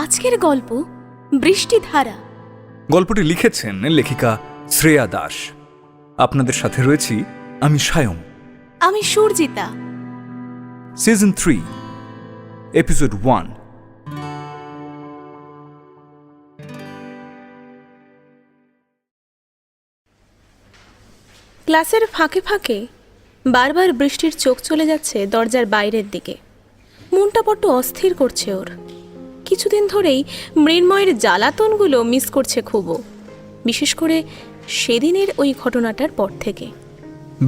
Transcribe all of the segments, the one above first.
আজকের গল্প বৃষ্টিধারা। গল্পটি লিখেছেন লেখিকা শ্রেয়া দাস। আপনাদের সাথে রয়েছি আমি সায়ম। আমি সুরজিতা। Season 3 episode 1। ক্লাসের ফাঁকে ফাঁকে বারবার বৃষ্টির চোখ চলে যাচ্ছে দরজার বাইরের দিকে। মনটা বড্ড অস্থির করছে ওর। কিছুদিন ধরেই মৃন্ময়ের জ্বালাতনগুলো মিস করছে খুবও, বিশেষ করে সেদিনের ওই ঘটনাটার পর থেকে।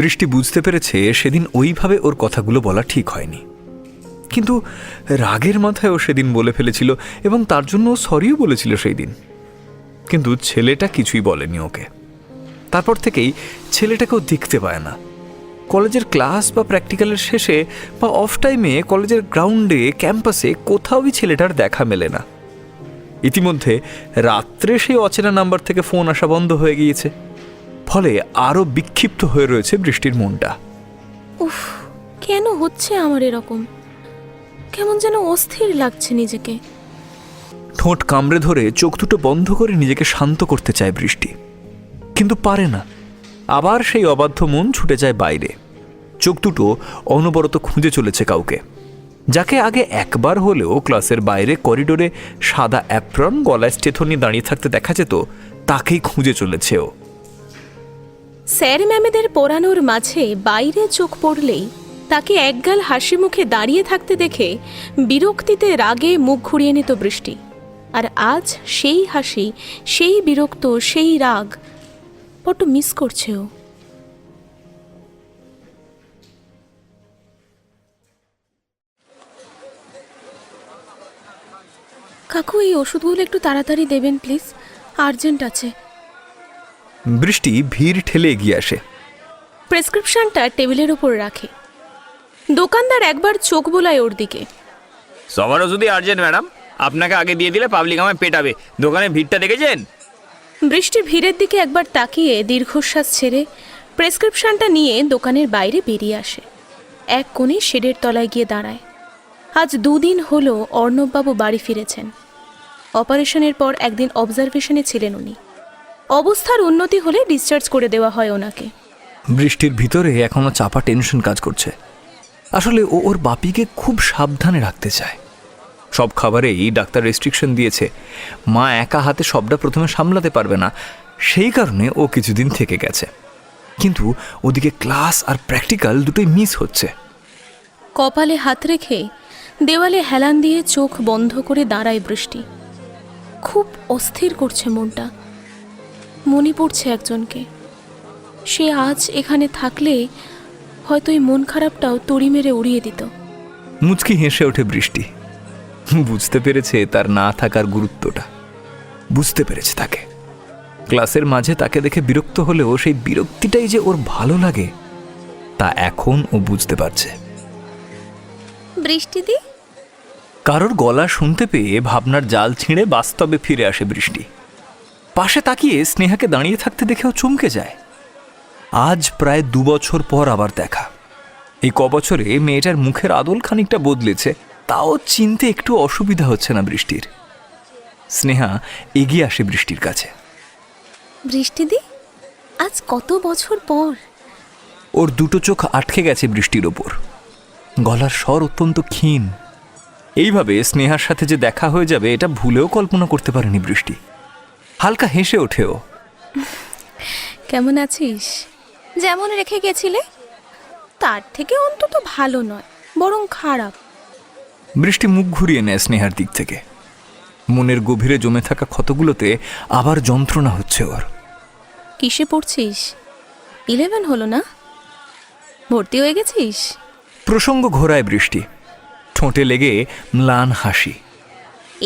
বৃষ্টি বুঝতে পেরেছে সেদিন ওইভাবে ওর কথাগুলো বলা ঠিক হয়নি, কিন্তু রাগের মাথায় ও সেদিন বলে ফেলেছিল এবং তার জন্য সরিও বলেছিল সেই দিন। কিন্তু ছেলেটা কিছুই বলেনি ওকে। তারপর থেকেই ছেলেটাকেও দেখতে পায় না। কলেজের ক্লাস বা প্র্যাকটিক্যালের শেষে বা অফ টাইমে কলেজের গ্রাউন্ডে ক্যাম্পাসে কোথাওই ছেলেটার দেখা মেলে না। ইতিমধ্যে রাত্রে সেই অচেনা নাম্বার থেকে ফোন আসা বন্ধ হয়ে গিয়েছে। ফলে আরও বিক্ষিপ্ত হয়ে রয়েছে বৃষ্টির মনটা। উফ, কেন হচ্ছে আমার এরকম? কেমন যেন অস্থির লাগছে নিজেকে। ঠোঁট কামড়ে ধরে চোখ দুটো বন্ধ করে নিজেকে শান্ত করতে চায় বৃষ্টি, কিন্তু পারে না। আবার সেই অবাধ্য মন ছুটে যায় বাইরে। চোখ দুটো অনবরত খুঁজে চলেছে কাউকে, যাকে আগে একবার হলেও ক্লাসের বাইরে করিডোরে সাদা অ্যাপ্রন গলায় স্টেথো নিয়ে দাঁড়িয়ে থাকতে দেখা যেত, তাকেই খুঁজে চলেছে ও। স্যার ম্যামেদের পড়ানোর মাঝে বাইরে চোখ পড়লেই তাকে একগাল হাসি মুখে দাঁড়িয়ে থাকতে দেখে বিরক্তিতে রাগে মুখ ঘুরিয়ে নিত বৃষ্টি। আর আজ সেই হাসি, সেই বিরক্ত, সেই রাগ বড্ড মিস করছে ও। কাকু, এই ওষুধগুলো একটু তাড়াতাড়ি দেবেন প্লিজ, আর্জেন্ট আছে। বৃষ্টি ভিড় ঠেলে এগিয়ে আসে। প্রেসক্রিপশনটা টেবিলের উপর রাখে। দোকানদার একবার চোখ বোলায় ওর দিকে। সবার ওষুধই আর্জেন্ট ম্যাডাম, আপনাকে আগে দিয়ে দিলে পাবলিক আমায় পেটাবে। দোকানে ভিড়টা দেখেছেন? বৃষ্টি ভিড়ের দিকে একবার তাকিয়ে দীর্ঘশ্বাস ছেড়ে প্রেসক্রিপশনটা নিয়ে দোকানের বাইরে বেরিয়ে আসে। এক কোণে শেডের তলায় গিয়ে দাঁড়ায়। আজ 2 দিন হলো অর্ণববাবু বাড়ি ফিরেছেন। অপারেশনের পর একদিন অবজারভেশনে ছিলেন উনি। অবস্থার উন্নতি হলে ডিসচার্জ করে দেওয়া হয় ওনাকে। বৃষ্টির ভিতরে এখনো চাপা টেনশন কাজ করছে। আসলে ও ওর বাপিকে খুব সাবধানে রাখতে চায়। সব খাবারেই ডাক্তার রেস্ট্রিকশন দিয়েছে। মা একা হাতে সবটা প্রথমে সামলাতে পারবে না, সেই কারণে ও কিছুদিন থেকে গেছে। কিন্তু ওদিকে ক্লাস আর প্র্যাকটিক্যাল দুটোই মিস হচ্ছে। কপালে হাত রেখে দেওয়ালে হেলান দিয়ে চোখ বন্ধ করে দাঁড়ায় বৃষ্টি। খুব অস্থির করছে মনটা। মনে পড়ছে একজনকে। সে আজ এখানে থাকলে হয়তো এই মন খারাপটাও তড়ি মেরে উড়িয়ে দিত। মুচকি হেসে ওঠে বৃষ্টি। বুঝতে পেরেছে তার না থাকার গুরুত্বটা। বুঝতে পেরেছে তাকে। ক্লাসের মাঝে তাকে দেখে বিরক্ত হলেও সেই বিরক্তিটাই যে ওর ভালো লাগে, তা এখন ও বুঝতে পারছে। বৃষ্টিদি, কারোর গলা শুনতে পেয়ে ভাবনার জাল ছিঁড়ে বাস্তবে ফিরে আসে বৃষ্টি। পাশে তাকিয়ে স্নেহাকে দাঁড়িয়ে থাকতে দেখেও চমকে যায়। আজ প্রায় 2 বছর পর আবার দেখা। এই কবছরে মেয়েটার মুখের আদল খানিকটা বদলেছে, তাও চিনতে একটু অসুবিধা হচ্ছে না বৃষ্টির। স্নেহা এগিয়ে আসে বৃষ্টির কাছে। বৃষ্টিদি, আজ কত বছর পর। ওর দুটো চোখ আটকে গেছে বৃষ্টির ওপর। গলার স্বর অত্যন্ত ক্ষীণ। এইভাবে স্নেহার সাথে যে দেখা হয়ে যাবে এটা ভুলেও কল্পনা করতে পারেনি বৃষ্টি। হালকা হেসে ওঠেও। কেমন আছিস? যেমন রেখে গেছিলে তার থেকে অন্তত ভালো নয়, বরং খারাপ। বৃষ্টি মুখ ঘুরিয়ে নেয় স্নেহার দিক থেকে। মনের গভীরে জমে থাকা ক্ষতগুলোতে আবার যন্ত্রণা হচ্ছে ওর। কিসে পড়ছিস? 11 হলো না? ভর্তি হয়ে গেছিস? প্রসঙ্গ ঘোরায় বৃষ্টি। ঠোঁটে লেগে ম্লান হাসি।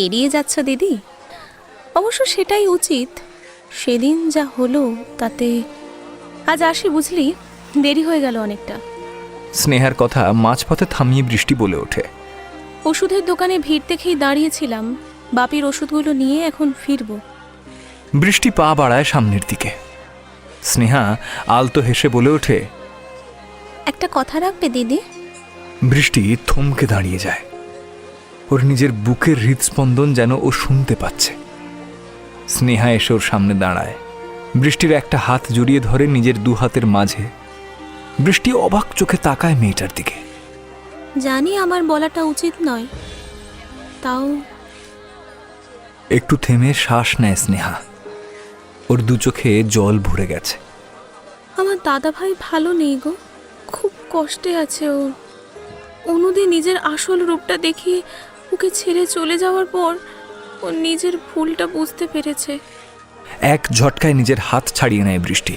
এড়িয়ে যাচ্ছ দিদি? অবশ্য সেটাই উচিত। সেদিন যা হলো তাতে আজ আসি, বুঝলি, দেরি হয়ে গেল অনেকটা। স্নেহার কথা মাঝপথে থামিয়ে বৃষ্টি বলে ওঠে। ওষুধের দোকানে ভিড় দেখেই দাঁড়িয়েছিলাম। বাপির ওষুধগুলো নিয়ে এখন ফিরব। বৃষ্টি পা বাড়ায় সামনের দিকে। স্নেহা আলতো হেসে বলে ওঠে, একটা কথা রাখবে দিদি? বৃষ্টি থমকে দাঁড়িয়ে যায়। ওর নিজের বুকের হৃদস্পন্দন যেন ও শুনতে পাচ্ছে। স্নেহা এসে ওর সামনে দাঁড়ায়, বৃষ্টির একটা হাত জড়িয়ে ধরে নিজের দু হাতের মাঝে। বৃষ্টি অবাক চোখে তাকায় মেয়েটার দিকে। জানি আমার বলাটা উচিত নয়, তাও একটু থেমে শ্বাস নেয় স্নেহা। ওর দু চোখে জল ভরে গেছে। আমার দাদা ভাই ভালো নেই গো, খুব কষ্টে আছে ও। অনুদি নিজের আসল রূপটা দেখিয়ে ওকে ছেড়ে চলে যাওয়ার পর ও নিজের ভুলটা বুঝতে পেরেছে। এক ঝটকায় নিজের হাত ছাড়িয়ে নেয় বৃষ্টি।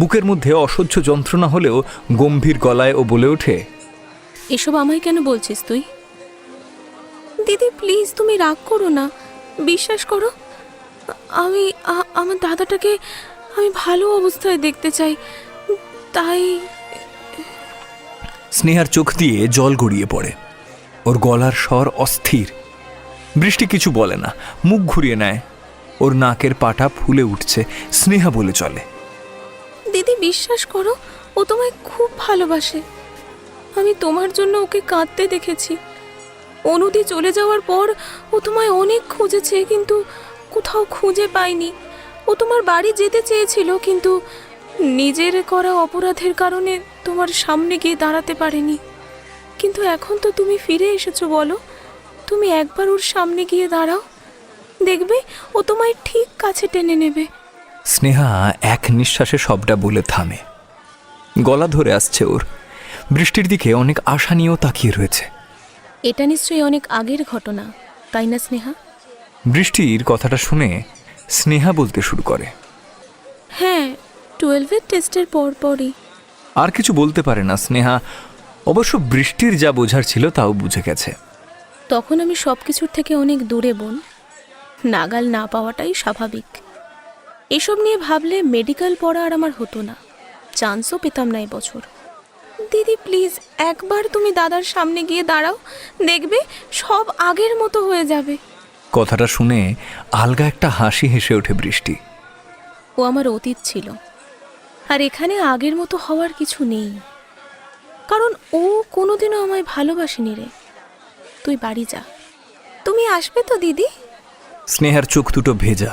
বুকের মধ্যে অসহ্য যন্ত্রণা হলেও গম্ভীর গলায় ও বলে ওঠে, এসব আমায় কেন বলছিস তুই? দিদি প্লিজ তুমি রাগ করো না, বিশ্বাস করো, আমি আমার দাদাটাকে আমি ভালো অবস্থায় দেখতে চাই, তাই। স্নেহার চোখ দিয়ে জল গড়িয়ে পড়ে। ওর গলার স্বর অস্থির। বৃষ্টি কিছু বলে না, মুখ ঘুরিয়ে নেয়। ওর নাকের পাটা ফুলে উঠছে। স্নেহা বলে চলে, দিদি বিশ্বাস করো, ও তোমায় খুব ভালোবাসে। আমি তোমার জন্য ওকে কাঁদতে দেখেছি। অনুদি চলে যাওয়ার পর ও তোমায় অনেক খুঁজেছে, কিন্তু কোথাও খুঁজে পায়নি। ও তোমার বাড়ি যেতে চেয়েছিল, কিন্তু নিজের করা অপরাধের কারণে তোমার সামনে গিয়ে দাঁড়াতে পারেনি। কিন্তু এখন তো তুমি ফিরে এসেছো, বলো তুমি একবার ওর সামনে গিয়ে দাঁড়াও, দেখবে ও তোমায় ঠিক কাছে টেনে নেবে। স্নেহা এক নিঃশ্বাসে সবটা বলে থামে। গলা ধরে আসছে ওর। বৃষ্টির দিকে অনেক আশা নিয়েও তাকিয়ে রয়েছে। এটা নিশ্চয়ই অনেক আগের ঘটনা, তাই না স্নেহা? বৃষ্টির কথাটা শুনে স্নেহা বলতে শুরু করে, হ্যাঁ, 12-এর টেস্টের পরপরই। আর কিছু বলতে পারে না স্নেহা। অবশ্য বৃষ্টির যা বোঝার ছিল তাও বুঝে গেছে। তখন আমি সব কিছুর থেকে অনেক দূরে বোন, নাগাল না পাওয়াটাই স্বাভাবিক। এসব নিয়ে ভাবলে মেডিকেল পড়া আর আমার হতো না, চান্সও পেতাম না এবছর। দিদি প্লিজ একবার তুমি দাদার সামনে গিয়ে দাঁড়াও, দেখবে সব আগের মতো হয়ে যাবে। কথাটা শুনে আলগা একটা হাসি হেসে ওঠে বৃষ্টি। ও আমার অতীত ছিল, আর এখানে আগের মতো হওয়ার কিছু নেই, কারণ ও কোনোদিনও আমায় ভালোবাসেনি রে। তুই বাড়ি যা। তুমি আসবে তো দিদি? স্নেহার চোখ দুটো ভেজা,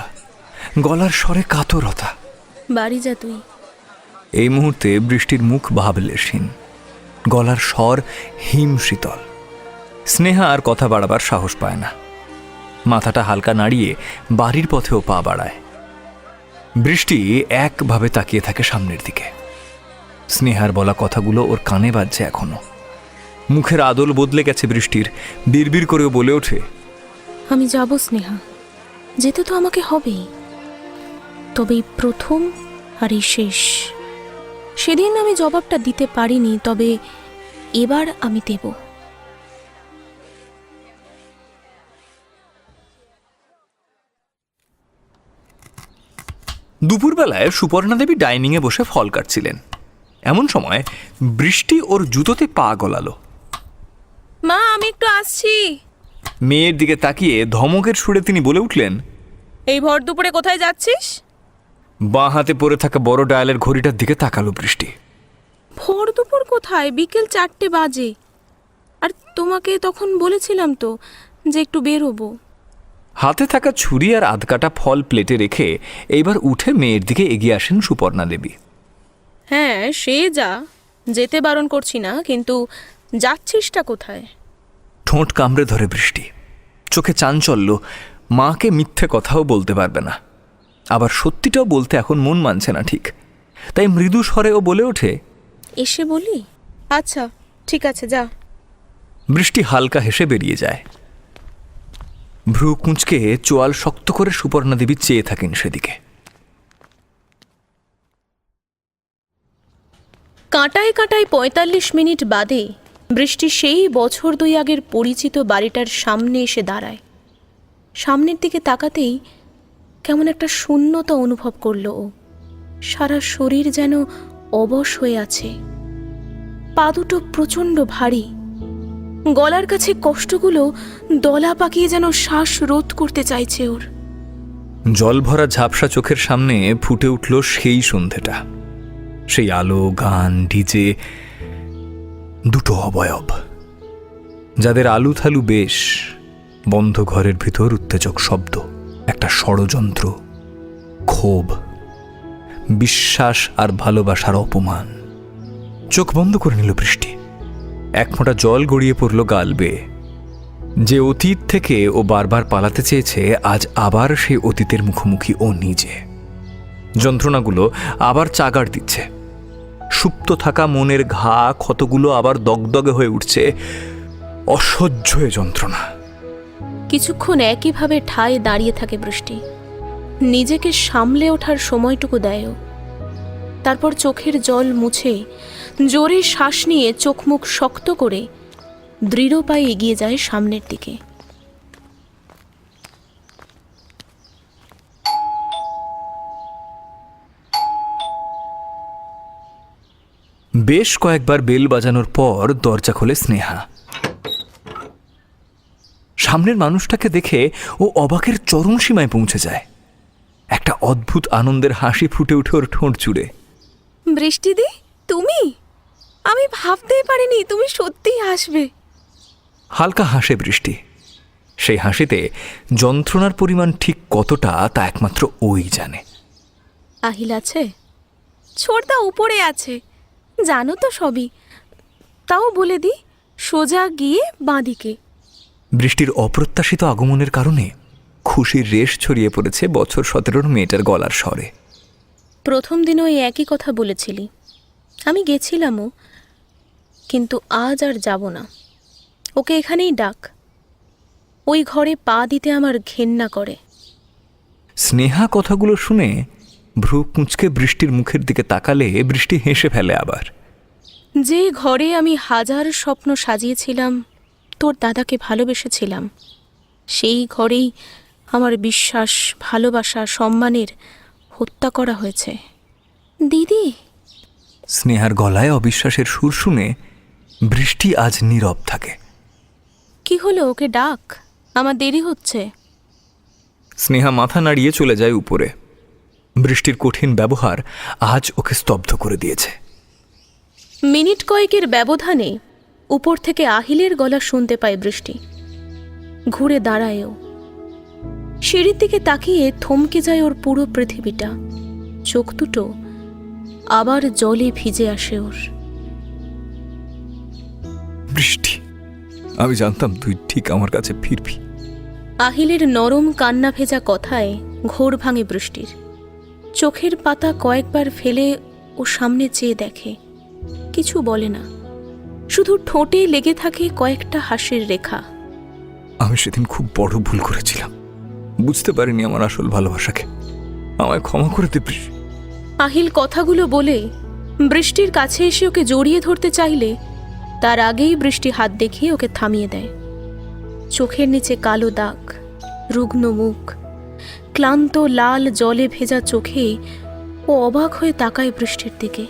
গলার স্বরে কাতরতা। বাড়ি যা তুই। এই মুহূর্তে বৃষ্টির মুখ ভাবলেশহীন, গলার স্বর হিম শীতল। স্নেহা আর কথা বাড়াবার সাহস পায় না। মাথাটা হালকা নাড়িয়ে বাড়ির পথেও পা বাড়ায়। বৃষ্টি একভাবে তাকিয়ে থাকে সামনের দিকে। স্নেহার বলা কথাগুলো ওর কানে বাজছে এখনো। মুখের আদল বদলে গেছে বৃষ্টির। বিড়বিড় করেও বলে ওঠে, আমি যাব স্নেহা, যেতে তো আমাকে হবেই, তবে এই প্রথম আর এই শেষ। সেদিন আমি জবাবটা দিতে পারিনি, তবে এবার আমি দেব। দুপুরবেলায় সুপর্ণা দেবী ডাইনিংয়ে বসে ফল কাটছিলেন। এমন সময় বৃষ্টি ওর জুতোতে পা গলালো। মা আমি একটু আসছি। মেয়ের দিকে তাকিয়ে ধমকের সুরে তিনি বলে উঠলেন, এই ভর দুপুরে কোথায় যাচ্ছিস? বাঁ হাতে পড়ে থাকা বড় ডায়ালের ঘড়িটার দিকে তাকালো বৃষ্টি। ভর দুপুর কোথায়, বিকেল 4টে বাজে। আর তোমাকে তখন বলেছিলাম তো যে একটু বেরোবো। হাতে থাকা ছুরি আর আধকাটা ফল প্লেটে রেখে এইবার উঠে মেয়ের দিকে এগিয়ে আসেন সুপর্ণা দেবী। হ্যাঁ সে যা, যেতে বারণ করছি না, কিন্তু যাচ্ছিসটা কোথায়? ঠোঁট কামড়ে ধরে বৃষ্টি। চোখে চাঞ্চল্য। মাকে মিথ্যে কথাও বলতে পারবে না, আবার সত্যিটাও বলতে এখন মন মানছে না ঠিক। তাই মৃদু স্বরে ও বলে ওঠে, এসে বলি? আচ্ছা ঠিক আছে, যা। বৃষ্টি হালকা হেসে বেরিয়ে যায়। ভ্রু কুঁচকে চোয়াল শক্ত করে সুপর্ণা দেবী চেয়ে থাকেন সেদিকে। কাঁটায় কাঁটায় 45 মিনিট বাদে বৃষ্টি সেই বছর 2 আগের পরিচিত বাড়িটার সামনে এসে দাঁড়ায়। সামনের দিকে তাকাতেই কেমন একটা শূন্যতা অনুভব করলো ও। সারা শরীর যেন অবশ হয়ে আছে, পা দুটো প্রচণ্ড ভারী, গলার কাছে কষ্টগুলো দলা পাকিয়ে যেন শ্বাস রোধ করতে চাইছে ওর। জল ভরা ঝাপসা চোখের সামনে ফুটে উঠল সেই সন্ধেটা, সেই আলো, গান, ডিজে, দুটো অবয়ব যাদের আলুথালু বেশ, বন্ধ ঘরের ভিতর উত্তেজক শব্দ, একটা ষড়যন্ত্র, ক্ষোভ, বিশ্বাস আর ভালোবাসার অপমান। চোখ বন্ধ করে নিল বৃষ্টি। এক ফোঁটা জল গড়িয়ে পড়ল গাল বেয়ে। যে অতীত থেকে ও বারবার পালাতে চেয়েছে, আজ আবার সেই অতীতের মুখোমুখি ও নিজে। যন্ত্রণাগুলো আবার চাগাড় দিচ্ছে। সুপ্ত থাকা মনের ঘা ক্ষতগুলো আবার দগদগে হয়ে উঠছে। অসহ্য এ যন্ত্রণা। কিছুক্ষণ একইভাবে ঠায় দাঁড়িয়ে থাকে বৃষ্টি। নিজেকে সামলে ওঠার সময়টুকু দেয়ও। তারপর চোখের জল মুছে জোরে শ্বাস নিয়ে চোখ মুখ শক্ত করে দৃঢ় পায়ে এগিয়ে যায় সামনের দিকে। বেশ কয়েকবার বেল বাজানোর পর দরজা খোলে স্নেহা। সামনের মানুষটাকে দেখে ও অবাকের চরম সীমায় পৌঁছে যায়। একটা অদ্ভুত আনন্দের হাসি ফুটে উঠে ওর ঠোঁট জুড়ে। বৃষ্টিদি, তুমি? আমি ভাবতেই পারিনি তুমি সত্যিই আসবে। হালকা হাসে বৃষ্টি। সেই হাসিতে যন্ত্রণার পরিমাণ ঠিক কতটা তা একমাত্র ওই জানে। আহিল আছে? ছোটদা উপরে আছে, জানো তো সবই। তাও বলে দি, সোজা গিয়ে বাঁদিকে। বৃষ্টির অপ্রত্যাশিত আগমনের কারণে খুশির রেশ ছড়িয়ে পড়েছে বছর 17 মেয়েটার গলার স্বরে। প্রথম দিনও এই একই কথা বলেছিলি। আমি গেছিলামও, কিন্তু আজ আর যাব না। ওকে এখানেই ডাক। ওই ঘরে পা দিতে আমার ঘেন্না করে। স্নেহা কথাগুলো শুনে ভ্রু কুঁচকে বৃষ্টির মুখের দিকে তাকালে বৃষ্টি হেসে ফেলে আবার। যে ঘরে আমি হাজার স্বপ্ন সাজিয়েছিলাম, তোর দাদাকে ভালোবেসেছিলাম, সেই ঘরেই আমার বিশ্বাস, ভালোবাসা, সম্মানের হত্যা করা হয়েছে। দিদি। স্নেহার গলায় অবিশ্বাসের সুর শুনে বৃষ্টি আজ নীরব থাকে। কি হলো? ওকে ডাক, আমার দেরি হচ্ছে। স্নেহা মাথা নাড়িয়ে চলে যায় উপরে। বৃষ্টির কঠিন ব্যবহার আজ ওকে স্তব্ধ করে দিয়েছে। মিনিট কয়েকের ব্যবধানে উপর থেকে আহিলের গলা শুনতে পায় বৃষ্টি। ঘুরে দাঁড়ায়ও। সিঁড়ির দিকে তাকিয়ে থমকে যায় ওর পুরো পৃথিবীটা। চোখ দুটো আবার জলে ভিজে আসে ওর। বৃষ্টি, আমি জানতাম তুই ঠিক আমার কাছে ফিরবি। আহিলের নরম কান্না ভেজা কথায় ঘোর ভাঙে বৃষ্টির। চোখের পাতা কয়েকবার ফেলে ও সামনে চেয়ে দেখে, কিছু বলে না। শুধু ঠোঁটে লেগে থাকে কয়েকটা হাসির রেখা। আমি সেদিন খুব বড় ভুল করেছিলাম। বুঝতে পারিনি আমার আসল ভালোবাসাকে। আমায় ক্ষমা করে দে বৃষ্টি। আহিল কথাগুলো বলে বৃষ্টির কাছে এসে ওকে জড়িয়ে ধরতে চাইলে তার আগেই বৃষ্টি হাত দেখিয়ে ওকে থামিয়ে দেয়। চোখের নিচে কালো দাগ, রুগ্ন মুখ, ক্লান্ত লাল জলে ভেজা চোখে ও অবাক হয়ে তাকায় বৃষ্টির দিকে।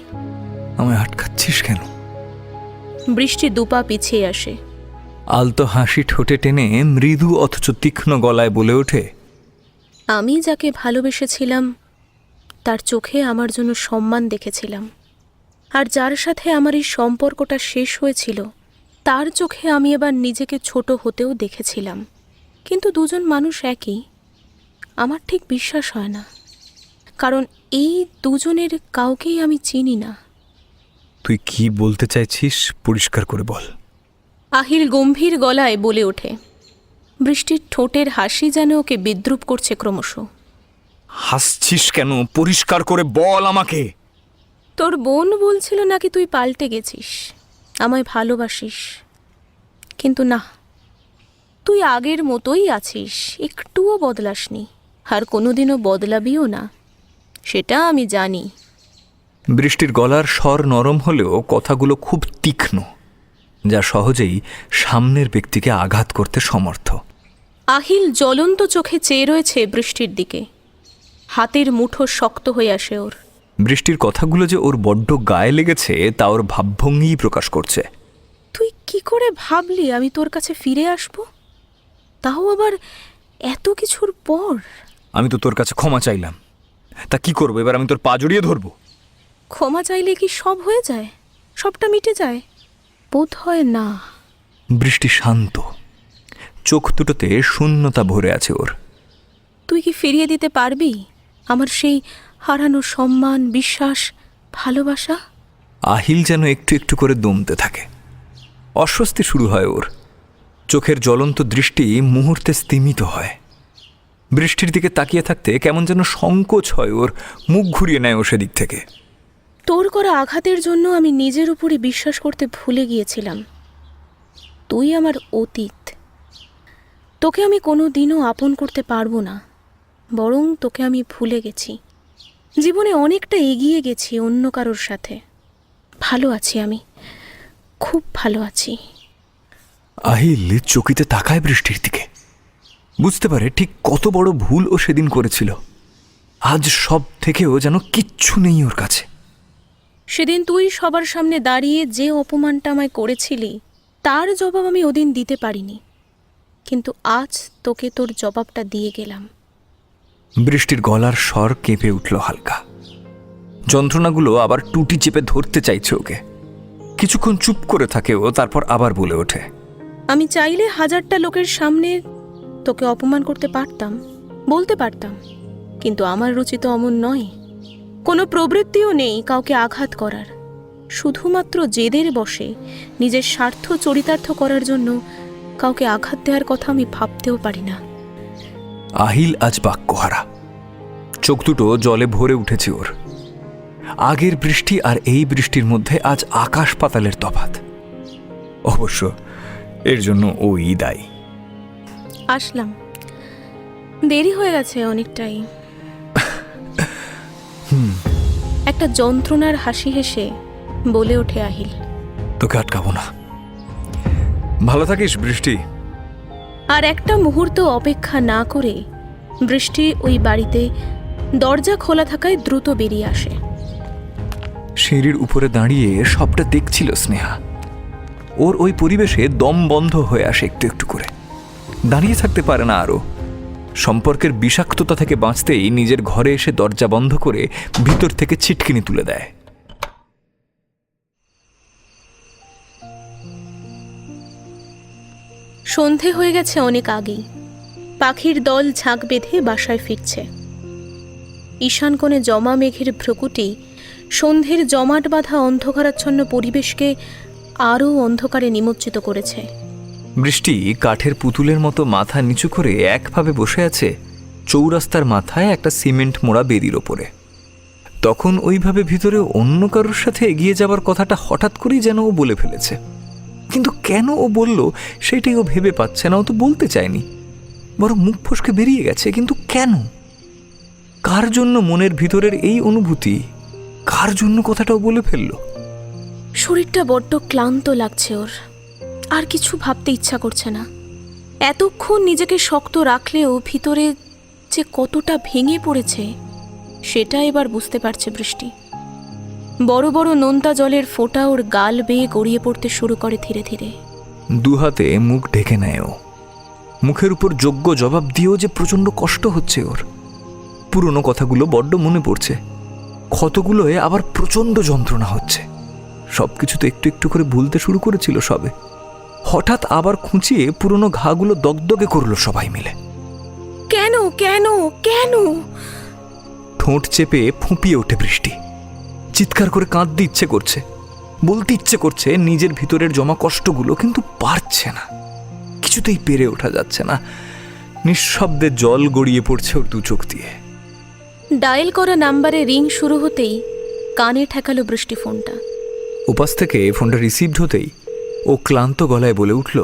আমায় আটকাচ্ছিস কেন? বৃষ্টি দুপা পিছিয়ে আসে। আলতো হাসি ঠোঁটে টেনে মৃদু অথচ তীক্ষ্ণ গলায় বলে ওঠে, আমি যাকে ভালোবেসেছিলাম তার চোখে আমার জন্য সম্মান দেখেছিলাম, আর যার সাথে আমার এই সম্পর্কটা শেষ হয়েছিল তার চোখে আমি এবার নিজেকে ছোট হতেও দেখেছিলাম। কিন্তু দুজন মানুষ একই, আমার ঠিক বিশ্বাস হয় না, কারণ এই দুজনের কাউকেই আমি চিনি না। তুই কি বলতে চাইছিস পরিষ্কার করে বল। আহিল গম্ভীর গলায় বলে ওঠে। বৃষ্টির ঠোঁটের হাসি যেন ওকে বিদ্রুপ করছে ক্রমশ। হাসছিস কেন? পরিষ্কার করে বল আমাকে। তোর বোন বলছিল নাকি তুই পাল্টে গেছিস, আমায় ভালোবাসিস, কিন্তু না, তুই আগের মতোই আছিস, একটুও বদলাসনি, আর কোনোদিনও বদলাবিও না, সেটা আমি জানি। বৃষ্টির গলার স্বর নরম হলেও কথাগুলো খুব তীক্ষ্ণ, যা সহজেই সামনের ব্যক্তিকে আঘাত করতে সমর্থ। আহিল জ্বলন্ত চোখে চেয়ে রয়েছে বৃষ্টির দিকে। হাতের মুঠো শক্ত হয়ে আসে ওর। বৃষ্টির কথাগুলো যে ওর বড্ড গায়ে লেগেছে তা ওর ভাবভঙ্গিই প্রকাশ করছে। তুই কি করে ভাবলি আমি তোর কাছে ফিরে আসব, তাও আবার এত কিছুর পর? আমি তো তোর কাছে ক্ষমা চাইলাম, তা কি করবো এবার? আমি তোর পা জড়িয়ে ধরবো? ক্ষমা চাইলে কি সব হয়ে যায়, সবটা মিটে যায়? বোধ হয় না। বৃষ্টি শান্ত, চোখ দুটোতে শূন্যতা ভরে আছে ওর। তুই কি ফিরিয়ে দিতে পারবি আমার সেই হারানো সম্মান, বিশ্বাস, ভালোবাসা? আহিল যেন একটু একটু করে দমতে থাকে। অস্বস্তি শুরু হয় ওর। চোখের জ্বলন্ত দৃষ্টি মুহূর্তে স্তিমিত হয়। বৃষ্টির দিকে তাকিয়ে থাকতে কেমন যেন সংকোচ হয় ওর, মুখ ঘুরিয়ে নেয় ও সেদিক থেকে। তোর করা আঘাতের জন্য আমি নিজের উপরই বিশ্বাস করতে ভুলে গিয়েছিলাম তুই আমার অতীত। তোকে আমি কোনো দিনও আপন করতে পারবো না, বরং তোকে আমি ভুলে গেছি। জীবনে অনেকটা এগিয়ে গেছি অন্য কারোর সাথে। ভালো আছি আমি, খুব ভালো আছি। আহিল চকিতে তাকায় বৃষ্টির দিকে। বুঝতে পারে ঠিক কত বড় ভুল ও সেদিন করেছিল। আজ সব থেকেও যেন কিচ্ছু নেই ওর কাছে। সেদিন তুই সবার সামনে দাঁড়িয়ে যে অপমানটা আমায় করেছিলি, তার জবাব আমি ওদিন দিতে পারিনি, কিন্তু আজ তোকে তোর জবাবটা দিয়ে গেলাম। বৃষ্টির গলার স্বর কেঁপে উঠল হালকা। যন্ত্রণাগুলো আবার টুটি চেপে ধরতে চাইছে ওকে। কিছুক্ষণ চুপ করে থাকে ও, তারপর আবার বলে ওঠে, আমি চাইলে হাজারটা লোকের সামনে তোকে অপমান করতে পারতাম, বলতে পারতাম, কিন্তু আমার রুচি তো অমন নয়। কোনো প্রবৃত্তিও নেই কাউকে আঘাত করার। শুধুমাত্র জেদের বশে নিজের স্বার্থ চরিতার্থ করার জন্য কাউকে আঘাত দেওয়ার কথা আমি ভাবতেও পারি না। আহিল আজ বাক্যহারা। চোখ দুটো জলে ভরে উঠেছে ওর। আগের বৃষ্টি আর এই বৃষ্টির মধ্যে আজ আকাশ পাতালের তফাৎ। অবশ্য এর জন্য ওই দায়ী। আসলাম, দেরি হয়ে গেছে অনেকটাই। একটা যন্ত্রণার হাসি হেসে বলে ওঠে আহিল, তোকে আটকাবো না। ভালো থাকিস বৃষ্টি। আর একটা মুহূর্ত অপেক্ষা না করে বৃষ্টি ওই বাড়িতে দরজা খোলা থাকায় দ্রুত বেরিয়ে আসে। সিঁড়ির উপরে দাঁড়িয়ে সবটা দেখছিল স্নেহা। ওর ওই পরিবেশে দম বন্ধ হয়ে আসে একটু একটু করে। দাঁড়িয়ে থাকতে পারে না আরও। সম্পর্কের বিষাক্ততা থেকে বাঁচতেই নিজের ঘরে এসে দরজা বন্ধ করে ভিতর থেকে ছিটকিনি তুলে দেয়। সন্ধে হয়ে গেছে অনেক আগেই। পাখির দল ঝাঁক বেঁধে বাসায় ফিরছে। ঈশান কোণে জমা মেঘের ভ্রুকুটি সন্ধ্যের জমাট বাঁধা অন্ধকারাচ্ছন্ন পরিবেশকে আরও অন্ধকারে নিমজ্জিত করেছে। বৃষ্টি কাঠের পুতুলের মতো মাথা নিচু করে একভাবে বসে আছে চৌরাস্তার মাথায় একটা সিমেন্ট মোড়া বেদির ওপরে। তখন ওইভাবে ভিতরে অন্য কারোর সাথে এগিয়ে যাবার কথাটা হঠাৎ করেই যেন ও বলে ফেলেছে। কিন্তু কেন ও বলল সেটাই ও ভেবে পাচ্ছে না। ও তো বলতে চায়নি, বরং মুখ ফসকে বেরিয়ে গেছে। কিন্তু কেন? কার জন্য মনের ভিতরের এই অনুভূতি? কার জন্য কথাটাও বলে ফেলল? শরীরটা বড্ড ক্লান্ত লাগছে ওর, আর কিছু ভাবতে ইচ্ছা করছে না। এতক্ষণ নিজেকে শক্ত রাখলেও ভিতরে যে কতটা ভেঙে পড়েছে সেটা এবার বুঝতে পারছে বৃষ্টি। বড় বড় নোনতা জলের ফোঁটা ওর গাল বেয়ে গড়িয়ে পড়তে শুরু করে ধীরে ধীরে। দুহাতে মুখ ঢেকে নেয় ও। মুখের উপর যোগ্য জবাব দিয়েও যে প্রচণ্ড কষ্ট হচ্ছে ওর। পুরনো কথাগুলো বড্ড মনে পড়ছে। ক্ষতগুলোয় আবার প্রচণ্ড যন্ত্রণা হচ্ছে। সবকিছু তো একটু একটু করে ভুলতে শুরু করেছিল সবে, হঠাৎ আবার খুঁচিয়ে পুরনো ঘাগুলো দগদগে করলো সবাই মিলে। কেন কেন কেন? ঠোঁট চেপে ফুঁপিয়ে ওঠে বৃষ্টি। চিৎকার করে কাঁদতে ইচ্ছে করছে, বলতে ইচ্ছে করছে নিজের ভিতরের জমা কষ্টগুলো, কিন্তু পারছে না। কিছুতেই পেরে ওঠা যাচ্ছে না। নিঃশব্দে জল গড়িয়ে পড়ছে ওর দু চোখ দিয়ে। ডায়াল করা নাম্বারে রিং শুরু হতেই কানে ঠেকালো বৃষ্টি ফোনটা। উপাস থেকে ফোনটা রিসিভড হতেই ও ক্লান্ত গলায় বলে উঠল,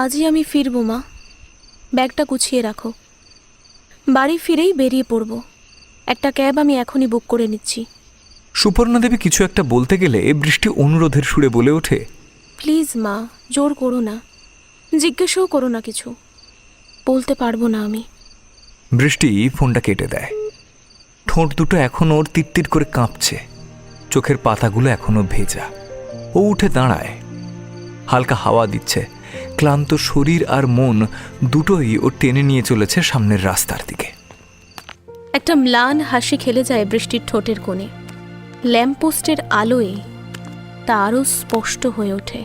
আজই আমি ফিরব মা, ব্যাগটা গুছিয়ে রাখো। বাড়ি ফিরেই বেরিয়ে পড়ব। একটা ক্যাব আমি এখনই বুক করে নিচ্ছি। সুপর্ণা দেবী কিছু একটা বলতে গেলে বৃষ্টি অনুরোধের সুরে বলে ওঠে, প্লিজ মা, জোর করো না, জিজ্ঞেসও করো না কিছু, বলতে পারবো না আমি। বৃষ্টি ফোনটা কেটে দেয়। ঠোঁট দুটো এখনো ওর তিরতির করে কাঁপছে, চোখের পাতাগুলো এখনো ভেজা। ও উঠে দাঁড়ায়। হালকা হাওয়া দিচ্ছে। ক্লান্ত শরীর আর মন দুটোই ও টেনে নিয়ে চলেছে সামনের রাস্তার দিকে। একটা ম্লান হাসি খেলে যায় বৃষ্টির ঠোঁটের কোণে। ল্যাম্পপোস্টের আলোয় তা আরও স্পষ্ট হয়ে ওঠে।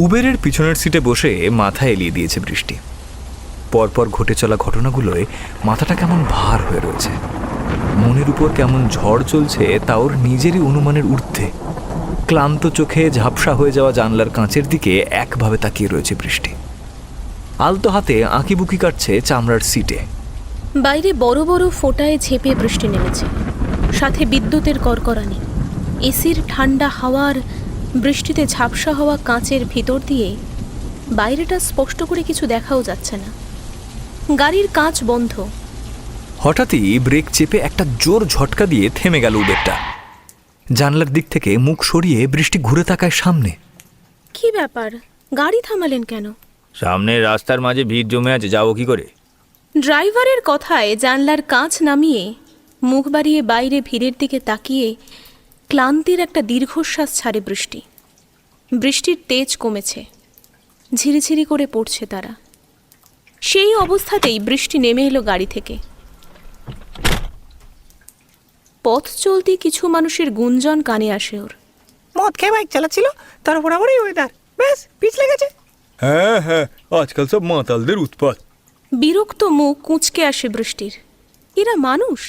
উবেরের পিছনের সিটে বসে মাথা এলিয়ে দিয়েছে বৃষ্টি। পরপর ঘটে চলা ঘটনাগুলোয় মাথাটা কেমন ভার হয়ে রয়েছে। মনের উপর কেমন ঝড় চলছে তা ওর নিজেরই অনুমানের ঊর্ধ্বে। ক্লান্ত চোখে ঝাপসা হয়ে যাওয়া জানলার কাঁচের দিকে একভাবে তাকিয়ে রয়েছে বৃষ্টি। আলতো হাতে আঁকিবুকি কাটছে চামড়ার সিটে। বাইরে বড় বড় ফোঁটায় ঝেঁপে বৃষ্টি নেমেছে, সাথে বিদ্যুতের কড়কড়ানি। এসির ঠান্ডা হাওয়ার বৃষ্টিতে ঝাপসা হওয়া কাঁচের ভিতর দিয়ে বাইরেটা স্পষ্ট করে কিছু দেখাও যাচ্ছে না। গাড়ির কাঁচ বন্ধ। হঠাৎই ব্রেক চেপে একটা জোর ঝটকা দিয়ে থেমে গেল উবেরটা। জানলার দিক থেকে মুখ সরিয়ে বৃষ্টি ঘুরে তাকায় সামনে। কি ব্যাপার, গাড়ি থামালেন কেন? সামনের রাস্তার মাঝে ভিড় জমে আছে, যাবো কি করে? ড্রাইভারের কথায় জানলার কাঁচ নামিয়ে মুখ বাড়িয়ে বাইরে ভিড়ের দিকে তাকিয়ে ক্লান্তির একটা দীর্ঘশ্বাস ছাড়ে বৃষ্টি। বৃষ্টির তেজ কমেছে, ঝিরিঝিরি করে পড়ছে তারা। সেই অবস্থাতেই বৃষ্টি নেমে এলো গাড়ি থেকে। পথ চলতি কিছু মানুষের গুঞ্জন কানে আসে ওর। মদ খেয়ে বাইক চালাচ্ছিল, তার উপর আবার এই ওয়েদার, বেশ পিছলে গেছে। হ্যাঁ হ্যাঁ, আজকাল সব মাতালদের উৎপাত। বিরক্ত মুখ কুঁচকে আসে বৃষ্টির। এরা মানুষ,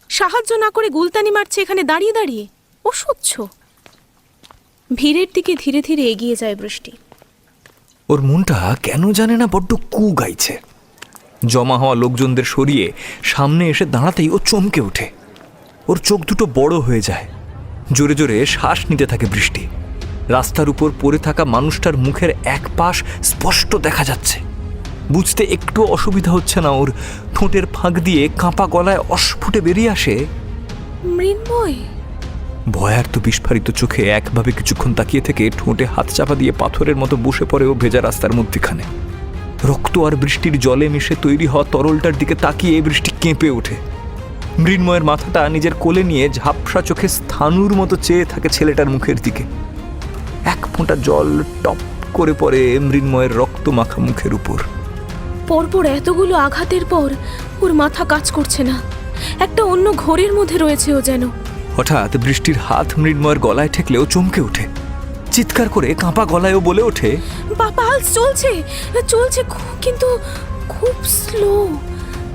সাহায্য না করে গুলতানি মারছে এখানে দাঁড়িয়ে দাঁড়িয়ে। অসহ্য। ভিড়ের দিকে ধীরে ধীরে এগিয়ে যায় বৃষ্টি। ওর মনটা কেন জানে না বড্ড কু গাইছে। জমা হওয়া লোকজনদের সরিয়ে সামনে এসে দাঁড়াতেই ও চমকে ওঠে। ওর চোখ দুটো বড় হয়ে যায়। জোরে জোরে শ্বাস নিতে থাকে বৃষ্টি। রাস্তার উপর পড়ে থাকা মানুষটার মুখের এক পাশ স্পষ্ট দেখা যাচ্ছে। বুঝতে একটু অসুবিধা হচ্ছে না ওর। ঠোঁটের ফাঁক দিয়ে কাঁপা গলায় অস্ফুটে বেরিয়ে আসে, মৃন্ময়। ভয়ার্ত বিস্ফারিত চোখে একভাবে কিছুক্ষণ তাকিয়ে থেকে ঠোঁটে হাত চাপা দিয়ে পাথরের মতো বসে পড়ে ও ভেজা রাস্তার মধ্যখানে। রক্ত আর বৃষ্টির জলে মিশে তৈরি হওয়া তরলটার দিকে তাকিয়ে বৃষ্টি কেঁপে ওঠে। মৃন্ময়ের মাথাটা নিজের কোলে নিয়ে ঝাপসা চোখে স্থানুর মতো চেয়ে থাকে ছেলেটার মুখের দিকে। এক ফোঁটা জল টপ করে পড়ে মৃন্ময়ের রক্ত মাখা মুখের উপর। পরপর এতগুলো আঘাতের পর ওর মাথা কাজ করছে না। একটা অন্য ঘোরের মধ্যে রয়েছে ও যেন। হঠাৎ বৃষ্টির হাত মৃন্ময়ের গলায় ঠেকলেও চমকে ওঠে। চিৎকার করে কাঁপা গলায়ও বলে ওঠে, পালস চলছে চলছে, কিন্তু খুব স্লো।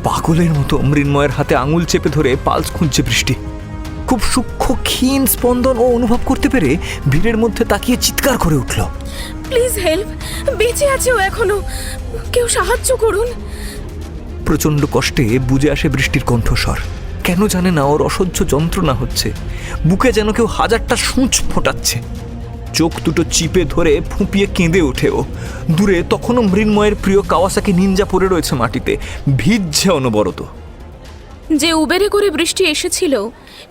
পাগলের মতো মৃন্ময়ের হাতে আঙুল চেপে ধরে পালস খুঁজছে বৃষ্টি। খুব সূক্ষ্ম ক্ষীণ স্পন্দন ও অনুভব করতে পেরে ভিড়ের মধ্যে তাকিয়ে চিৎকার করে উঠল, প্লিজ হেল্প, বেঁচে আছে ও এখনো, কেউ সাহায্য করুন। প্রচণ্ড কষ্টে বুঝে আসে বৃষ্টির কণ্ঠস্বর। কেন জানে না ওর অসহ্য যন্ত্রণা হচ্ছে। বুকে যেন কেউ হাজারটা সূঁচ ফোটাচ্ছে। চোখ দুটো চিপে ধরে ফুঁপিয়ে কেঁদে ওঠে ও। দূরে তখনও মৃন্ময়ের প্রিয় কাওয়াসাকি নিনজা পড়ে রয়েছে মাটিতে, ভিজছে অনবরত। যে উবেরে করে বৃষ্টি এসেছিল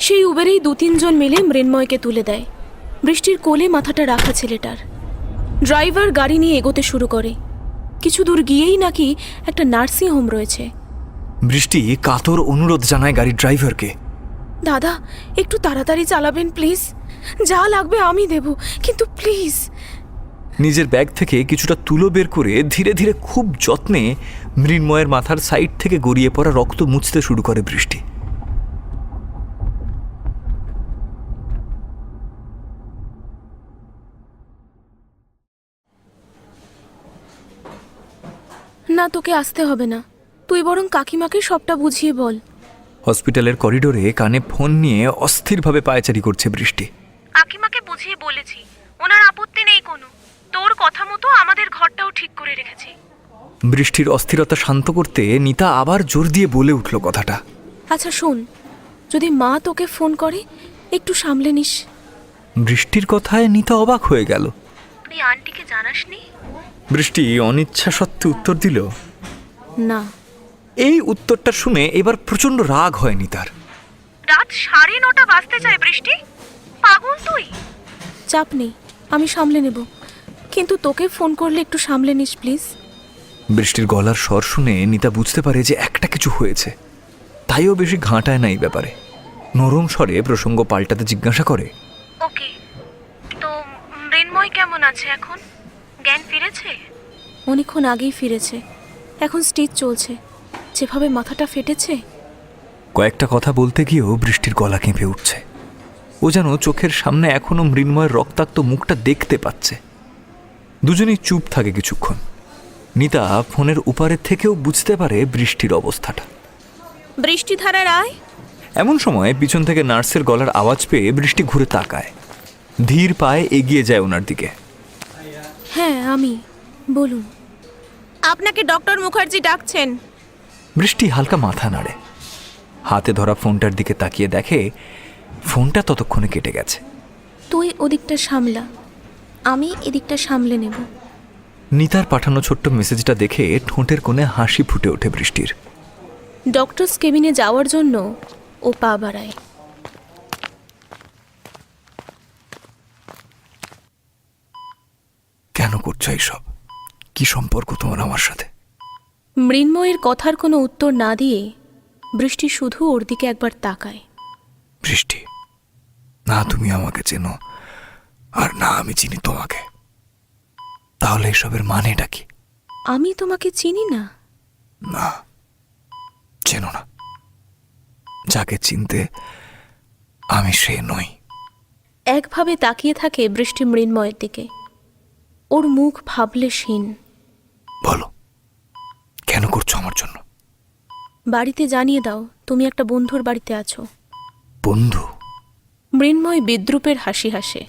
সেই উবেরেই 2-3 জন মিলে মৃন্ময়কে তুলে দেয়। বৃষ্টির কোলে মাথাটা রাখা ছেলেটার। ড্রাইভার গাড়ি নিয়ে এগোতে শুরু করে। কিছু দূর গিয়েই নাকি একটা নার্সিং হোম রয়েছে। বৃষ্টি কাতর অনুরোধ জানায় গাড়ির ড্রাইভারকে, দাদা একটু তাড়াতাড়ি চালাবেন প্লিজ, যা লাগবে আমি দেব, কিন্তু প্লিজ। নিজের ব্যাগ থেকে কিছুটা তুলো বের করে ধীরে ধীরে খুব যত্নে মৃন্ময়ের মাথার সাইড থেকে গড়িয়ে পড়া রক্ত মুছতে শুরু করে বৃষ্টি। না, তোকে আসতে হবে না, তুই বরং কাকিমাকে সবটা বুঝিয়ে বল। হসপিটালের করিডোরে কানে ফোন নিয়ে অস্থিরভাবে পায়চারি করছে বৃষ্টি। কাকিমাকে বুঝিয়ে বলেছি, ওনার আপত্তি নেই কোনো। তোর কথা মতো আমাদের ঘরটাও ঠিক করে রেখেছি। বৃষ্টির অস্থিরতা শান্ত করতে নিতা আবার জোর দিয়ে বলে উঠল কথাটা। আচ্ছা শোন, যদি মা তোকে ফোন করে একটু সামলে নিস। বৃষ্টির কথায় নিতা অবাক হয়ে গেল। তুই আন্টিকে জানাসনি? বৃষ্টি অনিচ্ছা সত্ত্বে উত্তর দিল, না। এই উত্তরটা শুনে এবার প্রচন্ড রাগ হয় নিতার। রাত 9:30 বাজতে চায় বৃষ্টি, পাগল তুই? চাপ নেই, আমি সামলে নেব, কিন্তু তোকে ফোন করলে একটু সামলে নিস প্লিজ। বৃষ্টির গলার স্বর শুনে নিতা বুঝতে পারে যে একটা কিছু হয়েছে, তাইও বেশি ঘাঁটায় না এই ব্যাপারে। নরম স্বরে প্রসঙ্গ পাল্টাতে জিজ্ঞাসা করে, ওকে, তো মৃন্ময় কেমন আছে এখন? জ্ঞান ফিরেছে? অনেকক্ষণ আগেই ফিরেছে, এখন স্টিচ চলছে। যেভাবে মাথাটা ফেটেছে। কয়েকটা কথা বলতে গিয়েও বৃষ্টির গলা কেঁপে উঠছে। ও যেন চোখের সামনে এখনো মৃন্ময়ের রক্তাক্ত মুখটা দেখতে পাচ্ছে। দুজনেই চুপ থাকে কিছুক্ষণ। নিতা ফোনের উপারের থেকেও বুঝতে পারে বৃষ্টির অবস্থাটা। বৃষ্টিধারা রায়। এমন সময় পিছন থেকে নার্সের গলার আওয়াজ পেয়ে বৃষ্টি ঘুরে তাকায়। ধীর পায়ে এগিয়ে যায় ওনার দিকে। হ্যাঁ আমি, বলুন। আপনাকে ডক্টর মুখার্জি ডাকছেন। বৃষ্টি হালকা মাথা নাড়ে, হাতে ধরা ফোনটার দিকে তাকিয়ে দেখে ফোনটা ততক্ষণে কেটে গেছে। তুই ওদিকটা সামলা, আমি এদিকটা সামলে নেব। নিতার পাঠানো ছোট্ট মেসেজটা দেখে ঠোঁটের কোণে হাসি ফুটে ওঠে বৃষ্টির। ডক্টরস কেবিনে যাওয়ার জন্য ও পা বাড়ায়। কেন করছো এইসব? কি সম্পর্ক তোমার আমার সাথে? মৃন্ময়ের কথার কোনো উত্তর না দিয়ে বৃষ্টি শুধু ওর দিকে একবার তাকায়। বৃষ্টি, না তুমি আমাকে চেনো আর না আমি চিনি তোমাকে, তাহলে এসবের মানেটা কি? আমি তোমাকে চিনি না? না, চেনো না। যাকে চিনতে আমি সে নই। একভাবে তাকিয়ে থাকে বৃষ্টি মৃন্ময়ের দিকে। ওর মুখ ভাবলেশহীন। বলো, কেন করছো আমার জন্য? বাড়িতে জানিয়ে দাও তুমি একটা বন্ধুর বাড়িতে আছো। বন্ধু? মৃন্ময় বিদ্রুপের হাসি হাসে।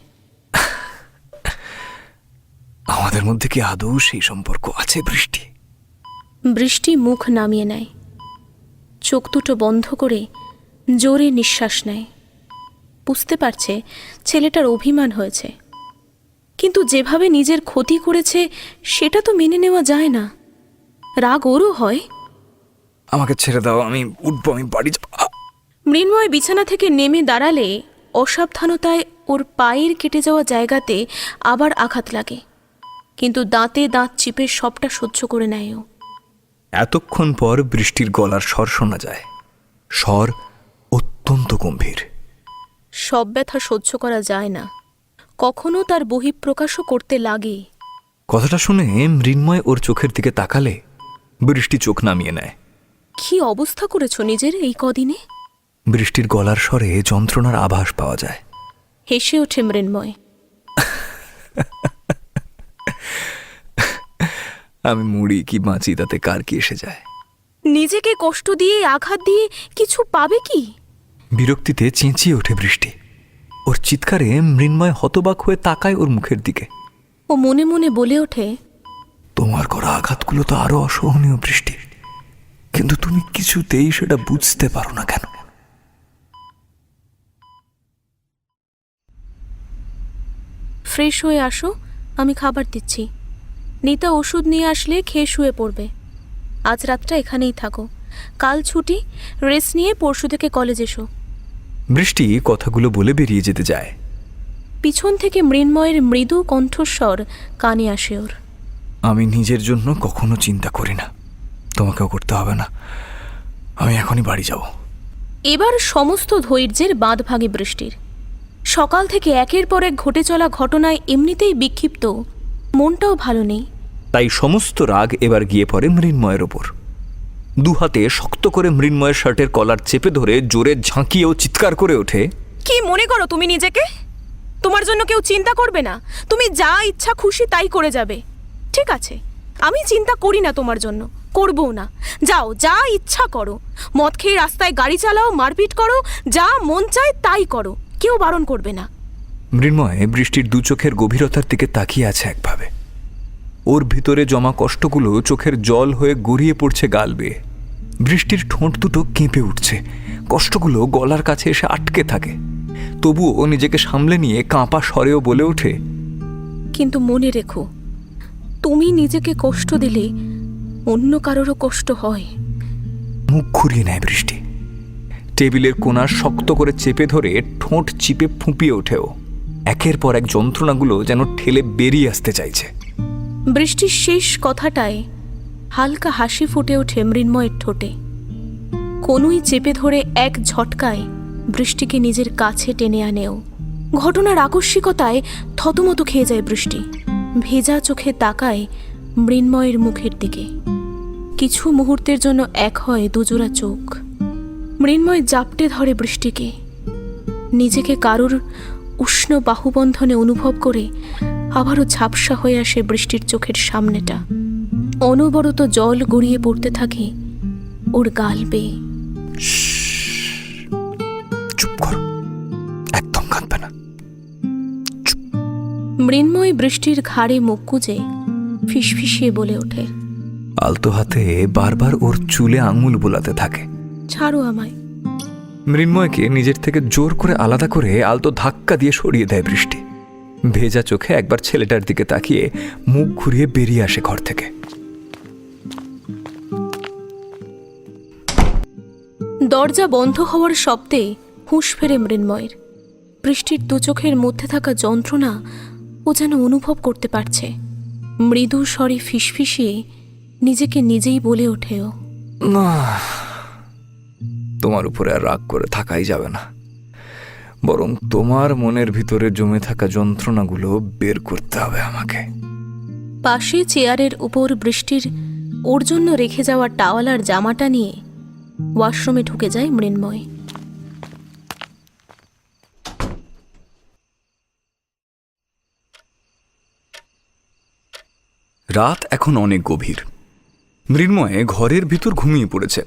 আমাদের মধ্যে কি আদৌ সেই সম্পর্ক আছে বৃষ্টি? বৃষ্টি মুখ নামিয়ে নেয়, চোখ দুটো বন্ধ করে জোরে নিঃশ্বাস নেয়। বুঝতে পারছে ছেলেটার অভিমান হয়েছে, কিন্তু যেভাবে নিজের ক্ষতি করেছে সেটা তো মেনে নেওয়া যায় না। রাগ ওরও হয়। আমাকে ছেড়ে দাও, আমি উঠবো, আমি বাড়ি যাব। মৃন্ময় বিছানা থেকে নেমে দাঁড়ালে অসাবধানতায় ওর পায়ের কেটে যাওয়া জায়গাতে আবার আঘাত লাগে, কিন্তু দাঁতে দাঁত চিপে সবটা সহ্য করে নেয় ও। এতক্ষণ পর বৃষ্টির গলার স্বর শোনা যায়, স্বর অত্যন্ত গম্ভীর। সব ব্যথা সহ্য করা যায় না, কখনো তার বহিঃপ্রকাশও করতে লাগে। কথাটা শুনে মৃন্ময় ওর চোখের দিকে তাকালে বৃষ্টি চোখ নামিয়ে নেয়। কি অবস্থা করেছো নিজের এই কদিনে? বৃষ্টির গলার স্বরে যন্ত্রণার আভাস পাওয়া যায়। হেসে ওঠে মৃন্ময়। আমি মুড়ি কি বাঁচি তাতে কার কি এসে যায়? নিজেকে কষ্ট দিয়ে আঘাত দিয়ে কিছু পাবে কি? বিরক্তিতে চেঁচিয়ে ওঠে বৃষ্টি। ওর চিৎকারে মৃন্ময় হতবাক হয়ে তাকায় ওর মুখের দিকে। ও মনে মনে বলে ওঠে, তোমার করা আঘাতগুলো তো আরো অসহনীয় বৃষ্টি, কিন্তু তুমি কিছুতেই সেটা বুঝতে পারো না কেন? ফ্রেশ হয়ে আসো, আমি খাবার দিচ্ছি। নিতা ওষুধ নিয়ে আসলে খেয়ে শুয়ে পড়বে। আজ রাতটা এখানেই থাকো, কাল ছুটি, রেস্ট নিয়ে পরশু থেকে কলেজ এসো। বৃষ্টি কথাগুলো বলে বেরিয়ে যেতে যায়। পিছন থেকে মৃন্ময়ের মৃদু কণ্ঠস্বর কানে আসে ওর। আমি নিজের জন্য কখনো চিন্তা করি না, তোমাকেও করতে হবে না। আমি এখনই বাড়ি যাব। এবার সমস্ত ধৈর্যের বাঁধ ভাঙে বৃষ্টির। সকাল থেকে একের পর এক ঘটে চলা ঘটনায় এমনিতেই বিক্ষিপ্ত, মনটাও ভালো নেই। তাই সমস্ত রাগ এবার গিয়ে পড়ে মৃন্ময়ের ওপর। দু হাতে শক্ত করে মৃন্ময়ের শার্টের কলার চেপে ধরে জোরে ঝাঁকিয়েও চিৎকার করে ওঠে, কি মনে করো তুমি নিজেকে? তোমার জন্য কেউ চিন্তা করবে না? তুমি যা ইচ্ছা খুশি তাই করে যাবে। ঠিক আছে, আমি চিন্তা করি না তোমার জন্য, করবও না। যাও, যা ইচ্ছা করো, মদ খেয়ে রাস্তায় গাড়ি চালাও, মারপিট করো, যা মন চায় তাই করো, কেউ বারণ করবে না। মৃন্ময় বৃষ্টির দু চোখের গভীরতার দিকে তাকিয়ে আছে একভাবে। ওর ভিতরে জমা কষ্টগুলো চোখের জল হয়ে গড়িয়ে পড়ছে গাল বেয়ে। বৃষ্টির ঠোঁট দুটো কেঁপে উঠছে, কষ্টগুলো গলার কাছে এসে আটকে থাকে। তবুও নিজেকে সামলে নিয়ে কাঁপা স্বরেও বলে ওঠে, কিন্তু মনে রেখো, তুমি নিজেকে কষ্ট দিলে অন্য কারোরও কষ্ট হয়। মুখ ঘুরিয়ে নেয় বৃষ্টি। টেবিলের কোণা শক্ত করে চেপে ধরে ঠোঁট চিপে ফুঁপিয়ে ওঠেও। একের পর এক যন্ত্রণাগুলো যেন ঠেলে বেরিয়ে আসতে চাইছে। বৃষ্টির শেষ কথাটায় হালকা হাসি ফুটে ওঠে মৃন্ময়ের ঠোঁটে। কোনুই চেপে ধরে এক ঝটকায় বৃষ্টিকে নিজের কাছে টেনে আনেও। ঘটনার আকস্মিকতায় থতমত খেয়ে যায় বৃষ্টি। ভেজা চোখে তাকায় মৃন্ময়ের মুখের দিকে। কিছু মুহূর্তের জন্য এক হয় দুজোড়া চোখ। মৃন্ময় জাপটে ধরে বৃষ্টিকে, নিজেকে কারুর উষ্ণ বাহুবন্ধনে অনুভব করে আবারও ঝাপসা হয়ে আসে বৃষ্টির চোখের সামনেটা। অনবরত জল গড়িয়ে পড়তে থাকে ওর গাল বেয়ে। চুপ করো, একদম কাঁদবে না। মৃন্ময় বৃষ্টির ঘাড়ে মুখ গুজে ফিসফিসিয়ে বলে ওঠে, আলতো হাতে বারবার ওর চুলে আঙুল বোলাতে থাকে। ছাড়ো আমায়। মৃন্ময়কে নিজের থেকে জোর করে আলাদা করে আলতো ধাক্কা দিয়ে সরিয়ে দেয় বৃষ্টি। ভেজা চোখে একবার ছেলেটার দিকে তাকিয়ে মুখ ঘুরিয়ে বেরিয়ে আসে ঘর থেকে। দরজা বন্ধ হওয়ার শব্দে হুঁশ ফেরে মৃন্ময়ের। বৃষ্টির দু চোখের মধ্যে থাকা যন্ত্রণা ও যেন অনুভব করতে পারছে। মৃদু স্বরে ফিসফিসিয়ে নিজেকে নিজেই বলে ওঠে ও, না, তোমার উপরে আর রাগ করে থাকাই যাবে না, বরং তোমার মনের ভিতরে জমে থাকা যন্ত্রণাগুলো বের করতে হবে আমাকে। পাশে চেয়ারের উপর বৃষ্টির ওর জন্য রেখে যাওয়া টাওয়াল আর জামাটা নিয়ে ওয়াশরুমে ঢুকে যায় মৃন্ময়। রাত এখন অনেক গভীর। মৃন্ময় ঘরের ভিতর ঘুমিয়ে পড়েছে।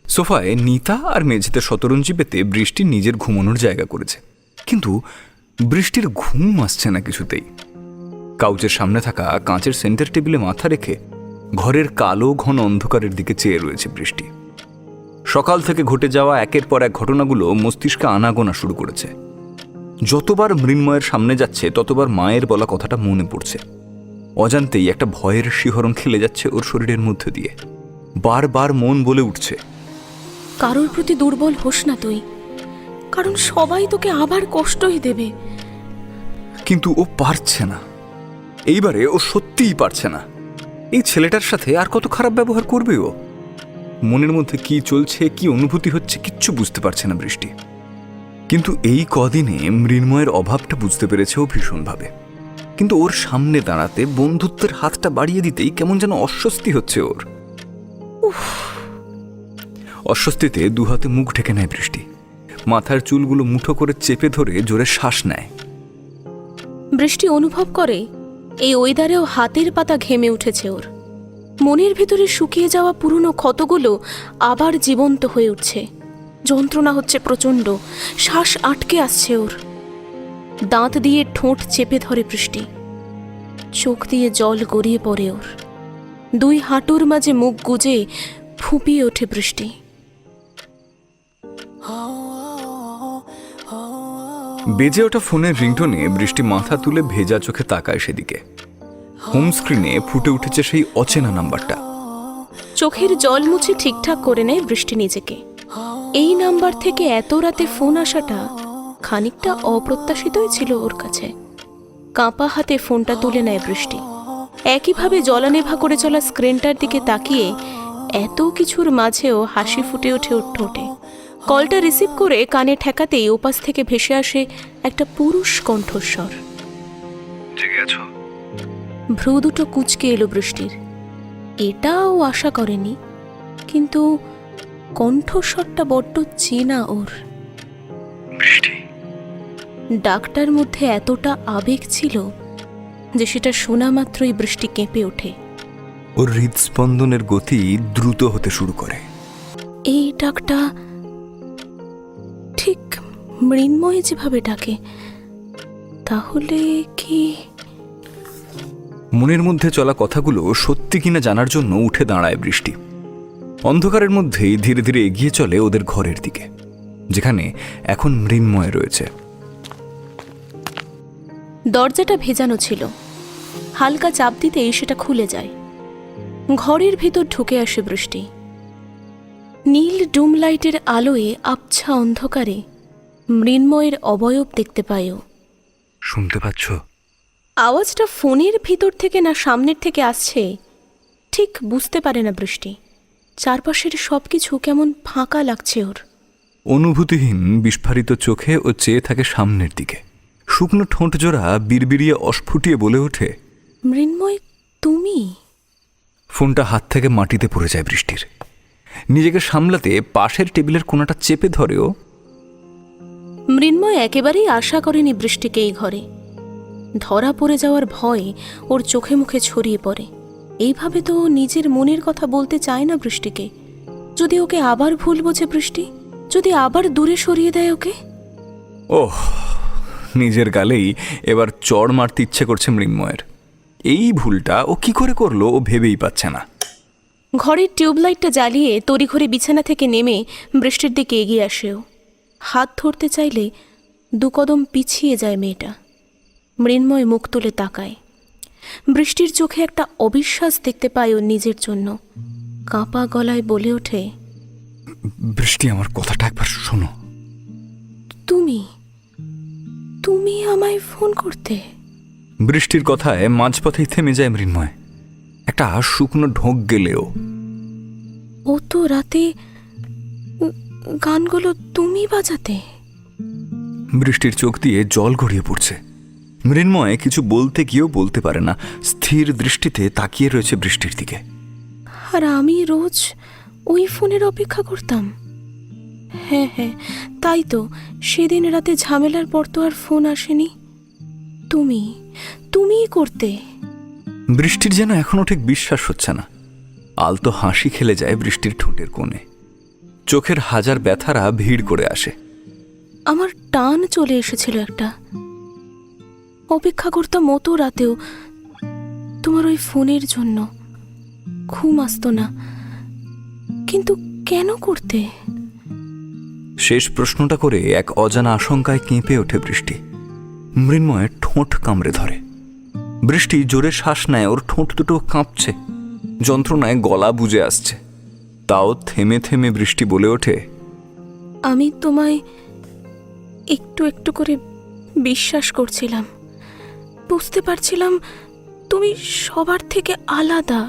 সোফায় নিতা আর মেঝেতে শতরঞ্জি পেতে বৃষ্টি নিজের ঘুমানোর জায়গা করেছে, কিন্তু বৃষ্টির ঘুম আসছে না কিছুতেই। কাউচের সামনে থাকা কাঁচের সেন্টার টেবিলে মাথা রেখে ঘরের কালো ঘন অন্ধকারের দিকে চেয়ে রয়েছে বৃষ্টি। সকাল থেকে ঘটে যাওয়া একের পর এক ঘটনাগুলো মস্তিষ্কে আনাগোনা শুরু করেছে। যতবার মৃন্ময়ের সামনে যাচ্ছে ততবার মায়ের বলা কথাটা মনে পড়ছে। অজান্তেই একটা ভয়ের শিহরণ খেলে যাচ্ছে ওর শরীরের মধ্যে দিয়ে। বারবার মন বলে উঠছে, কারোর প্রতি দুর্বল হোস না তুই, কারণ সবাই তোকে আবার কষ্টই দেবে। কিন্তু ও পারছে না। এইবারে ও সত্যিই পারছে না। এই ছেলেটার সাথে আর কত খারাপ ব্যবহার করবে ও? মনের মধ্যে কি চলছে, কি অনুভূতি হচ্ছে, কিচ্ছু বুঝতে পারছে না বৃষ্টি। কিন্তু এই কদিনে মৃন্ময়ের অভাবটা বুঝতে পেরেছে ও ভীষণভাবে। কিন্তু ওর সামনে দাঁড়াতে, বন্ধুত্বের হাতটা বাড়িয়ে দিতেই কেমন যেন অস্বস্তি হচ্ছে ওর। অস্বস্তিতে দুহাতে মুখ ঢেকে নেয় বৃষ্টি। মাথার চুলগুলো মুঠো করে চেপে ধরে জোরে শ্বাস নেয়। বৃষ্টি অনুভব করে এই ওয়েদারেও হাতের পাতা ঘেমে উঠেছে ওর। মনের ভিতরে শুকিয়ে যাওয়া পুরনো ক্ষতগুলো আবার জীবন্ত হয়ে উঠছে। যন্ত্রণা হচ্ছে প্রচণ্ড, শ্বাস আটকে আসছে ওর। দাঁত দিয়ে ঠোঁট চেপে ধরে বৃষ্টি। চোখ দিয়ে জল গড়িয়ে পড়ে ওর। দুই হাঁটুর মাঝে মুখ গুজে ফুঁপিয়ে ওঠে বৃষ্টি। বেজে ওঠা ফোনের রিংটোনে বৃষ্টি মাথা তুলে ভেজা চোখে তাকায় সেদিকে। হোম স্ক্রিনে ফুটে উঠেছে সেই অচেনা নাম্বারটা। চোখের জল মুছে ঠিকঠাক করে নেয় বৃষ্টি নিজেকে। এই নাম্বার থেকে এত রাতে ফোন আসাটা খানিকটা অপ্রত্যাশিতই ছিল ওর কাছে। কাঁপা হাতে ফোনটা তুলে নেয় বৃষ্টি। একইভাবে জলানেভা করে চলা স্ক্রিনটার দিকে তাকিয়ে এত কিছুর মাঝেও হাসি ফুটে ওঠে ওর ঠোঁটে। কলটা রিসিভ করে কানে ঠেকাতেই ওপাশ থেকে ভেসে আসে একটা পুরুষ কণ্ঠস্বর। ভ্রু দুটো কুঁচকে এলো বৃষ্টির। এটাও আশা করেনি, কিন্তু কণ্ঠস্বরটা বড্ড চেনা ওর। ডাকটার মধ্যে এতটা আবেগ ছিল যে সেটা শোনা মাত্রই বৃষ্টি কেঁপে ওঠে। ওর হৃদস্পন্দনের গতি দ্রুত হতে শুরু করে। এই ডাকটা ঠিক মৃন্ময় যেভাবে ডাকে, তাহলে কি? মনের মধ্যে চলা কথাগুলো সত্যি কিনা জানার জন্য উঠে দাঁড়ায় বৃষ্টি। অন্ধকারের মধ্যেই ধীরে ধীরে এগিয়ে চলে ওদের ঘরের দিকে, যেখানে এখন মৃন্ময় রয়েছে। দরজাটা ভেজানো ছিল। হালকা চাপ দিতেই সেটা খুলে যায়। ঘরের ভিতর ঢুকে আসে বৃষ্টি। নীল ডুম লাইটের আলোয় আবছা অন্ধকারে মৃন্ময়ের অবয়ব দেখতে পায়ও। শুনতে পাচ্ছ? আওয়াজটা ফোনের ভিতর থেকে না সামনের থেকে আসছে ঠিক বুঝতে পারে না বৃষ্টি। চারপাশের সবকিছু কেমন ফাঁকা লাগছে ওর। অনুভূতিহীন বিস্ফারিত চোখে ও চেয়ে থাকে সামনের দিকে। শুকনো ঠোঁট জোড়া বিড়বিড়িয়ে অস্ফুটিয়ে বলে ওঠে, মৃন্ময়, তুমি? ফোনটা হাত থেকে মাটিতে পড়ে যায় বৃষ্টির। নিজেকে সামলাতে পাশের টেবিলের কোণাটা চেপে ধরেও। মৃন্ময় একেবারেই আশা করেনি বৃষ্টিকে এই ঘরে। ধরা পড়ে যাওয়ার ভয় ওর চোখে মুখে ছড়িয়ে পড়ে। এইভাবে তো ও নিজের মনের কথা বলতে চায় না বৃষ্টিকে। যদি ওকে আবার ভুল বোঝে বৃষ্টি, যদি আবার দূরে সরিয়ে দেয় ওকে। ওহ, নিজের গালেই এবার চড় মারতে ইচ্ছে করছে মৃন্ময়ের। এই ভুলটা ও কি করে করলো ও ভেবেই পাচ্ছে না। ঘরের টিউবলাইটটা জ্বালিয়ে তড়িঘড়ি বিছানা থেকে নেমে বৃষ্টির দিকে এগিয়ে আসেও। হাত ধরতে চাইলে 2 কদম পিছিয়ে যায় মেয়েটা। মৃন্ময় মুখ তুলে তাকায়। বৃষ্টির চোখে একটা অবিশ্বাস দেখতে পায় ওর নিজের জন্য। কাঁপা গলায় বলে ওঠে, বৃষ্টি, আমার কথাটা একবার শোনো। তুমি তুমি আমায় ফোন করতে? বৃষ্টির কথায় মাঝপথেই থেমে যায় মৃন্ময়। একটা শুকনো ঢোক গেলেও। ও তো রাতে গানগুলো তুমি বাজাতে। বৃষ্টির চোখ দিয়ে জল গড়িয়ে পড়ছে। মৃন্ময় কিছু বলতে গিয়েও বলতে পারে না, স্থির দৃষ্টিতে তাকিয়ে রয়েছে বৃষ্টির দিকে। আর আমি রোজ ওই ফোনের অপেক্ষা করতাম। হ্যাঁ হ্যাঁ, তাই তো। সেদিন রাতে ঝামেলার পর তো আর ফোন আসেনি। তুমিই করতে। বৃষ্টির যেন এখনো ঠিক বিশ্বাস হচ্ছে না। আলতো হাসি খেলে যায় বৃষ্টির ঠোঁটের কোণে। চোখের হাজার ব্যথারা ভিড় করে আসে। আমার টান চলে এসেছিল একটা। অপেক্ষা করতাম মতো রাতেও তোমার ওই ফোনের জন্য। ঘুম আসতো না, কিন্তু কেন করতে? শেষ প্রশ্নটা করে এক অজানা আশঙ্কায় কেঁপে ওঠে বৃষ্টি। মৃন্ময়ের ঠোঁট কামড়ে ধরে। বৃষ্টি জোরে শ্বাস নেয়, ওর ঠোঁট দুটো কাঁপছে, যন্ত্রণায় গলা বুজে আসছে। তাও থেমে থেমে বৃষ্টি বলে ওঠে, আমি তোমায় একটু একটু করে বিশ্বাস করছিলাম। বুঝতে পারছিলাম তুমি সবার থেকে আলাদা।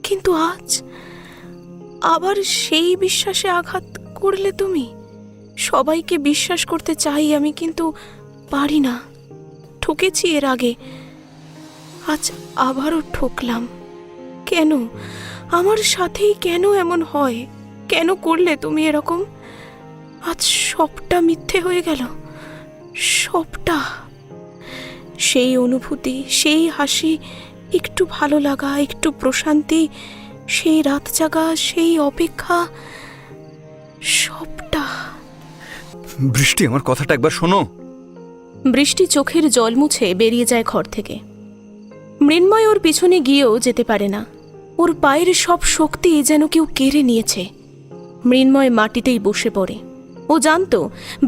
কিন্তু আজ আবার সেই বিশ্বাসে আঘাত করলে তুমি। সবাইকে বিশ্বাস করতে চাই আমি, কিন্তু পারি না। ঠকেছি এর আগে, আজ আবারও ঠকলাম। কেন আমার সাথেই কেন এমন হয়? কেন করলে তুমি এরকম? আজ সবটা মিথ্যে হয়ে গেল, সবটা। সেই অনুভূতি, সেই হাসি, একটু ভালো লাগা, একটু প্রশান্তি, সেই রাত জাগা, সেই অপেক্ষা, সবটা। বৃষ্টি, আমার কথাটা একবার শোনো। বৃষ্টি চোখের জল মুছে বেরিয়ে যায় ঘর থেকে। মৃন্ময় ওর পিছনে গিয়েও যেতে পারে না। ওর পায়ের সব শক্তি যেন কেউ কেড়ে নিয়েছে। মৃন্ময় মাটিতেই বসে পড়ে। ও জানতো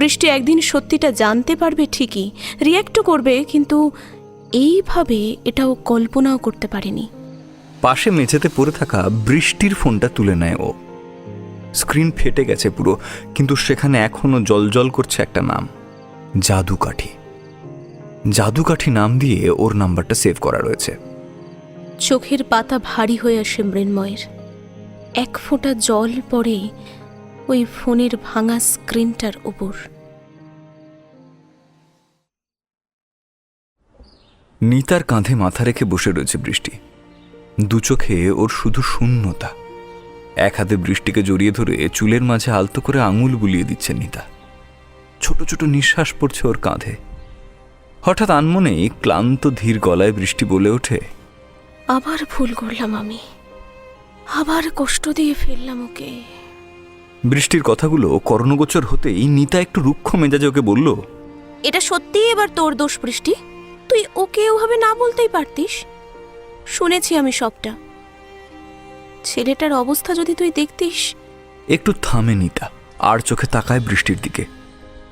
বৃষ্টি একদিন সত্যিটা জানতে পারবে ঠিকই, রিয়্যাক্টও করবে, কিন্তু এইভাবে এটাও কল্পনাও করতে পারেনি। পাশে মেঝেতে পড়ে থাকা বৃষ্টির ফোনটা তুলে নেয় ও। স্ক্রিন ফেটে গেছে পুরো, কিন্তু সেখানে এখনো জলজল করছে একটা নাম, জাদুকাঠি। জাদুকাঠি নাম দিয়ে ওর নাম্বারটা সেভ করা রয়েছে। চোখের পাতা ভারী হয়ে আসে মৃন্ময়ের। এক ফোঁটা জল পড়ে ওই ফোনের ভাঙা স্ক্রিনটার ওপর। নিতার কাঁধে মাথা রেখে বসে রয়েছে বৃষ্টি। দু চোখে ওর শুধু শূন্যতা। এক হাতে বৃষ্টিকে জড়িয়ে ধরে চুলের মাঝে আলতো করে আঙুল বুলিয়ে দিচ্ছে নিতা। ছোট ছোট নিঃশ্বাস পড়ছে ওর কাঁধে। হঠাৎ আনমনেই ক্লান্ত ধীর গলায় বৃষ্টি বলে ওঠে, আবার ভুল করলাম আমি, আবার কষ্ট দিয়ে ফেললাম ওকে। বৃষ্টির কথাগুলো কর্ণগোচর হতেই নিতা একটু রুক্ষ মেজাজে ওকে বলল, এটা সত্যিই এবার তোর দোষ বৃষ্টি। তুই ওকে ওভাবে না বলতেই পারতিস। শুনেছি আমি সবটা। ছেলেটার অবস্থা যদি তুই দেখতিস। একটু থামে নিতা, আর চোখে তাকায় বৃষ্টির দিকে।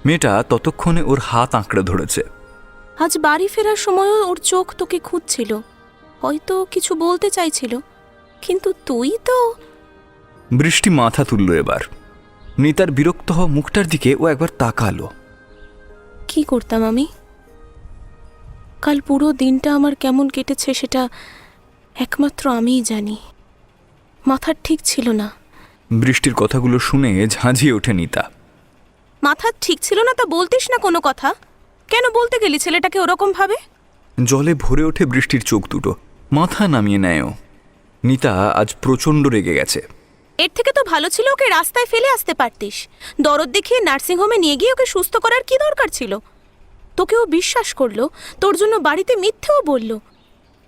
মেয়েটা ততক্ষণে ওর হাত আঁকড়ে ধরেছে। আজ বাড়ি ফেরার সময়ও ওর চোখ তোকে খুঁজছিল, হয়তো কিছু বলতে চাইছিল, কিন্তু তুই তো। বৃষ্টি মাথা তুলল এবার। নিতার বিরক্ত হওয়া মুখটার দিকে ও একবার তাকালো। কি করতাম আমি? কাল পুরো দিনটা আমার কেমন কেটেছে সেটা একমাত্র আমিই জানি। মাথা ঠিক ছিল না। বৃষ্টির কথাগুলো শুনে ঝাঁঝিয়ে ওঠে নিতা। মাথা ঠিক ছিল না তা বলতিস না কোনো কথা? কেন বলতে গেলি ছেলেটাকে ওরকম ভাবে? জলে ভরে ওঠে বৃষ্টির চোখ দুটো। মাথা নামিয়ে নেয় ও। নিতা আজ প্রচণ্ড রেগে গেছে। এর থেকে তো ভালো ছিল ওকে রাস্তায় ফেলে আসতে পারতিস। দরদ দেখিয়ে নার্সিংহোমে নিয়ে গিয়ে ওকে সুস্থ করার কি দরকার ছিল? তোকেও বিশ্বাস করলো, তোর জন্য বাড়িতে মিথ্যেও বলল।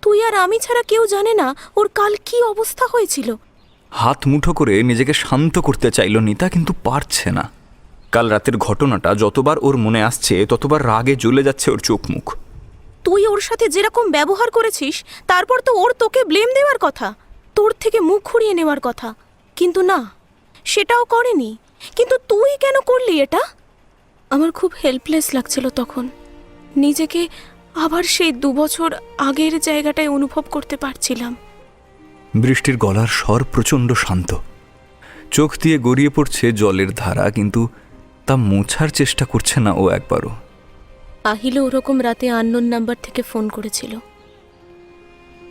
তুই আর আমি ছাড়া কেউ জানে না ওর কাল কি অবস্থা হয়েছিল। হাত মুঠো করে নিজেকে শান্ত করতে চাইল নিতা, কিন্তু পারছে না। কাল রাতের ঘটনাটা যতবার ওর মনে আসছে ততবার রাগে জ্বলে যাচ্ছে ওর চোখ মুখ। তুই ওর সাথে যেরকম ব্যবহার করেছিস, তারপর তো ওর তোকে ব্লেম দেওয়ার কথা, তোর থেকে মুখ ঘুরিয়ে নেওয়ার কথা, কিন্তু না, সেটাও করেনি। কিন্তু তুই কেন করলি এটা? আমার খুব হেল্পলেস লাগছিল তখন, নিজেকে আবার সেই 2 বছর আগের জায়গাটায় অনুভব করতে পারছিলাম। বৃষ্টির গলার স্বর প্রচণ্ড শান্ত, চোখ দিয়ে গড়িয়ে পড়ছে জলের ধারা, কিন্তু তা মোছার চেষ্টা করছে না ও একবারও। আহিলও ওরকম রাতে আননোন নাম্বার থেকে ফোন করেছিল,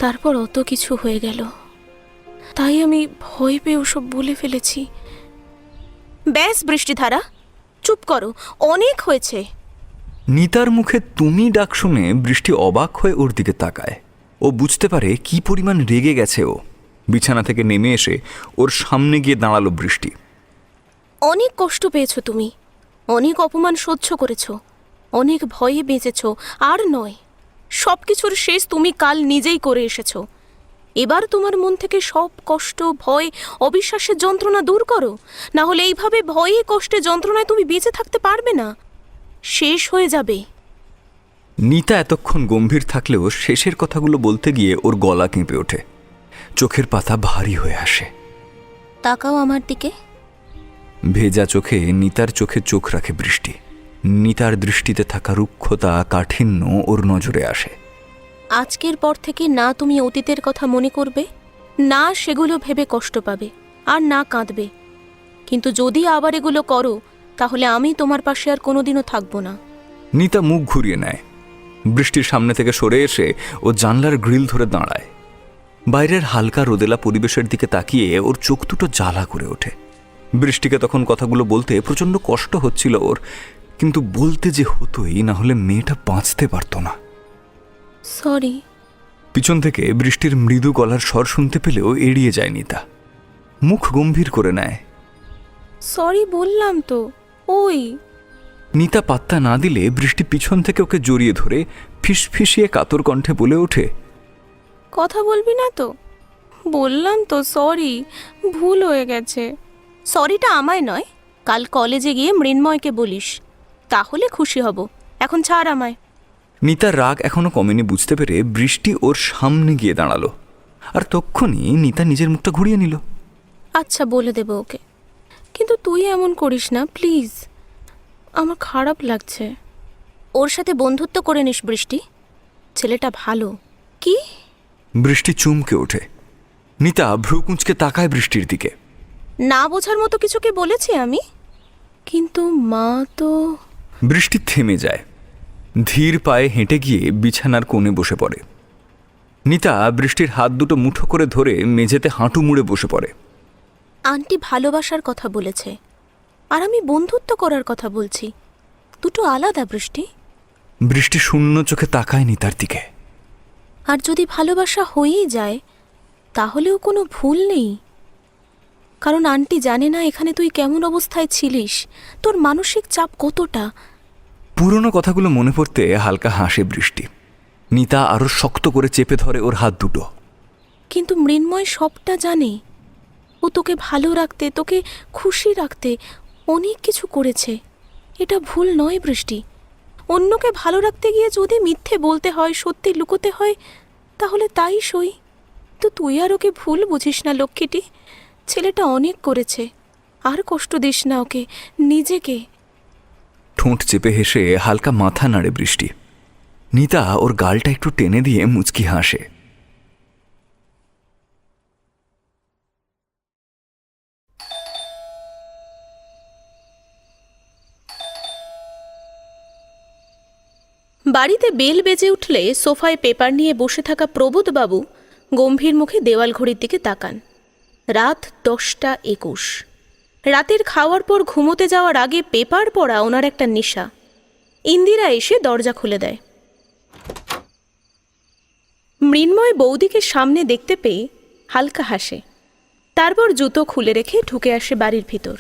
তারপর অত কিছু হয়ে গেল, তাই আমি ভয় পেয়ে ওসব বলে ফেলেছি। ব্যাস বৃষ্টিধারা, চুপ করো, অনেক হয়েছে। নিতার মুখে তুমি ডাক শুনে বৃষ্টি অবাক হয়ে ওর দিকে তাকায়। ও বুঝতে পারে কি পরিমাণ রেগে গেছে ও। বিছানা থেকে নেমে এসে ওর সামনে গিয়ে দাঁড়ালো বৃষ্টি। অনেক কষ্ট পেয়েছো তুমি, অনেক অপমান সহ্য করেছো, অনেক ভয়ে বেঁচেছো, আর নয়, সব কিছুর শেষ তুমি কাল নিজেই করে এসেছো। এবার তোমার মন থেকে সব কষ্ট, ভয়, অবিশ্বাসের যন্ত্রণা দূর করো, না হলে এইভাবে ভয়ে, কষ্টে, যন্ত্রণায় তুমি বেঁচে থাকতে পারবে না, শেষ হয়ে যাবে। নিতা এতক্ষণ গম্ভীর থাকলেও শেষের কথাগুলো বলতে গিয়ে ওর গলা কেঁপে ওঠে, চোখের পাতা ভারী হয়ে আসে। তাকাও আমার দিকে। ভেজা চোখে নিতার চোখে চোখ রাখে বৃষ্টি। নিতার দৃষ্টিতে থাকা রুক্ষতা, কাঠিন্য ওর নজরে আসে। আজকের পর থেকে না তুমি অতীতের কথা মনে করবে, না সেগুলো ভেবে কষ্ট পাবে, আর না কাঁদবে। কিন্তু যদি আবার এগুলো করো, তাহলে আমি তোমার পাশে আর কোনোদিনও থাকবো না। নিতা মুখ ঘুরিয়ে নেয়। বৃষ্টির সামনে থেকে সরে এসে ও জানলার গ্রিল ধরে দাঁড়ায়। বাইরের হালকা রোদেলা পরিবেশের দিকে তাকিয়ে ওর চোখ দুটো জ্বালা করে ওঠে। বৃষ্টিকে তখন কথাগুলো বলতে প্রচণ্ড কষ্ট হচ্ছিল ওর, কিন্তু বলতে যে হতোই, না হলে মেয়েটা বাঁচতে পারত না। সরি। পিছন থেকে বৃষ্টির মৃদু গলার স্বর শুনতে পেলেও এড়িয়ে যায় নিতা, মুখ গম্ভীর করে নেয়। সরি বললাম তো, ওই। নিতা পাত্তা না দিলে বৃষ্টি পিছন থেকে ওকে জড়িয়ে ধরে ফিসফিসিয়ে কাতর কণ্ঠে বলে ওঠে, কথা বলবি না তো? বললাম তো সরি, ভুল হয়ে গেছে। সরিটা আমায় নয়, কাল কলেজে গিয়ে মৃন্ময়কে বলিস, তাহলে খুশি হব। এখন ছাড় আমায়। নিতার রাগ এখনো কমেনি বুঝতে পেরে বৃষ্টি ওর সামনে গিয়ে দাঁড়ালো, আর তক্ষুনি নিতা নিজের মুখটা ঘুরিয়ে নিল। আচ্ছা, বলে দেবো ওকে, কিন্তু তুই এমন করিস না প্লিজ, আমার খারাপ লাগছে। ওর সাথে বন্ধুত্ব করে নিস বৃষ্টি, ছেলেটা ভালো। কি? বৃষ্টি চমকে ওঠে। নিতা ভ্রু কুঁচকে তাকায় বৃষ্টির দিকে। না বোঝার মতো কিছুকে বলেছি আমি? কিন্তু মা তো। বৃষ্টি থেমে যায়, ধীর পায়ে হেঁটে গিয়ে বিছানার কোণে বসে পড়ে। নিতা বৃষ্টির হাত দুটো মুঠো করে ধরে মেঝেতে হাঁটু মুড়ে বসে পড়ে। আন্টি ভালোবাসার কথা বলেছে, আর আমি বন্ধুত্ব করার কথা বলছি, দুটো আলাদা বৃষ্টি। বৃষ্টি শূন্য চোখে তাকায় নিতার দিকে। আর যদি ভালোবাসা হয়েই যায়, তাহলেও কোনো ভুল নেই, কারণ আন্টি জানে না এখানে তুই কেমন অবস্থায় ছিলিস, তোর মানসিক চাপ কতটা। পুরনো কথাগুলো মনে পড়তে হালকা হাসে বৃষ্টি। নিতা আরো শক্ত করে চেপে ধরে ওর হাত দুটো। কিন্তু মৃন্ময় সবটা জানে, ও তোকে ভালো রাখতে, তোকে খুশি রাখতে অনেক কিছু করেছে। এটা ভুল নয় বৃষ্টি। অন্যকে ভালো রাখতে গিয়ে যদি মিথ্যে বলতে হয়, সত্যি লুকোতে হয়, তাহলে তাই সই। তো তুই আর ওকে ভুল বুঝিস না লক্ষ্মীটি, ছেলেটা অনেক করেছে, আর কষ্ট দিস না ওকে, নিজেকে। ঠোঁট চেপে হেসে হালকা মাথা নাড়ে বৃষ্টি। নিতা ওর গালটা একটু টেনে দিয়ে মুচকি হাসে। বাড়িতে বেল বেজে উঠলে সোফায় পেপার নিয়ে বসে থাকা প্রবোধবাবু গম্ভীর মুখে দেওয়াল ঘড়ির দিকে তাকান। রাত 10:21। রাতের খাওয়ার পর ঘুমোতে যাওয়ার আগে পেপার পড়া ওনার একটা নেশা। ইন্দিরা এসে দরজা খুলে দেয়। মৃন্ময় বৌদিকে সামনে দেখতে পেয়ে হালকা হাসে, তারপর জুতো খুলে রেখে ঢুকে আসে বাড়ির ভিতর।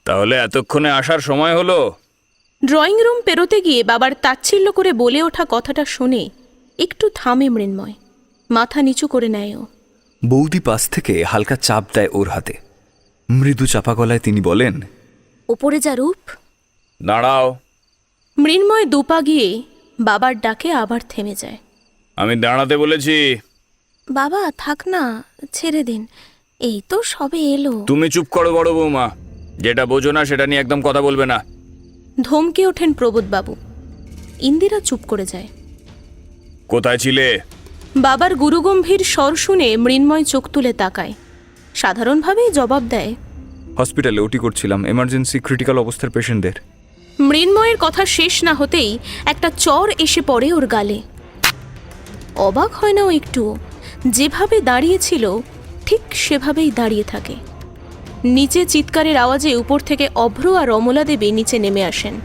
তাহলে এতক্ষণে আসার সময় হলো? ড্রয়িং রুম পেরোতে গিয়ে বাবার তাচ্ছিল্য করে বলে ওঠা কথাটা শুনে একটু থামে মৃন্ময়, মাথা নিচু করে নেয় ও। বৌদি পাশ থেকে হালকা চাপ দেয় ওর হাতে। মৃদু চাপা গলায় তিনি বলেন, ওপরে যা রূপ। দাঁড়াও। মৃন্ময় দুপা গিয়ে বাবার ডাকে আবার থেমে যায়। আমি দাঁড়াতে বলেছি। বাবা থাক না, ছেড়ে দিন, এই তো সবে এলো। তুমি চুপ করো বড় বৌমা, যেটা বোঝো না সেটা নিয়ে একদম কথা বলবে না। ধমকে ওঠেন প্রবোধবাবু। ইন্দিরা চুপ করে যায়। কোথায় ছিলে? বাবার গুরুগম্ভীর স্বর শুনে মৃন্ময় চোখ তুলে তাকায়। সাধারণভাবেই জবাব দেয়, হসপিটালে ওটি করছিলাম, এমার্জেন্সি ক্রিটিক্যাল অবস্থার পেশেন্টদের। মৃন্ময়ের কথা শেষ না হতেই একটা চর এসে পড়ে ওর গালে। অবাক হয় না ও একটু, যেভাবে দাঁড়িয়েছিল ঠিক সেভাবেই দাঁড়িয়ে থাকে। নিচে চিৎকারের আওয়াজে উপর থেকে অভ্র আর অমলা দেবী নিচে নেমে আসেন।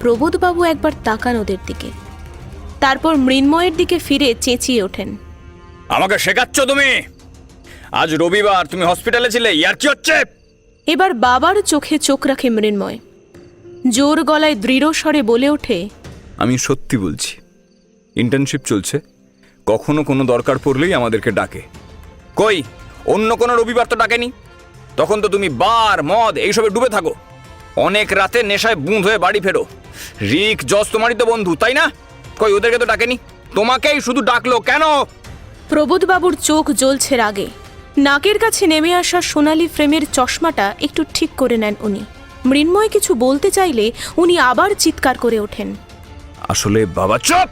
প্রবোধবাবু একবার তাকান ওদের দিকে, তারপর মৃন্ময়ের দিকে ফিরে চেঁচিয়ে ওঠেন, আমাকে শেখাচ্ছ তুমি? আজ রবিবার, তুমি হসপিটালে ছিলে, ইয়ার কি হচ্ছে? এবার বাবার চোখে চোখ রাখে মৃন্ময়। জোর গলায় দৃঢ় স্বরে বলে ওঠে, আমি সত্যি বলছি, ইন্টার্নশিপ চলছে, কখনো কোনো দরকার পড়লেই আমাদেরকে ডাকে। কই অন্য কোনো রবিবার তো ডাকেনি। তখন তো তুমি বার মদ এইসবে ডুবে থাকো, অনেক রাতে নেশায় বুঁদ হয়ে বাড়ি ফেরো। রিক জজ তোমারই তো বন্ধু, তাই না? কই ওদেরকে তো ডাকেনি, তোমাকেই শুধু ডাকলো কেন? প্রবোধবাবুর চোখ জ্বলছে রাগে। নাকের কাছে নেমে আসা সোনালি ফ্রেমের চশমাটা একটু ঠিক করে নেন উনি। মৃন্ময় কিছু বলতে চাইলে উনি আবার চিৎকার করে ওঠেন, আসলে বাবা, চুপ,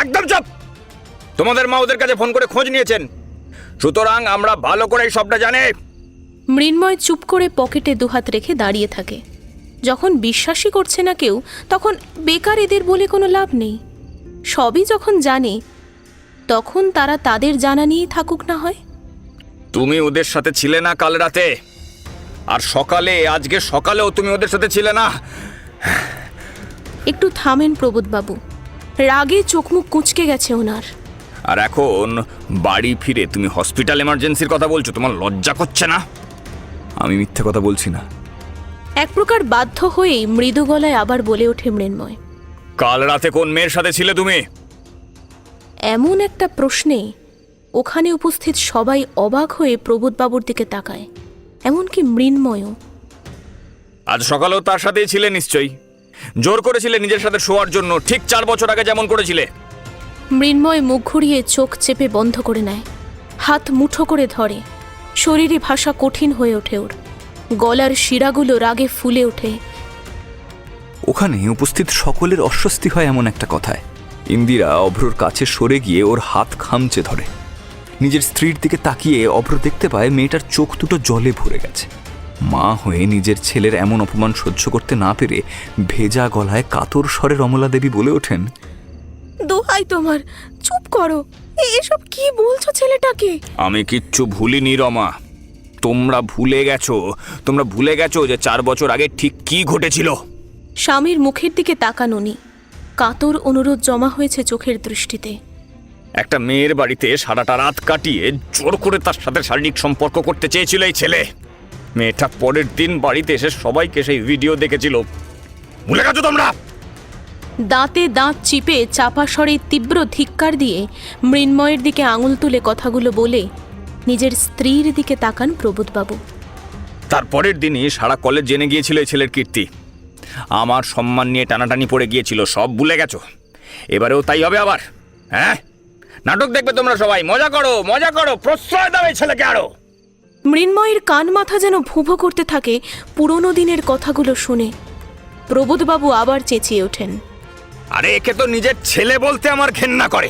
একদম চুপ। তোমাদের মা ওদের কাছে ফোন করে খোঁজ নিয়েছেন, সুতরাং আমরা ভালো করে সবটা জানি। মৃন্ময় চুপ করে পকেটে দুহাত রেখে দাঁড়িয়ে থাকে। যখন বিশ্বাসই করছে না কেউ, তখন বেকার এদের বলে কোনো লাভ নেই। সবই যখন জানে, তখন তারা তাদের জানা নিয়েই থাকুক না হয়। তুমি ওদের সাথে ছিলে না কাল রাতে, আর সকালে, আজকে সকালেও তুমি ওদের সাথে ছিলে না। একটু থামেন প্রবোধবাবু, রাগে চোখ মুখ কুঁচকে গেছে ওনার। আর এখন বাড়ি ফিরে তুমি হসপিটাল এমার্জেন্সির কথা বলছো, তোমার লজ্জা করছে না? আমি মিথ্যে কথা বলছি না। এক প্রকার বাধ্য হয়েই মৃদু গলায় আবার বলে ওঠে মৃন্ময়, কাল রাতে কোন মেয়ের সাথে ছিলে তুমি? এমন একটা প্রশ্নে ওখানে উপস্থিত সবাই অবাক হয়ে প্রবোধবাবুর দিকে তাকায়, এমনকি মৃন্ময়ও। আজ সকালেও তার সাথেই ছিলে নিশ্চয়ই, জোর করেছিলে নিজের সাথে শোয়ার জন্য, ঠিক 4 বছর আগে যেমন করেছিলে। মৃন্ময় মুখ ঘুরিয়ে চোখ চেপে বন্ধ করে নেয়, হাত মুঠো করে ধরে। শরীরে ভাষা কঠিন হয়ে ওঠে ওর, গলার শিরাগুলো রাগে ফুলে ওঠে। ওখানে উপস্থিত সকলের অস্বস্তি হয় এমন একটা কথায়। ইন্দিরা অভ্রর কাছে সরে গিয়ে ওর হাত খামচে ধরে। নিজের স্ত্রীর দিকে তাকিয়ে অভ্র দেখতে পায় মেয়েটার চোখ দুটো জলে ভরে গেছে। মা হয়ে নিজের ছেলের এমন অপমান সহ্য করতে না পেরে ভেজা গলায় কাতর স্বরে অমলা দেবী বলে ওঠেন, দোহাই তোমার, চুপ করো, এসব কি বলছো ছেলেটাকে? আমি কিচ্ছু ভুলিনি রমা, তোমরা ভুলে গেছো যে 4 বছর আগে ঠিক কি ঘটেছিল। স্বামীর মুখের দিকে তাকান উনি, কাতর অনুরোধ জমা হয়েছে চোখের দৃষ্টিতে। একটা মেয়ের বাড়িতে সারাটা রাত কাটিয়ে জোর করে তার সাথে শারীরিক সম্পর্ক করতে চেয়েছিল এই ছেলে। মেয়েটা পরের দিন বাড়িতে এসে সবাইকে সেই ভিডিও দেখেছিল, ভুলে গেছো তোমরা? দাঁতে দাঁত চিপে চাপা স্বরে তীব্র ধিক্কার দিয়ে মৃন্ময়ের দিকে আঙুল তুলে কথাগুলো বলে নিজের স্ত্রীর দিকে তাকান প্রবোধবাবু। তারপরের দিনই সারা কলেজ জেনে গিয়েছিল এই ছেলের কীর্তি, আমার সম্মান নিয়ে টানাটানি পড়ে গিয়েছিল, সব ভুলে গেছো। এবারেও তাই হবে আবার? হ্যাঁ, নাটক দেখবে তোমরা সবাই, মজা করো, প্রশ্রয় দাও এই ছেলেকে আরো। মৃন্ময়ের কান মাথা যেন ভুভো করতে থাকে পুরনো দিনের কথাগুলো শুনে। প্রবোধবাবু আবার চেঁচিয়ে ওঠেন, আরে একে তো নিজের ছেলে বলতে আমার ঘেন্না করে,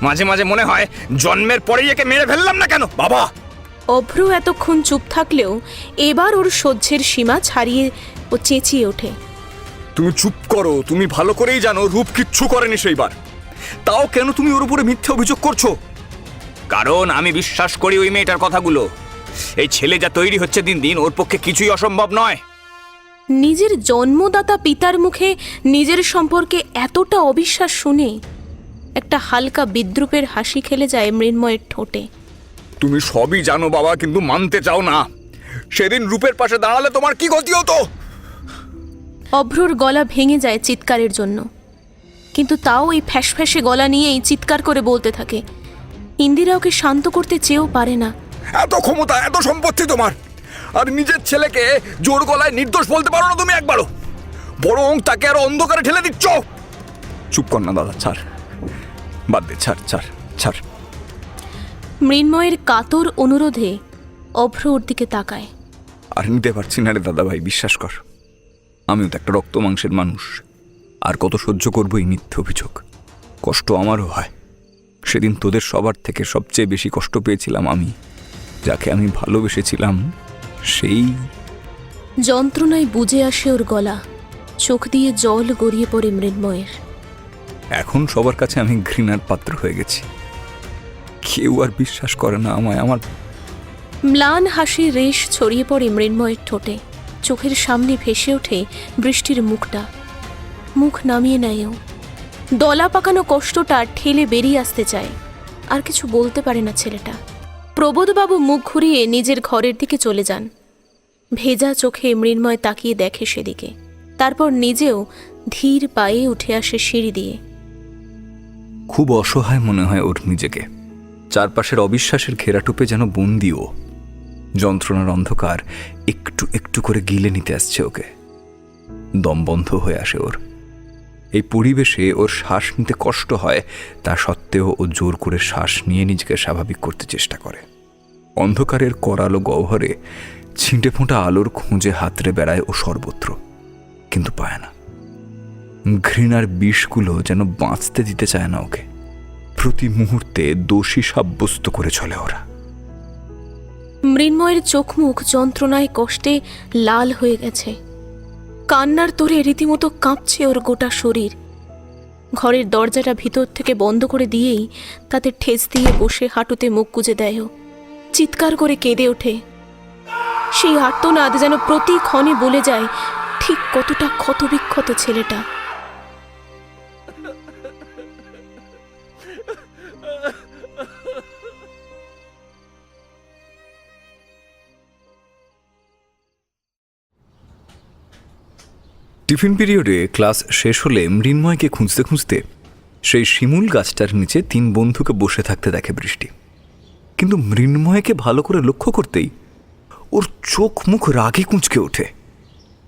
মাঝে মাঝে মনে হয় জন্মের পরেই একে মেরে ফেললাম না কেন বাবা। অভ্র এতক্ষণ চুপ থাকলেও এবার ওর সহ্যের সীমা ছাড়িয়ে ও চেঁচিয়ে ওঠে, তুমি চুপ করো, তুমি ভালো করেই জানো রূপ কিচ্ছু করেনি সেইবার, তাও কেন তুমি ওর উপরে মিথ্যে অভিযোগ করছো? কারণ আমি বিশ্বাস করি ওই মেয়েটার কথাগুলো। এই ছেলে যা তৈরি হচ্ছে দিন দিন, ওর পক্ষে কিছুই অসম্ভব নয়। নিজের জন্মদাতা পিতার মুখে নিজের সম্পর্কে এতটা অবিশ্বাস শুনে একটা হালকা বিদ্রুপের হাসি খেলে যায় মৃন্ময়ের ঠোঁটে। তুমি সবই জানো বাবা, কিন্তু মানতে চাও না। সেদিন রূপের পাশে দাঁড়ালে তোমার কি গতি হতো? অভ্রর গলা ভেঙে যায় চিৎকারের জন্য, কিন্তু তাও এই ফ্যাসফ্যাসে গলা নিয়েই চিৎকার করে বলতে থাকে। ইন্দিরা ওকে শান্ত করতে চেয়েও পারে না। এত ক্ষমতা, এত সম্পত্তি তোমার, আর নিজের ছেলেকে জোর গলায় নির্দোষ বলতে পারো না তুমি একবারও, বরং তাকে আরো অন্ধকারে ঠেলে দিচ্ছ। চুপ কর না দাদা, ছাড়, বাদ দে, ছাড় ছাড় ছাড়। মৃন্ময়ের কাতর অনুরোধে অভ্র ওর দিকে তাকায়। আর নিতে পারছি না রে দাদা ভাই, বিশ্বাস কর, আমিও তো একটা রক্ত মাংসের মানুষ, আর কত সহ্য করবো এই মিথ্যে অভিযোগ। কষ্ট আমারও হয়। সেদিন তোদের সবার থেকে সবচেয়ে বেশি কষ্ট পেয়েছিলাম আমি, যাকে আমি ভালোবেসেছিলাম সেই। যন্ত্রণায় বুজে আসে ওর গলা, চোখ দিয়ে জল গড়িয়ে পড়ে মৃন্ময়ের। এখন সবার কাছে আমি ঘৃণার পাত্র হয়ে গেছি, কেউ আর বিশ্বাস করে না আমায়। আমার ম্লান হাসির রেশ ছড়িয়ে পড়ে মৃন্ময়ের ঠোঁটে, চোখের সামনে ভেসে ওঠে বৃষ্টির মুখটা। মুখ নামিয়ে নেয়ও, দলা পাকানো কষ্টটা ঠেলে বেরিয়ে আসতে চায়, আর কিছু বলতে পারে না ছেলেটা। প্রবোধবাবু মুখ ঘুরিয়ে নিজের ঘরের দিকে চলে যান। ভেজা চোখে মৃন্ময় তাকিয়ে দেখে সেদিকে, তারপর নিজেও ধীর পায়ে উঠে আসে সিঁড়ি দিয়ে। খুব অসহায় মনে হয় ওর নিজেকে। চারপাশের অবিশ্বাসের ঘেরাটোপে যেন বন্দিও। যন্ত্রণার অন্ধকার একটু একটু করে গিলে নিতে আসছে ওকে। দম বন্ধ হয়ে আসে ওর। এই পরিবেশে ওর শ্বাস নিতে কষ্ট হয়, তা সত্ত্বেও ও জোর করে শ্বাস নিয়ে নিজেকে স্বাভাবিক করতে চেষ্টা করে। অন্ধকারের করালো গহ্বরে ছিঁটে ফোঁটা আলোর খুঁজে হাতড়ে বেড়ায় ও সর্বত্র, কিন্তু পায় না। ঘৃণার বিষগুলো যেন বাঁচতে দিতে চায় না ওকে। প্রতি মুহূর্তে দোষী সাব্যস্ত করে চলে ওরা। মৃন্ময়ের চোখ মুখ যন্ত্রণায় কষ্টে লাল হয়ে গেছে। কান্নার তোরে রীতিমতো কাঁপছে ওর গোটা শরীর। ঘরের দরজাটা ভিতর থেকে বন্ধ করে দিয়েই তাতে ঠেস দিয়ে বসে হাঁটুতে মুখ গুজে দেয় ও। চিৎকার করে কেঁদে ওঠে। সেই আর্তনাদ যেন প্রতি ক্ষণে বলে যায় ঠিক কতটা ক্ষতবিক্ষত ছেলেটা। টিফিন পিরিয়ডে ক্লাস শেষ হলে মৃন্ময়কে খুঁজতে খুঁজতে সেই শিমুল গাছটার নিচে 3 বন্ধুকে বসে থাকতে দেখে বৃষ্টি। কিন্তু মৃন্ময়কে ভালো করে লক্ষ্য করতেই ওর চোখ মুখ রাগে কুঁচকে ওঠে।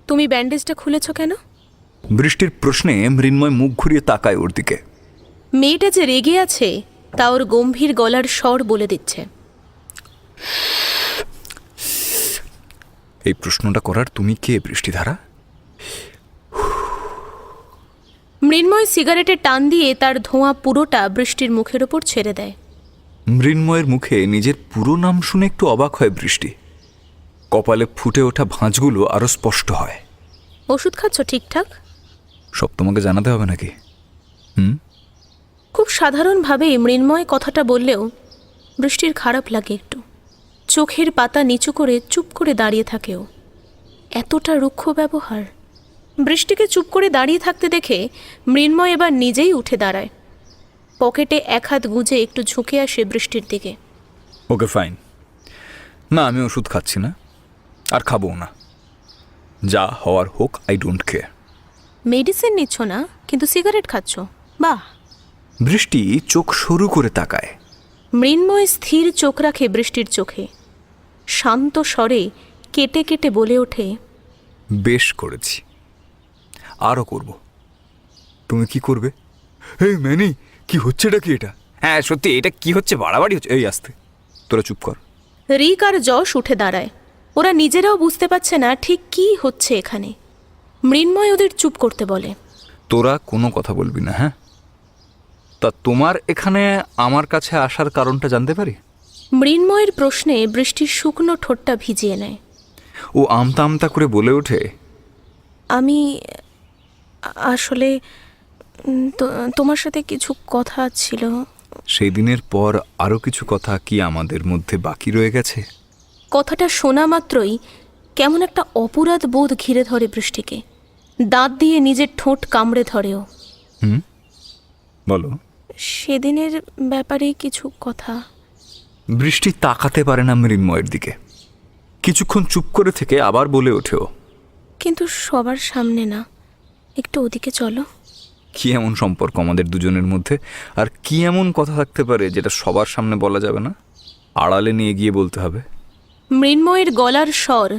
তুমি ব্যান্ডেজটা খুলেছ কেন? বৃষ্টির প্রশ্নে মৃন্ময় মুখ ঘুরিয়ে তাকায় ওর দিকে। মেয়েটা যে রেগে আছে তা ওর গম্ভীর গলার স্বর বলে দিচ্ছে। এই প্রশ্নটা করার তুমি কে বৃষ্টিধারা? মৃন্ময় সিগারেটে টান দিয়ে তার ধোঁয়া পুরোটা বৃষ্টির মুখের ওপর ছেড়ে দেয়। মৃন্ময়ের মুখে নিজের পুরো নাম শুনে একটু অবাক হয় বৃষ্টি। কপালে ফুটে ওঠা ভাঁজগুলো আরো স্পষ্ট হয়। ওষুধ খাচ্ছ ঠিকঠাক? সব তোমাকে জানাতে হবে নাকি? খুব সাধারণভাবে মৃন্ময় কথাটা বললেও বৃষ্টির খারাপ লাগে একটু। চোখের পাতা নিচু করে চুপ করে দাঁড়িয়ে থাকেও। এতটা রুক্ষ ব্যবহার। বৃষ্টিকে চুপ করে দাঁড়িয়ে থাকতে দেখে মৃন্ময় এবার নিজেই উঠে দাঁড়ায়। পকেটে 1 হাত গুঁজে একটু ঝুঁকে আসে বৃষ্টির দিকে। Okay fine. না, আমি ওষুধ খাচ্ছি না, আর খাবো না। যা হওয়ার হোক, আই ডোন্ট কেয়ার। মেডিসিন নিচ্ছ না, কিন্তু সিগারেট খাচ্ছ, বাহ। বৃষ্টি চোখ সরু করে তাকায়। মৃন্ময় স্থির চোখ রাখে বৃষ্টির চোখে। শান্ত স্বরে কেটে কেটে বলে ওঠে, বেশ করেছি, আরও করব। তুমি কি করবে? এই ম্যানি, কি হচ্ছেটা কি এটা? হ্যাঁ সত্যি, এটা কি হচ্ছে? বাড়াবাড়ি হচ্ছে। এই আস্তে, তোরা চুপ কর। রিক আর যশ উঠে দাঁড়ায়। ওরা নিজেরাও বুঝতে পারছে না ঠিক কি হচ্ছে এখানে। মৃন্ময় ওদের চুপ করতে বলে। তোরা কোনো কথা বলবি না, হ্যাঁ? তা তোমার এখানে আমার কাছে আসার কারণটা জানতে পারি? মৃন্ময়ের প্রশ্নে বৃষ্টির শুকনো ঠোঁটটা ভিজিয়ে নেয়। ও আমতা আমতা করে বলে ওঠে, আমি আসলে তোমার সাথে কিছু কথা ছিল। সেই দিনের পর আরও কিছু কথা কি আমাদের মধ্যে বাকি রয়ে গেছে? কথাটা শোনা মাত্রই কেমন একটা অপরাধ বোধ ঘিরে ধরে বৃষ্টিকে। দাঁত দিয়ে নিজের ঠোঁট কামড়ে ধরেও। বলো। সেদিনের ব্যাপারে কিছু কথা। বৃষ্টি তাকাতে পারে না মৃন্ময়ের দিকে। কিছুক্ষণ চুপ করে থেকে আবার বলে ওঠেও, কিন্তু সবার সামনে না, একটু ওদিকে চলো। কি এমন সম্পর্ক আমাদের দুজনের মধ্যে, আর কি এমন কথা থাকতে পারে যেটা সবার সামনে বলা যাবে না, আড়ালে নিয়ে গিয়ে বলতে হবে? মৃন্ময়ের গলার স্বর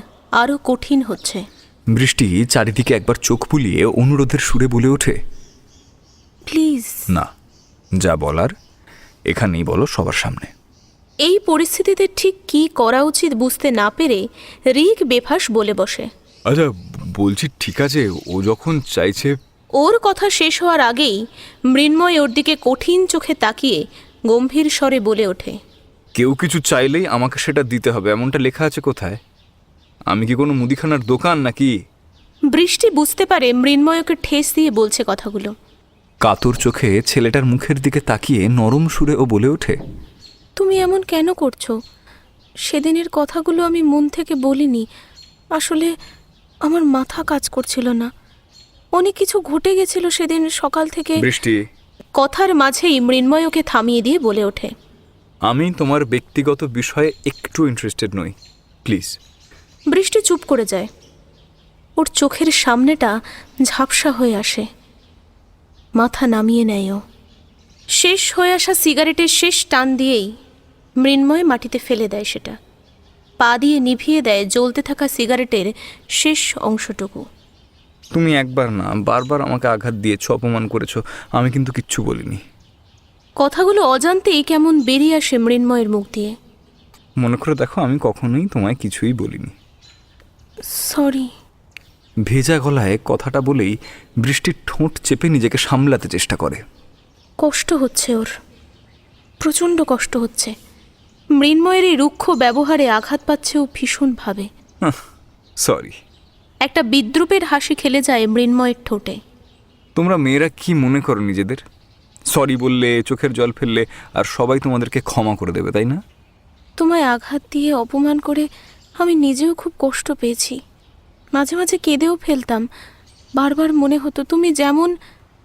আরও কঠিন হচ্ছে। বৃষ্টি চারিদিকে একবার চোখ বুলিয়ে অনুরোধের সুরে বলে ওঠে, প্লিজ। না, যা বলার এখানেই বলো, সবার সামনে। এই পরিস্থিতিতে ঠিক কী করা উচিত বুঝতে না পেরে রিক বেফাস বলে বসে। আচ্ছা, বলছি ঠিক আছে, ও যখন চাইছে। ওর কথা শেষ হওয়ার আগেই মৃন্ময় ওর দিকে কঠিন চোখে তাকিয়ে গম্ভীর স্বরে বলে ওঠে, কেউ কিছু চাইলেই আমাকে সেটা দিতে হবে, এমনটা লেখা আছে কোথায়? আমি কি কোনো মুদিখানার দোকান নাকি? বৃষ্টি বুঝতে পারে মৃন্ময় ওকে ঠেস দিয়ে বলছে কথাগুলো। কাতর চোখে ছেলেটার মুখের দিকে তাকিয়ে নরম সুরে ও বলে ওঠে, তুমি এমন কেন করছো? সেদিনের কথাগুলো আমি মন থেকে বলিনি, আসলে আমার মাথা কাজ করছিল না। অনেক কিছু ঘটে গেছিল সেদিন সকাল থেকে। বৃষ্টি, কথার মাঝেই মৃন্ময় ওকে থামিয়ে দিয়ে বলে ওঠে, আমি তোমার ব্যক্তিগত বিষয়ে একটু ইন্টারেস্টেড নই, প্লিজ। বৃষ্টি চুপ করে যায়। ওর চোখের সামনেটা ঝাপসা হয়ে আসে, মাথা নামিয়ে নেয় ও। শেষ হয়ে আসা সিগারেটের শেষ টান দিয়েই মৃন্ময় মাটিতে ফেলে দেয় সেটা, পা দিয়ে নিভিয়ে দেয় জ্বলতে থাকা সিগারেটের শেষ অংশটুকু। তুমি একবার না, বারবার আমাকে আঘাত দিয়েছো, অপমান করেছো, আমি কিন্তু কিচ্ছু বলিনি। কথাগুলো অজান্তেই কেমন বেরিয়ে আসে মৃন্ময়ের মুখ দিয়ে। মনে করে দেখো, আমি কখনোই তোমায় কিছুই বলিনি। সরি। ভেজা গলায় কথাটা বলেই বৃষ্টির ঠোঁট চেপে নিজেকে সামলাতে চেষ্টা করে। কষ্ট হচ্ছে ওর, প্রচণ্ড কষ্ট হচ্ছে। মৃন্ময়ের এই রুক্ষ ব্যবহারে আঘাত পাচ্ছে ও ভীষণভাবে। সরি। একটা বিদ্রুপের হাসি খেলে যায় মৃন্ময়ের ঠোঁটে। তোমরা মেয়েরা কি মনে করো নিজেদের? সরি বললে, চোখের জল ফেললে আর সবাই তোমাদেরকে ক্ষমা করে দেবে, তাই না? তোমায় আঘাত দিয়ে অপমান করে আমি নিজেও খুব কষ্ট পেয়েছি। মাঝে মাঝে কেঁদেও ফেলতাম। বারবার মনে হতো তুমি যেমন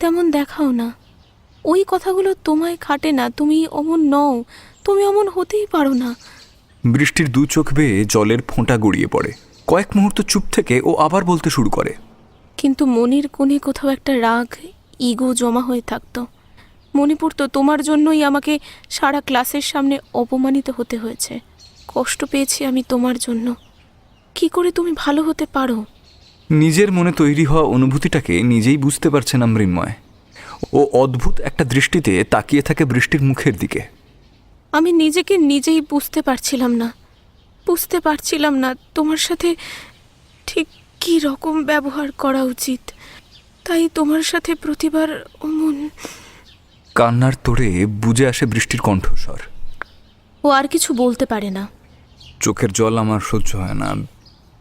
তেমন দেখাও না। ওই কথাগুলো তোমায় খাটে না, তুমি অমন নও, তুমি অমন হতেই পারো না। বৃষ্টির দু চোখ বেয়ে জলের ফোঁটা গড়িয়ে পড়ে। কয়েক মুহূর্ত চুপ থেকে ও আবার বলতে শুরু করে, কিন্তু মনির কোণে কোথাও একটা রাগ, ইগো জমা হয়ে থাকতো। মনে পড়তো তোমার জন্যই আমাকে সারা ক্লাসের সামনে অপমানিত হতে হয়েছে। কষ্ট পেয়েছি আমি তোমার জন্য। কি করে তুমি ভালো হতে পারো? নিজের মনে তৈরি হওয়া অনুভূতিটাকে নিজেই বুঝতে পারছে না মৃন্ময়। ও অদ্ভুত একটা দৃষ্টিতে তাকিয়ে থাকে বৃষ্টির মুখের দিকে। আমি নিজেকে নিজেই বুঝতে পারছিলাম না তোমার সাথে ঠিক কী রকম ব্যবহার করা উচিত। তাই তোমার সাথে প্রতিবার অমন। কান্নার তোড়ে বুঝে আসে বৃষ্টির কণ্ঠস্বর। ও আর কিছু বলতে পারে না। চোখের জল আমার সহ্য হয় না,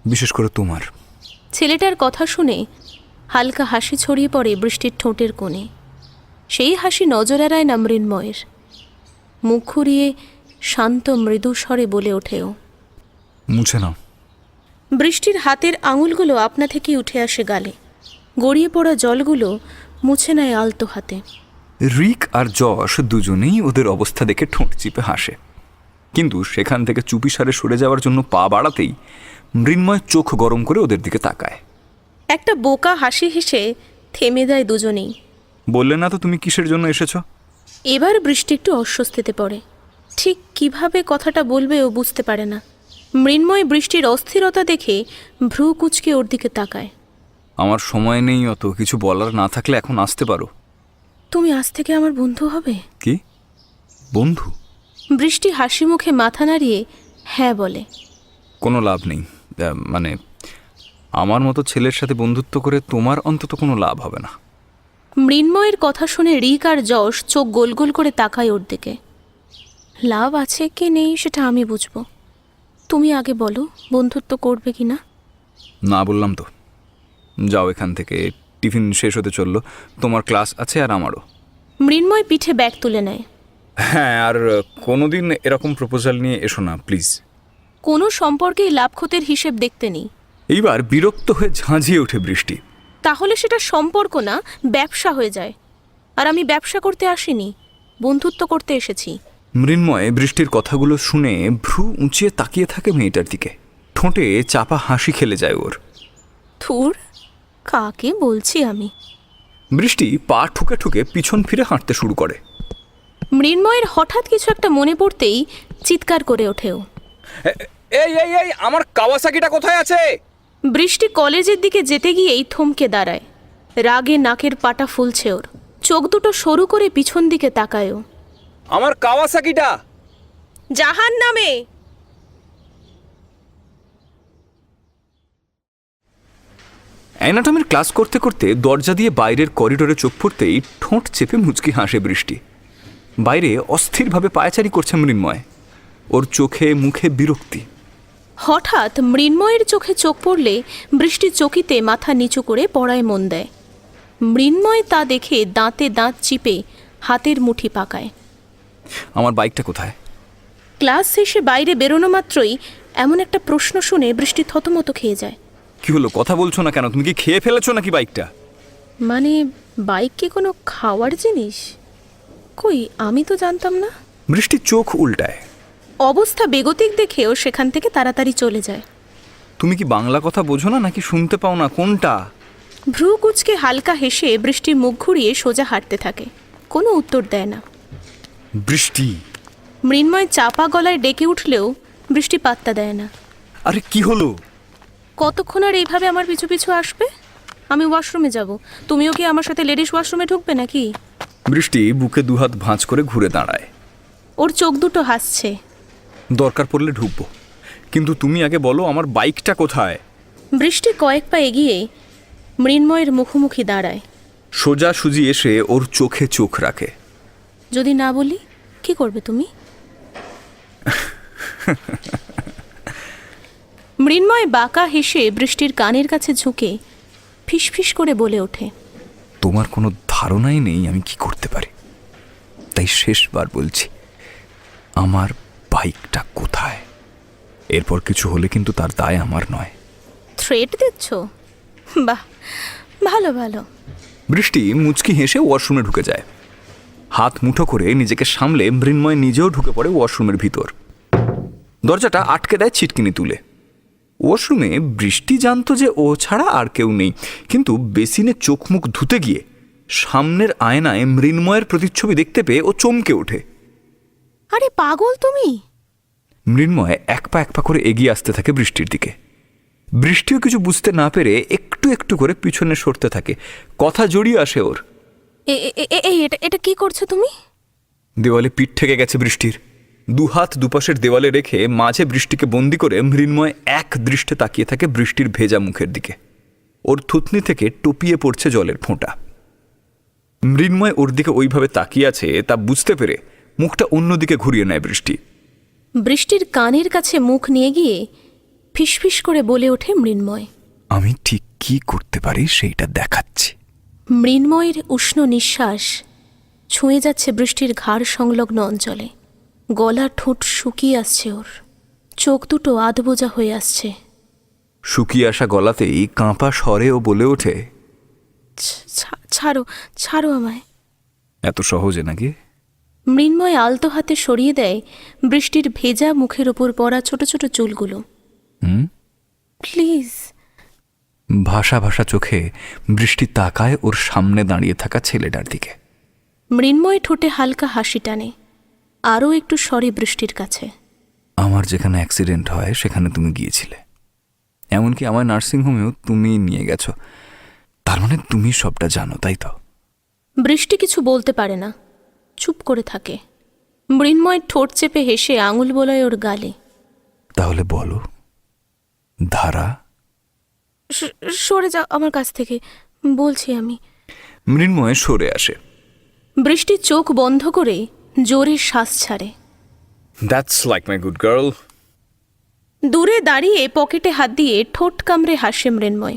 বিশেষ করে তোমার। ছেলেটার কথা শুনে হালকা হাসি ছড়িয়ে পড়ে বৃষ্টির ঠোঁটের কোণে। সেই হাসি নজর এড়ায় না মৃন্ময়ের। মুখ ঘুরিয়ে শান্ত মৃদু স্বরে বলে ওঠেও, মুছে নাও। বৃষ্টির হাতের আঙুলগুলো আপনা থেকেই উঠে আসে গালে। গড়িয়ে পড়া জলগুলো মুছে নেয় আলতো হাতে। রিক আর যশ দুজনেই ওদের অবস্থা দেখে ঠোঁট চিপে হাসে, কিন্তু সেখান থেকে চুপিসারে সরে যাওয়ার জন্য পা বাড়াতেই মৃন্ময় চোখ গরম করে ওদের দিকে তাকায়। একটা বোকা হাসি হেসে থেমে দেয় দুজনেই। বললে না তো তুমি কিসের জন্য এসেছো? এবার বৃষ্টি একটু অস্বস্তিতে পড়ে। ঠিক কিভাবে কথাটা বলবে ও বুঝতে পারে না। মৃন্ময় বৃষ্টির অস্থিরতা দেখে ভ্রু কুঁচকে ওর দিকে তাকায়। আমার সময় নেই, অত কিছু বলার না থাকলে এখন আসতে পারো। তুমি আজ থেকে আমার বন্ধু হবে? কি বন্ধু? বৃষ্টি হাসি মুখে মাথা নাড়িয়ে হ্যাঁ বলে। কোনো লাভ নেই, মানে আমার মতো ছেলের সাথে বন্ধুত্ব করে তোমার অন্তত কোনো লাভ হবে না। মৃন্ময়ের কথা শুনে রিক আর যশ চোখ গোল গোল করে তাকায় ওর দিকে। লাভ আছে কি নেই সেটা আমি বুঝবো, তুমি আগে বলো বন্ধুত্ব করবে কি না। না বললাম তো। যাও এখান থেকে, টিফিন শেষ হতে চললো, তোমার ক্লাস আছে আর আমারও। মৃন্ময় পিঠে ব্যাগ তুলে নেয়। হ্যাঁ, আর কোনোদিন এরকম প্রপোজাল নিয়ে এসো না প্লিজ। কোনো সম্পর্কেই লাভ ক্ষতির হিসেব দেখতে নেই। এইবার বিরক্ত হয়ে ঝাঁঝিয়ে ওঠে বৃষ্টি। তাহলে সেটা সম্পর্ক না, ব্যবসা হয়ে যায়। আর আমি ব্যবসা করতে আসিনি, বন্ধুত্ব করতে এসেছি। মৃন্ময় বৃষ্টির কথাগুলো শুনে ভ্রু উঁচিয়ে তাকিয়ে থাকে মেয়েটার দিকে। ঠোঁটে চাপা হাসি খেলে যায় ওর। থুর, কাকে বলছি আমি। বৃষ্টি পা ঠুকে ঠুকে পিছন ফিরে হাঁটতে শুরু করে। মৃন্ময়ের হঠাৎ কিছু একটা মনে পড়তেই চিৎকার করে ওঠেও। এই এই এই আমার কাওয়াসাকিটা কোথায় আছে? বৃষ্টি কলেজের দিকে যেতে গিয়েই থমকে দাঁড়ায়। রাগে নাকের পাটা ফুলছে ওর, চোখ দুটো সরু করে পিছন দিকে তাকায়ও। আমার কাওয়াসাকিটা! জাহান নামে! অ্যানাটমির ক্লাস করতে করতে দরজা দিয়ে বাইরের করিডোরে চোখ পড়তেই ঠোঁট চেপে মুচকি হাসে বৃষ্টি। বাইরে অস্থিরভাবে পায়চারি করছে মৃন্ময়, ওর চোখে মুখে বিরক্তি। হঠাৎ মৃন্ময়ের চোখে চোখ পড়লে বৃষ্টি চকিতে মাথা নিচু করে পড়ায় মন দেয়। মৃন্ময় তা দেখে দাঁতে দাঁত চিপে হাতের মুঠি পাকায়। আমার বাইকটা কোথায়? ক্লাস শেষে বাইরে বেরোনো মাত্রই এমন একটা প্রশ্ন শুনে বৃষ্টি থতমত খেয়ে যায়। কি হলো, কথা বলছো না কেন? তুমি কি খেয়ে ফেলেছো নাকি বাইকটা? মানে বাইক কি কোনো খাওয়ার জিনিস? কই, আমি তো জানতাম না। বৃষ্টি চোখ উল্টায়। অবস্থা বেগতিক দেখেও সেখান থেকে তাড়াতাড়ি চলে যায়। তুমি কি বাংলা কথা বোঝো না নাকি শুনতে পাও না, কোনটা? ভ্রু কুচকে হালকা হেসে বৃষ্টি মুখ ঘুরিয়ে সোজা হাঁটতে থাকে, কোনো উত্তর দেয় না। বৃষ্টি! মৃন্ময় চাপা গলায় ডেকে উঠলেও বৃষ্টি পাত্তা দেয় না। আরে কি হলো? কতক্ষণ আর এইভাবে আমার পিছু পিছু আসবে? আমি ওয়াশরুমে যাব, তুমিও কি আমার সাথে লেডিস ওয়াশরুমে ঢুকবে নাকি? বৃষ্টি বুকে দুহাত ভাঁজ করে ঘুরে দাঁড়ায়। ওর চোখ দুটো হাসছে। দরকার পড়লে ঢুকবো, কিন্তু তুমি আগে বলো আমার বাইকটা কোথায়? বৃষ্টি কয়েক পা এগিয়ে মৃন্ময়ের মুখোমুখি দাঁড়ায়। সোজা সুজি এসে ওর চোখে চোখ রাখে। যদি না বলি কি করবে তুমি? মৃন্ময় বাঁকা হেসে বৃষ্টির কানের কাছে ঝুঁকে ফিসফিস করে বলে ওঠে, তোমার কোনো ধারণাই নেই আমি কি করতে পারি, তাই শেষবার বলছি, আমার বাইকটা কোথায়? এরপর কিছু হলে কিন্তু তার দায় আমার নয়। থ্রেট দিচ্ছ? বাহ, ভালো ভালো। বৃষ্টি মুচকি হেসে ওয়াশরুমে ঢুকে যায়। হাত মুঠো করে নিজেকে সামলে মৃন্ময় নিজেও ঢুকে পড়ে ওয়াশরুমের ভিতর। দরজাটা আটকে দেয় ছিটকিনি তুলে। ওয়াশরুমে বৃষ্টি জানতো যে ও ছাড়া আর কেউ নেই, কিন্তু বেসিনে চোখ মুখ ধুতে গিয়ে সামনের আয়নায় মৃন্ময়ের প্রতিচ্ছবি দেখতে পেয়ে ও চমকে ওঠে। আরে পাগল তুমি! মৃন্ময় এক পা করে এগিয়ে আসতে থাকে বৃষ্টির দিকে। বৃষ্টিও কিছু বুঝতে না পেরে একটু একটু করে পিছনে সরতে থাকে। কথা জড়িয়ে আসে ওর। এটা কি করছো তুমি? দেওয়ালে পিঠ ঠেকে গেছে বৃষ্টির। দুহাত দুপাশের দেওয়ালে রেখে মাঝে বৃষ্টিকে বন্দি করে মৃন্ময় এক দৃষ্টে তাকিয়ে থাকে বৃষ্টির ভেজা মুখের দিকে। ওর থুতনি থেকে টপিয়ে পড়ছে জলের ফোঁটা। মৃন্ময় ওর দিকে ওইভাবে তাকিয়ে আছে তা বুঝতে পেরে মুখটা অন্যদিকে ঘুরিয়ে নেয় বৃষ্টি। বৃষ্টির কানের কাছে মুখ নিয়ে গিয়ে ফিসফিস করে বলে ওঠে মৃন্ময়, আমি ঠিক কি করতে পারি সেইটা দেখাচ্ছি। মৃন্ময়ের উষ্ণ নিঃশ্বাস ছুঁয়ে যাচ্ছে বৃষ্টির ঘাড় সংলগ্ন অঞ্চলে। গলা ঠোঁট শুকিয়ে আসছে ওর, চোখ দুটো আধবোজা হয়ে আসছে। শুকিয়ে আসা গলাতেই কাঁপা স্বরে ও বলে ওঠে, ছাড়ো ছাড়ো আমায়। এত সহজে নাকি? মৃন্ময় আলতো হাতে সরিয়ে দেয় বৃষ্টির ভেজা মুখের ওপর পড়া ছোট ছোট চুলগুলো। প্লিজ। ভাষা ভাষা চোখে বৃষ্টি তাকায় ওর সামনে দাঁড়িয়ে থাকা ছেলেটার দিকে। মৃন্ময় ঠোঁটে হালকা হাসি টানে, আরও একটু সরে বৃষ্টির কাছে। আমার যেখানে অ্যাক্সিডেন্ট হয় সেখানে তুমি গিয়েছিলে, এমনকি আমার নার্সিংহোমেও তুমি নিয়ে গেছো। তার মানে তুমি সবটা জানো, তাই তো? বৃষ্টি কিছু বলতে পারে না, চুপ করে থাকে। মৃন্ময় ঠোঁট চেপে হেসে আঙুল বোলায় ওর গালে। তাহলে বলো, ধারা? সরে যাও আমার কাছ থেকে, বলছি আমি। মৃন্ময় সরে আসে। বৃষ্টি চোখ বন্ধ করে জোরে শ্বাস ছাড়ে। That's like my good girl. দূরে দাঁড়িয়ে পকেটে হাত দিয়ে ঠোঁট কামড়ে হাসে মৃন্ময়।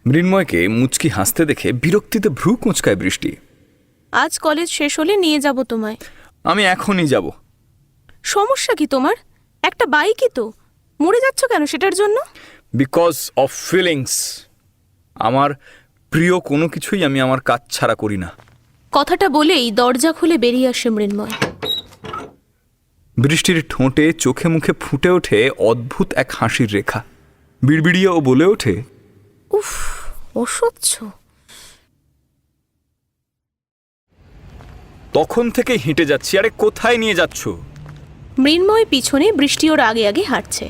মৃন্ময়কে মুচকি হাসতে দেখে বিরক্তিতে ভ্রু কোঁচকায় বৃষ্টি। আজ কলেজ শেষ হলে নিয়ে যাব তোমায়। আমি এখনই যাব। সমস্যা কি তোমার? একটা বাইকই তো, মরে যাচ্ছ কেন সেটার জন্য? Because of feelings. আমার প্রিয় কোনো কিছুই আমি আমার কাজ ছাড়া করি না। কথাটা বলেই দরজা খুলে বেরিয়ে আসে মৃন্ময়। বৃষ্টির ঠোঁটে চোখে মুখে ফুটে ওঠে অদ্ভুত এক হাসির রেখা। বিড়বিড়িয়ে ও বলে ওঠে, উফ, অসহ্য। তখন থেকে হেঁটে যাচ্ছি, আরে কোথায় নিয়ে যাচ্ছ? মৃন্ময় পিছনে, বৃষ্টি ওর আগে আগে হাঁটছে।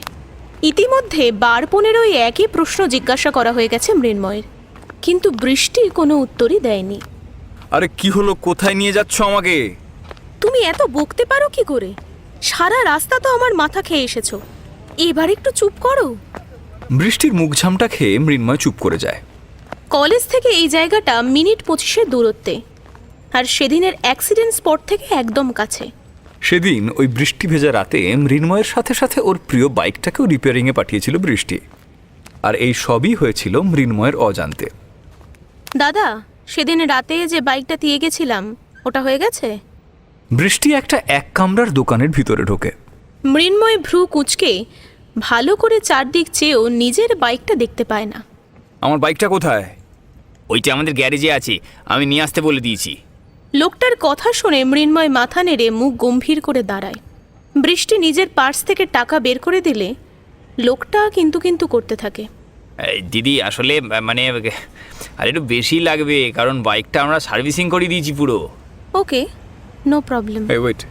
ইতিমধ্যে 12-15 একই প্রশ্ন জিজ্ঞাসা করা হয়ে গেছে মৃন্ময়ের, কিন্তু বৃষ্টি কোনো উত্তরই দেয়নি। আরে কি হলো, কোথায় নিয়ে যাচ্ছ আমাকে? তুমি এত বকতে পারো কি করে? সারা রাস্তা তো আমার মাথা খেয়ে এসেছো, এবার একটু চুপ করো। বৃষ্টির মুখ ঝামটা খেয়ে মৃন্ময় চুপ করে যায়। কলেজ থেকে এই জায়গাটা মিনিট 25-এর দূরত্বে, আর সেদিনের অ্যাক্সিডেন্ট স্পট থেকে একদম কাছে। সেদিন ওই বৃষ্টি ভেজা রাতে মৃন্ময়ের সাথে সাথে ওর প্রিয় বাইকটাকেও রিপেয়ারিংয়ে পাঠিয়েছিল বৃষ্টি, আর এই সবই হয়েছিল মৃন্ময়ের অজান্তে। দাদা, সেদিন রাতে যে বাইকটা দিয়ে গেছিলাম ওটা হয়ে গেছে? বৃষ্টি একটা এক কামরার দোকানের ভিতরে ঢোকে। মৃন্ময় ভ্রু কুঁচকে ভালো করে চারদিক চেয়েও নিজের বাইকটা দেখতে পায় না। আমার বাইকটা কোথায়? ওইটা আমাদের গ্যারেজে আছে, আমি নিয়ে আসতে বলে দিয়েছি। লোকটার কথা শুনে মৃন্ময় মাথা নেড়ে মুখ গম্ভীর করে দাঁড়ায়। বৃষ্টি নিজের পার্স থেকে টাকা বের করে দিলে লোকটা কিন্তু কিন্তু করতে থাকে। এই দিদি, আসলে মানে আর একটু বেশি লাগবে, কারণ বাইকটা আমরা সার্ভিসিং করে দিয়েছি পুরো। ওকে, নো প্রবলেম। এই ওয়েট,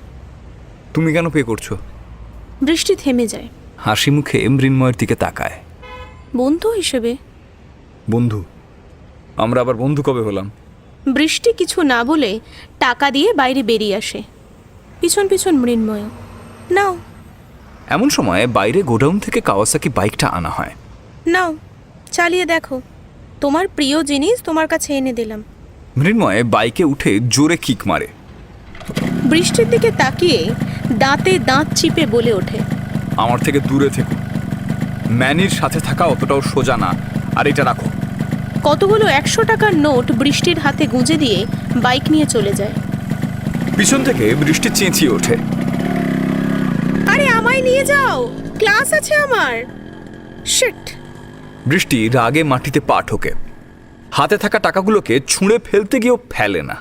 তুমি কেন পে করছো? বৃষ্টি থেমে যায়, হাসি মুখে মৃন্ময়ের দিকে তাকায়। বন্ধু হিসেবে। বন্ধু? আমরা আবার বন্ধু কবে হলাম? বৃষ্টি কিছু না বলে টাকা দিয়ে বাইরে বেরিয়ে আসে, পিছন পিছন মৃন্ময়। নাও এমন সময় বাইরে গোডাউন থেকে কাওয়াসাকি বাইকটা আনা হয়। নাও, চালিয়ে দেখো, তোমার প্রিয় জিনিস তোমার কাছে এনে দিলাম। মৃন্ময় বাইকে উঠে জোরে কিক মারে। বৃষ্টির দিকে তাকিয়ে দাঁতে দাঁত চিপে বলে ওঠে, আমার থেকে দূরে থেকো, ম্যানির সাথে থাকা অতটাও সোজা না, আর এটা রাখো। কতগুলো 100 টাকার নোট বৃষ্টির হাতে গুঁজে দিয়ে বাইক নিয়ে চলে যায়। পিছন থেকে বৃষ্টি চেঁচিয়ে ওঠে, আরে আমায় নিয়ে যাও, ক্লাস আছে আমার। শিট! বৃষ্টি রাগে মাটিতে পা ঠোকে। হাতে থাকা টাকাগুলোকে ছুঁড়ে ফেলতে গিয়েও ফেলে না,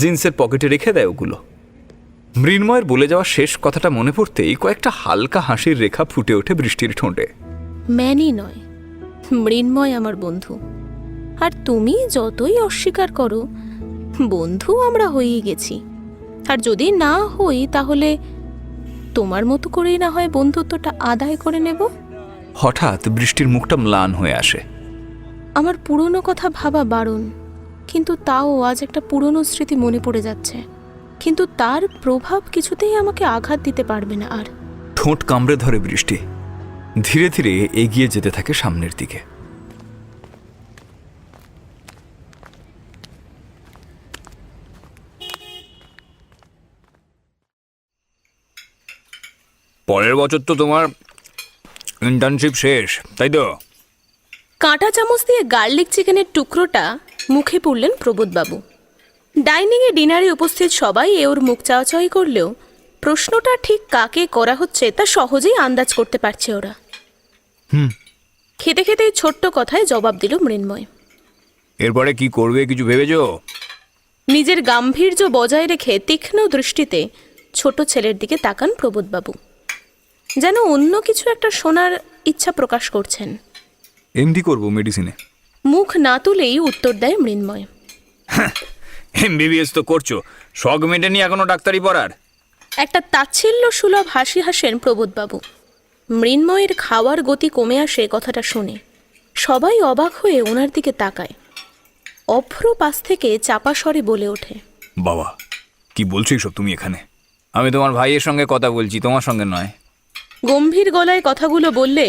জিন্সের পকেটে রেখে দেয় ওগুলো। মৃন্ময়ের বলে যাওয়া শেষ কথাটা মনে পড়তেই কয়েকটা হালকা হাসির রেখা ফুটে ওঠে বৃষ্টির ঠোঁটে। ম্যানি নয়, মৃন্ময় আমার বন্ধু, আর তুমি যতই অস্বীকার করো, বন্ধু আমরা হয়েই গেছি। আর যদি না হই তাহলে তোমার মতো করেই না হয় বন্ধুত্বটা আদায় করে নেব। হঠাৎ বৃষ্টির মুখটা ম্লান হয়ে আসে। আমার পুরনো কথা ভাবা বারণ, কিন্তু তাও আজ একটা পুরনো স্মৃতি মনে পড়ে যাচ্ছে, কিন্তু তার প্রভাব কিছুতেই আমাকে আঘাত দিতে পারবে না আর। ঠোঁট কামড়ে ধরে বৃষ্টি, ধীরে ধীরে এগিয়ে যেতে থাকে সামনের দিকে। পরের বছর তো তোমার ইন্টার্নশিপ শেষ, তাই তো? কাঁটা চামচ দিয়ে গার্লিক চিকেনের টুকরোটা মুখে পুরলেন প্রবোধবাবু। ডাইনিংয়ে ডিনারে উপস্থিত সবাই ওর মুখ চাওয়াচাওয়ি করলেও প্রশ্নটা ঠিক কাকে করা হচ্ছে তা সহজেই আন্দাজ করতে পারছে ওরা। খেতে খেতেই ছোট্ট কথায় জবাব দিল মৃন্ময়। এরপরে কি করবে কিছু ভেবেছো? নিজের গাম্ভীর্য বজায় রেখে তীক্ষ্ণ দৃষ্টিতে ছোট ছেলের দিকে তাকান প্রবোধবাবু, যেন অন্য কিছু একটা শোনার ইচ্ছা প্রকাশ করছেন। এমডি করবো মেডিসিনে। মুখ না তুলেই উত্তর দেয় মৃন্ময়। এমবিবিএস তো করছো, শখ মেটেনি এখনো ডাক্তারি পড়ার? একটা তাচ্ছিল্য সুলভ হাসি হাসেন প্রবোধবাবু। মৃন্ময়ের খাওয়ার গতি কমে আসে কথাটা শুনে। সবাই অবাক হয়ে ওনার দিকে তাকায়। অভ্র পাশ থেকে চাপা স্বরে বলে ওঠে, বাবা, কি বলছো এসব তুমি এখানে? আমি তোমার ভাইয়ের সঙ্গে কথা বলছি, তোমার সঙ্গে নয়। গম্ভীর গলায় কথাগুলো বললে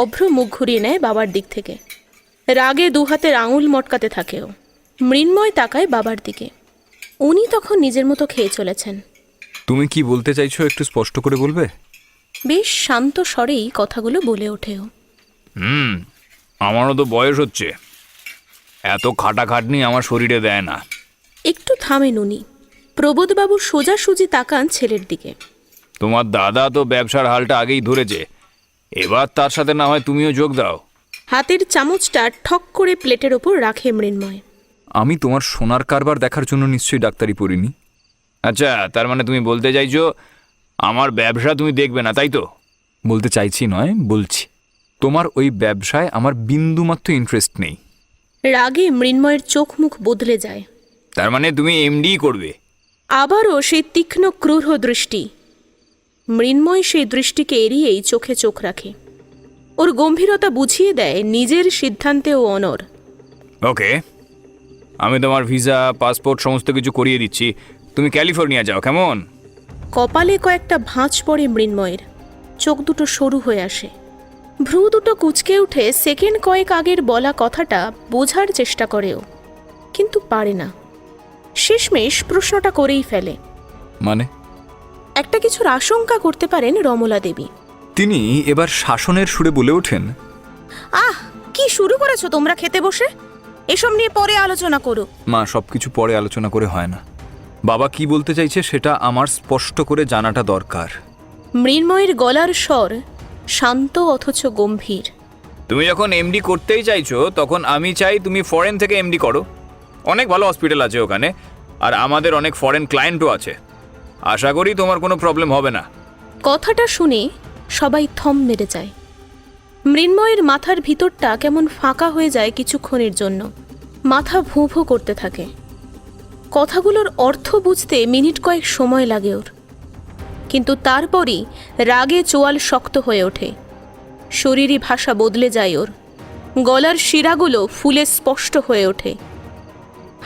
অভ্র মুখ ঘুরিয়ে নেয় বাবার দিক থেকে। রাগে দুহাতের আঙুল মটকাতে থাকেও। মৃন্ময় তাকায় বাবার দিকে। উনি তখন নিজের মতো খেয়ে চলেছেন। তুমি কি বলতে চাইছো একটু স্পষ্ট করে বলবে? বেশ শান্ত স্বরেই কথাগুলো বলে ওঠেও। আমারও তো বয়স হচ্ছে, এত খাটাখাটনি আমার শরীরে দেয় না। একটু থামেন উনি। প্রবোধবাবু সোজাসুজি তাকান ছেলের দিকে। তোমার দাদা তো ব্যবসার হালটা আগেই ধরেছে, এবার তার সাথে না হয় তুমিও যোগ দাও। হাতের চামচটা ঠক করে প্লেটের ওপর রাখে মৃন্ময়। আমি তোমার সোনার কারবার দেখার জন্য নিশ্চয়ই ডাক্তারি পড়িনি। আচ্ছা, তার মানে তুমি বলতে চাইছো আমার ব্যবসা তুমি দেখবে না, তাই তো? বলতে চাইছি নয়, বলছি। তোমার ওই ব্যবসায় আমার বিন্দুমাত্র ইন্টারেস্ট নেই। রাগে মৃন্ময়ের চোখ মুখ বদলে যায়। তার মানে তুমি এমডি করবে? আবারও সেই তীক্ষ্ণ ক্রূর দৃষ্টি। মৃন্ময় সেই দৃষ্টিকে এড়িয়েই চোখে চোখ রাখে। ওর গম্ভীরতা বুঝিয়ে দেয় নিজের সিদ্ধান্তে ও অনড়। ওকে, আমি তোমার ভিসা পাসপোর্ট সমস্ত কিছু করিয়ে দিচ্ছি, তুমি ক্যালিফোর্নিয়া যাও, কেমন? কপালে কয়েকটা ভাঁজ পড়ে মৃন্ময়ের। চোখ দুটো সরু হয়ে আসে, ভ্রু দুটো কুঁচকে উঠে সেকেন্ড কয়েক আগের বলা কথাটা বোঝার চেষ্টা করেও, কিন্তু পারে না। শেষমেশ প্রশ্নটা করেই ফেলে। মানে? একটা কিছুর আশঙ্কা করতে পারেন রমলা দেবী। তিনি এবার শাসনের সুরে বলে ওঠেন, আহ, কি শুরু করেছো তোমরা খেতে বসে? এসব নিয়ে পরে আলোচনা করো। মা, সবকিছু পরে আলোচনা করে হয় না। বাবা কি বলতে চাইছে সেটা আমার স্পষ্ট করে জানাটা দরকার। মৃন্ময়ের গলার স্বর শান্ত অথচ গম্ভীর। তুমি যখন এমডি করতেই চাইছো, তখন আমি চাই তুমি ফরেন থেকে এমডি করো। অনেক ভালো হসপিটাল আছে ওখানে, আর আমাদের অনেক ফরেন ক্লায়েন্টও আছে। আশা করি তোমার কোনো প্রবলেম হবে না। কথাটা শুনে সবাই থম মেরে যায়। মৃন্ময়ের মাথার ভিতরটা কেমন ফাঁকা হয়ে যায় কিছুক্ষণের জন্য। মাথা ভোঁ ভোঁ করতে থাকে। কথাগুলোর অর্থ বুঝতে মিনিট কয়েক সময় লাগে ওর, কিন্তু তারপরই রাগে চোয়াল শক্ত হয়ে ওঠে। শরীরী ভাষা বদলে যায় ওর। গলার শিরাগুলো ফুলে স্পষ্ট হয়ে ওঠে।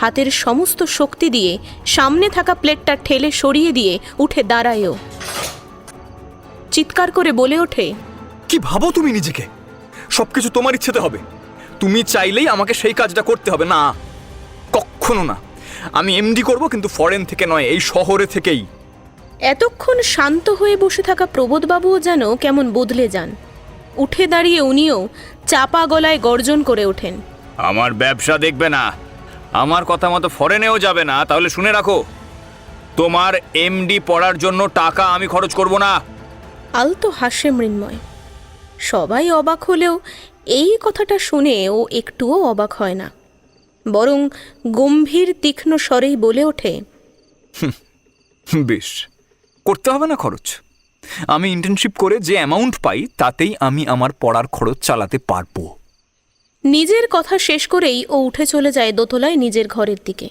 হাতের সমস্ত শক্তি দিয়ে সামনে থাকা প্লেটটা ঠেলে সরিয়ে দিয়ে উঠে দাঁড়ায় ও। চিৎকার করে বলে ওঠে, কি ভাবো তুমি নিজেকে? সবকিছু তোমার ইচ্ছেতে হবে? তুমি চাইলেই আমাকে সেই কাজটা করতে হবে না, কখনো না। আমি এমডি করব, কিন্তু ফরেন থেকে নয়, এই শহরে থেকেই। এতক্ষণ শান্ত হয়ে বসে থাকা প্রবোধবাবুও যেন কেমন বদলে যান। উঠে দাঁড়িয়ে উনিও চাপা গলায় গর্জন করে ওঠেন, আমার ব্যবসা দেখবে না, আমার কথা মতো ফরেনেও যাবে না, তাহলে শুনে রাখো, তোমার এমডি পড়ার জন্য টাকা আমি খরচ করব না। আলতো হাসে মৃন্ময়। সবাই অবাক হলেও এই কথাটা শুনে ও একটুও অবাক হয় না, বরং গম্ভীর তীক্ষ্ণ স্বরেই বলে ওঠে, বেশ, করতে হবে না খরচ। আমি ইন্টার্নশিপ করে যে অ্যামাউন্ট পাই তাতেই আমি আমার পড়ার খরচ চালাতে পারবো। নিজের কথা শেষ করেই ও উঠে চলে যায় দোতলায় নিজের ঘরের দিকে।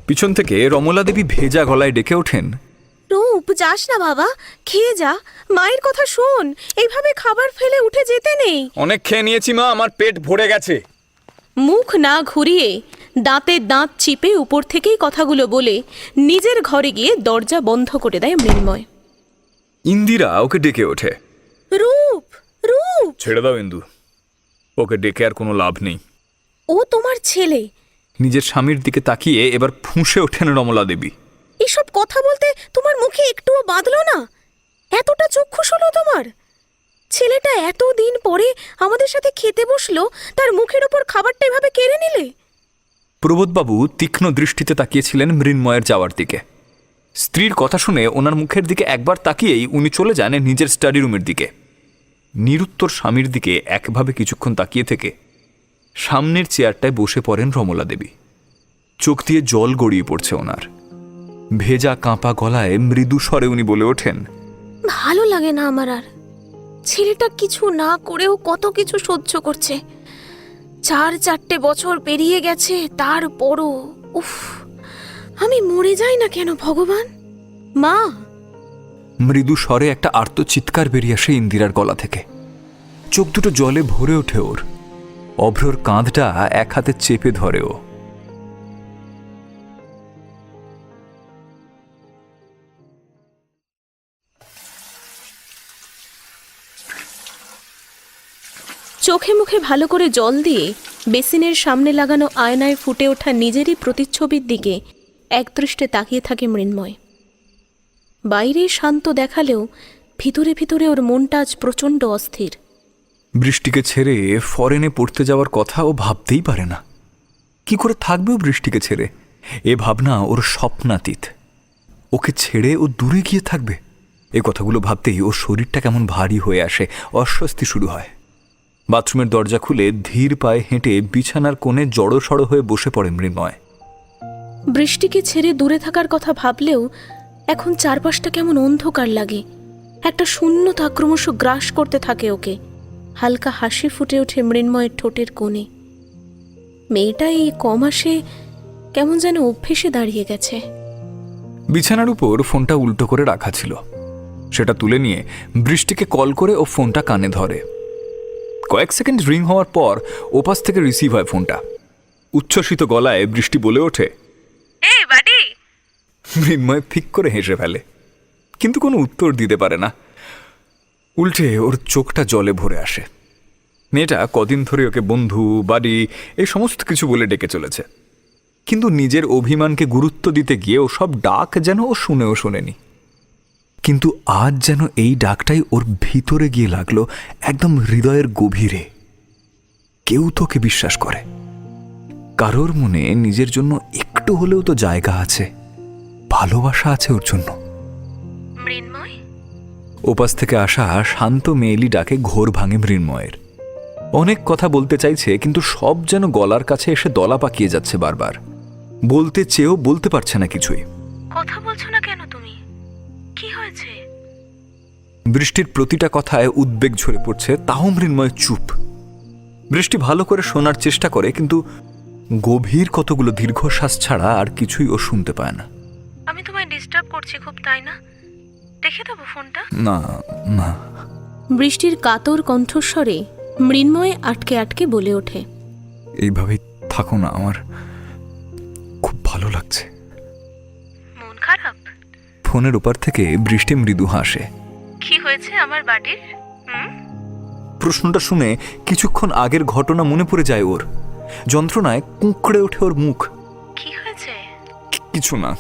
পিছন থেকে রমলা দেবী ভেজা গলায় ডেকে ওঠেন, রূপ, যাস না বাবা, খেয়ে যা, মায়ের কথা শোন, এইভাবে খাবার ফেলে উঠে যেতে নেই। অনেক খেয়ে নিয়েছি মা, আমার পেট ভরে গেছে। মুখ না ঘুরিয়ে দাঁতে দাঁত চিপে উপর থেকেই কথাগুলো বলে নিজের ঘরে গিয়ে দরজা বন্ধ করে দেয় মৃন্ময়। ইন্দিরা ওকে ডেকে ওঠে, রূপ, রূপ, ছেড়ে দাও ইন্দু, ওকে ডেকে আর কোনো লাভ নেই। ও তোমার ছেলে। নিজের স্বামীর দিকে তাকিয়ে এবার ফুঁসে ওঠেন রমলা দেবী। এসব কথা বলতে তোমার মুখে একটুও বাঁধলো না? এতটা চক্ষুষ হলো তোমার? ছেলেটা এতদিন পরে আমাদের সাথে খেতে বসলো, তার মুখের ওপর খাবারটা এভাবে কেড়ে নিলে? প্রবোধবাবু তীক্ষ্ণ দৃষ্টিতে তাকিয়েছিলেন মৃন্ময়ের যাওয়ার দিকে। স্ত্রীর কথা শুনে ওনার মুখের দিকে একবার তাকিয়েই উনি চলে যান নিজের স্টাডি রুমের দিকে। নিরুত্তর স্বামীর দিকে একভাবে কিছুক্ষণ তাকিয়ে থেকে সামনের চেয়ারটায় বসে পড়েন রমলা দেবী। চোখ দিয়ে জল গড়িয়ে পড়ছে ওনার। ভেজা কাঁপা গলায় মৃদু স্বরে উনি বলে ওঠেন, ভালো লাগে না আমার আর। ছেলেটা কিছু না করেও কত কিছু সহ্য করছে। 4 বছর পেরিয়ে গেছে, তারপরও উফ, আমি মরে যাই না কেন ভগবান? মা! মৃদু স্বরে একটা আর্ত চিৎকার বেরিয়ে আসে ইন্দিরার গলা থেকে। চোখ দুটো জলে ভরে ওঠে ওর। অভ্রর কাঁধটা এক হাতে চেপে ধরে ও। চোখে মুখে ভালো করে জল দিয়ে বেসিনের সামনে লাগানো আয়নায় ফুটে ওঠা নিজেরই প্রতিচ্ছবির দিকে একদৃষ্টে তাকিয়ে থাকে মৃন্ময়। বাইরে শান্ত দেখালেও ভিতরে ভিতরে ওর মনটা আজ প্রচণ্ড অস্থির। বৃষ্টিকে ছেড়ে ফরেনে পড়তে যাওয়ার কথা ও ভাবতেই পারে না। কি করে থাকবে ও বৃষ্টিকে ছেড়ে? এ ভাবনা ওর স্বপ্নাতীত। ওকে ছেড়ে ও দূরে গিয়ে থাকবে, এ কথাগুলো ভাবতেই ওর শরীরটা কেমন ভারী হয়ে আসে, অস্বস্তি শুরু হয়। বাথরুমের দরজা খুলে ধীর পায়ে হেঁটে বিছানার কোণে জড়সড় হয়ে বসে পড়ে মৃন্ময়। বৃষ্টিকে ছেড়ে দূরে থাকার কথা ভাবলেও এখন চারপাশটা কেমন অন্ধকার লাগে। একটা শূন্যতা ক্রমশ গ্রাস করতে থাকে ওকে। হালকা হাসি ফুটে ওঠে মৃন্ময়ের ঠোঁটের কোণে। মেয়েটা এই কমাসে কেমন যেন অভ্যেসে দাঁড়িয়ে গেছে। বিছানার উপর ফোনটা উল্টো করে রাখা ছিল, সেটা তুলে নিয়ে বৃষ্টিকে কল করে ও ফোনটা কানে ধরে। কয়েক সেকেন্ড রিং হওয়ার পর ওপাশ থেকে রিসিভ হয় ফোনটা। উচ্ছ্বসিত গলায় বৃষ্টি বলে ওঠে, মৃন্ময় ফিক করে হেসে ফেলে, কিন্তু কোনো উত্তর দিতে পারে না। উল্টে ওর চোখটা জলে ভরে আসে। মেয়েটা কদিন ধরে ওকে বন্ধু, বাড়ি এই সমস্ত কিছু বলে ডেকে চলেছে, কিন্তু নিজের অভিমানকে গুরুত্ব দিতে গিয়ে ও সব ডাক যেন ও শুনেও শোনেনি। কিন্তু আজ যেন এই ডাকটাই ওর ভিতরে গিয়ে লাগলো, একদম হৃদয়ের গভীরে। কেউ তোকে বিশ্বাস করে, কারোর মনে নিজের জন্য একটু হলেও তো জায়গা আছে, ভালোবাসা আছে ওর জন্য। মৃন্ময়? ওপাশ থেকে আসা শান্ত মেয়েলি ডাকে ঘোর ভাঙে মৃন্ময়ের। অনেক কথা বলতে চাইছে, কিন্তু সব যেন গলার কাছে এসে দলা পাকিয়ে যাচ্ছে বারবার। বলতে চেয়েও বলতে পারছে না কিছুই। কথা বলছো না কেন তুমি? কি হয়েছে? বৃষ্টির প্রতিটা কথায় উদ্বেগ ঝরে পড়ছে, তাও মৃন্ময় চুপ। বৃষ্টি ভালো করে শোনার চেষ্টা করে, কিন্তু গভীর কতগুলো দীর্ঘশ্বাস ছাড়া আর কিছুই ও শুনতে পায় না। আমি তোমায় ডিস্টার্ব করছি খুব, তাই না? রেখে দেবো ফোনটা? না না। বৃষ্টির কাতর কণ্ঠস্বরে মৃন্ময় আটকে আটকে বলে ওঠে, এইভাবেই থাকো না, আমার খুব ভালো লাগছে। মন খারাপ? ফোনের ওপার থেকে বৃষ্টি মৃদু হাসে। কি হয়েছে আমার বাড়ির? প্রশ্নটা শুনে কিছুক্ষণ আগের ঘটনা মনে পড়ে যায় ওর। যন্ত্রণায় কুঁকড়ে ওঠে ওর মুখ। কি হয়েছে? কিছু না,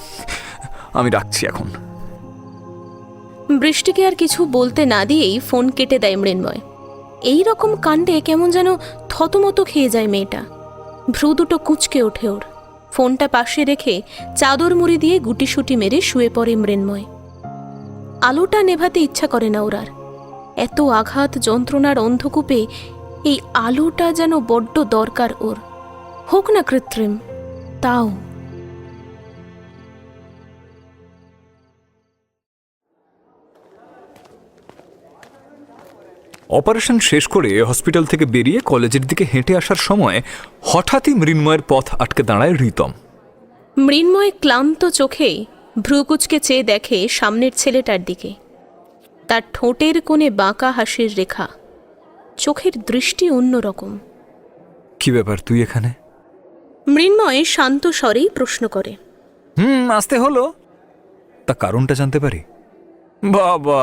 আমি রাখছি এখন। বৃষ্টিকে আর কিছু বলতে না দিয়েই ফোন কেটে দেয় মৃন্ময়। এই রকম কাণ্ডে কেমন যেন থতমত খেয়ে যায় মেয়েটা। ভ্রু দুটো কুঁচকে ওঠে ওর। ফোনটা পাশে রেখে চাদর মুড়ি দিয়ে গুটিসুটি মেরে শুয়ে পড়ে মৃন্ময়। আলোটা নেভাতে ইচ্ছা করে না ওর আর। এত আঘাত, যন্ত্রণার অন্ধকূপে এই আলোটা যেন বড্ড দরকার ওর। হোক না কৃত্রিম, তাও। অপারেশন শেষ করে হসপিটাল থেকে বেরিয়ে কলেজের দিকে হেঁটে আসার সময় হঠাৎই মৃন্ময়ের পথ আটকে দাঁড়ায় রিতম। মৃন্ময় ক্লান্ত চোখে ভ্রুকুচকে চেয়ে দেখে সামনের ছেলেটার দিকে। তার ঠোঁটের কোণে বাঁকা হাসির রেখা, চোখের দৃষ্টি অন্যরকম। কি ব্যাপার, তুই এখানে? মৃন্ময় শান্ত স্বরেই প্রশ্ন করে। আসতে হলো, তা কারণটা জানতে পারি? বাবা,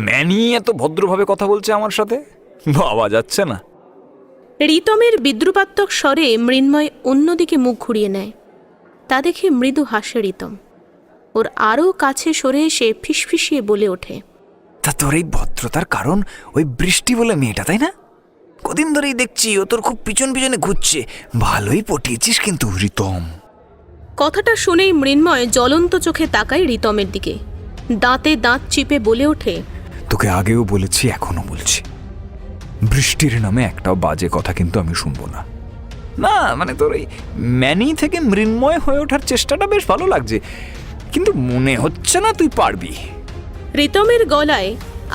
ম্যানি এত ভদ্রভাবে কথা বলছে আমার সাথে, বাবা যাচ্ছে না। রিতমের বিদ্রুপাত্মক স্বরে মৃন্ময় অন্যদিকে মুখ ঘুরিয়ে নেয়। তা দেখে মৃদু হাসে রিতম। ওর আরও কাছে সরে এসে ফিসফিসিয়ে বলে ওঠে, তা তোর এই ভদ্রতার কারণ ওই বৃষ্টি বলে মেয়েটা, তাই না? কদিন ধরেই দেখছি ও তোর খুব পিছন পিছনে ঘুরছে। ভালোই পটিয়েছিস কিন্তু রিতম। কথাটা শুনেই মৃন্ময় জ্বলন্ত চোখে তাকায় রিতমের দিকে। দাঁতে দাঁত চিপে বলে ওঠে, তোকে আগেও বলেছি, এখনো বলছি, বৃষ্টির নামে একটাও বাজে কথা কিন্তু আমি শুনবো না। না মানে তোর এই ম্যানি থেকে মৃন্ময় হয়ে ওঠার চেষ্টাটা বেশ ভালো লাগছে, কিন্তু মনে হচ্ছে না তুই পারবি। রিতমের গলায়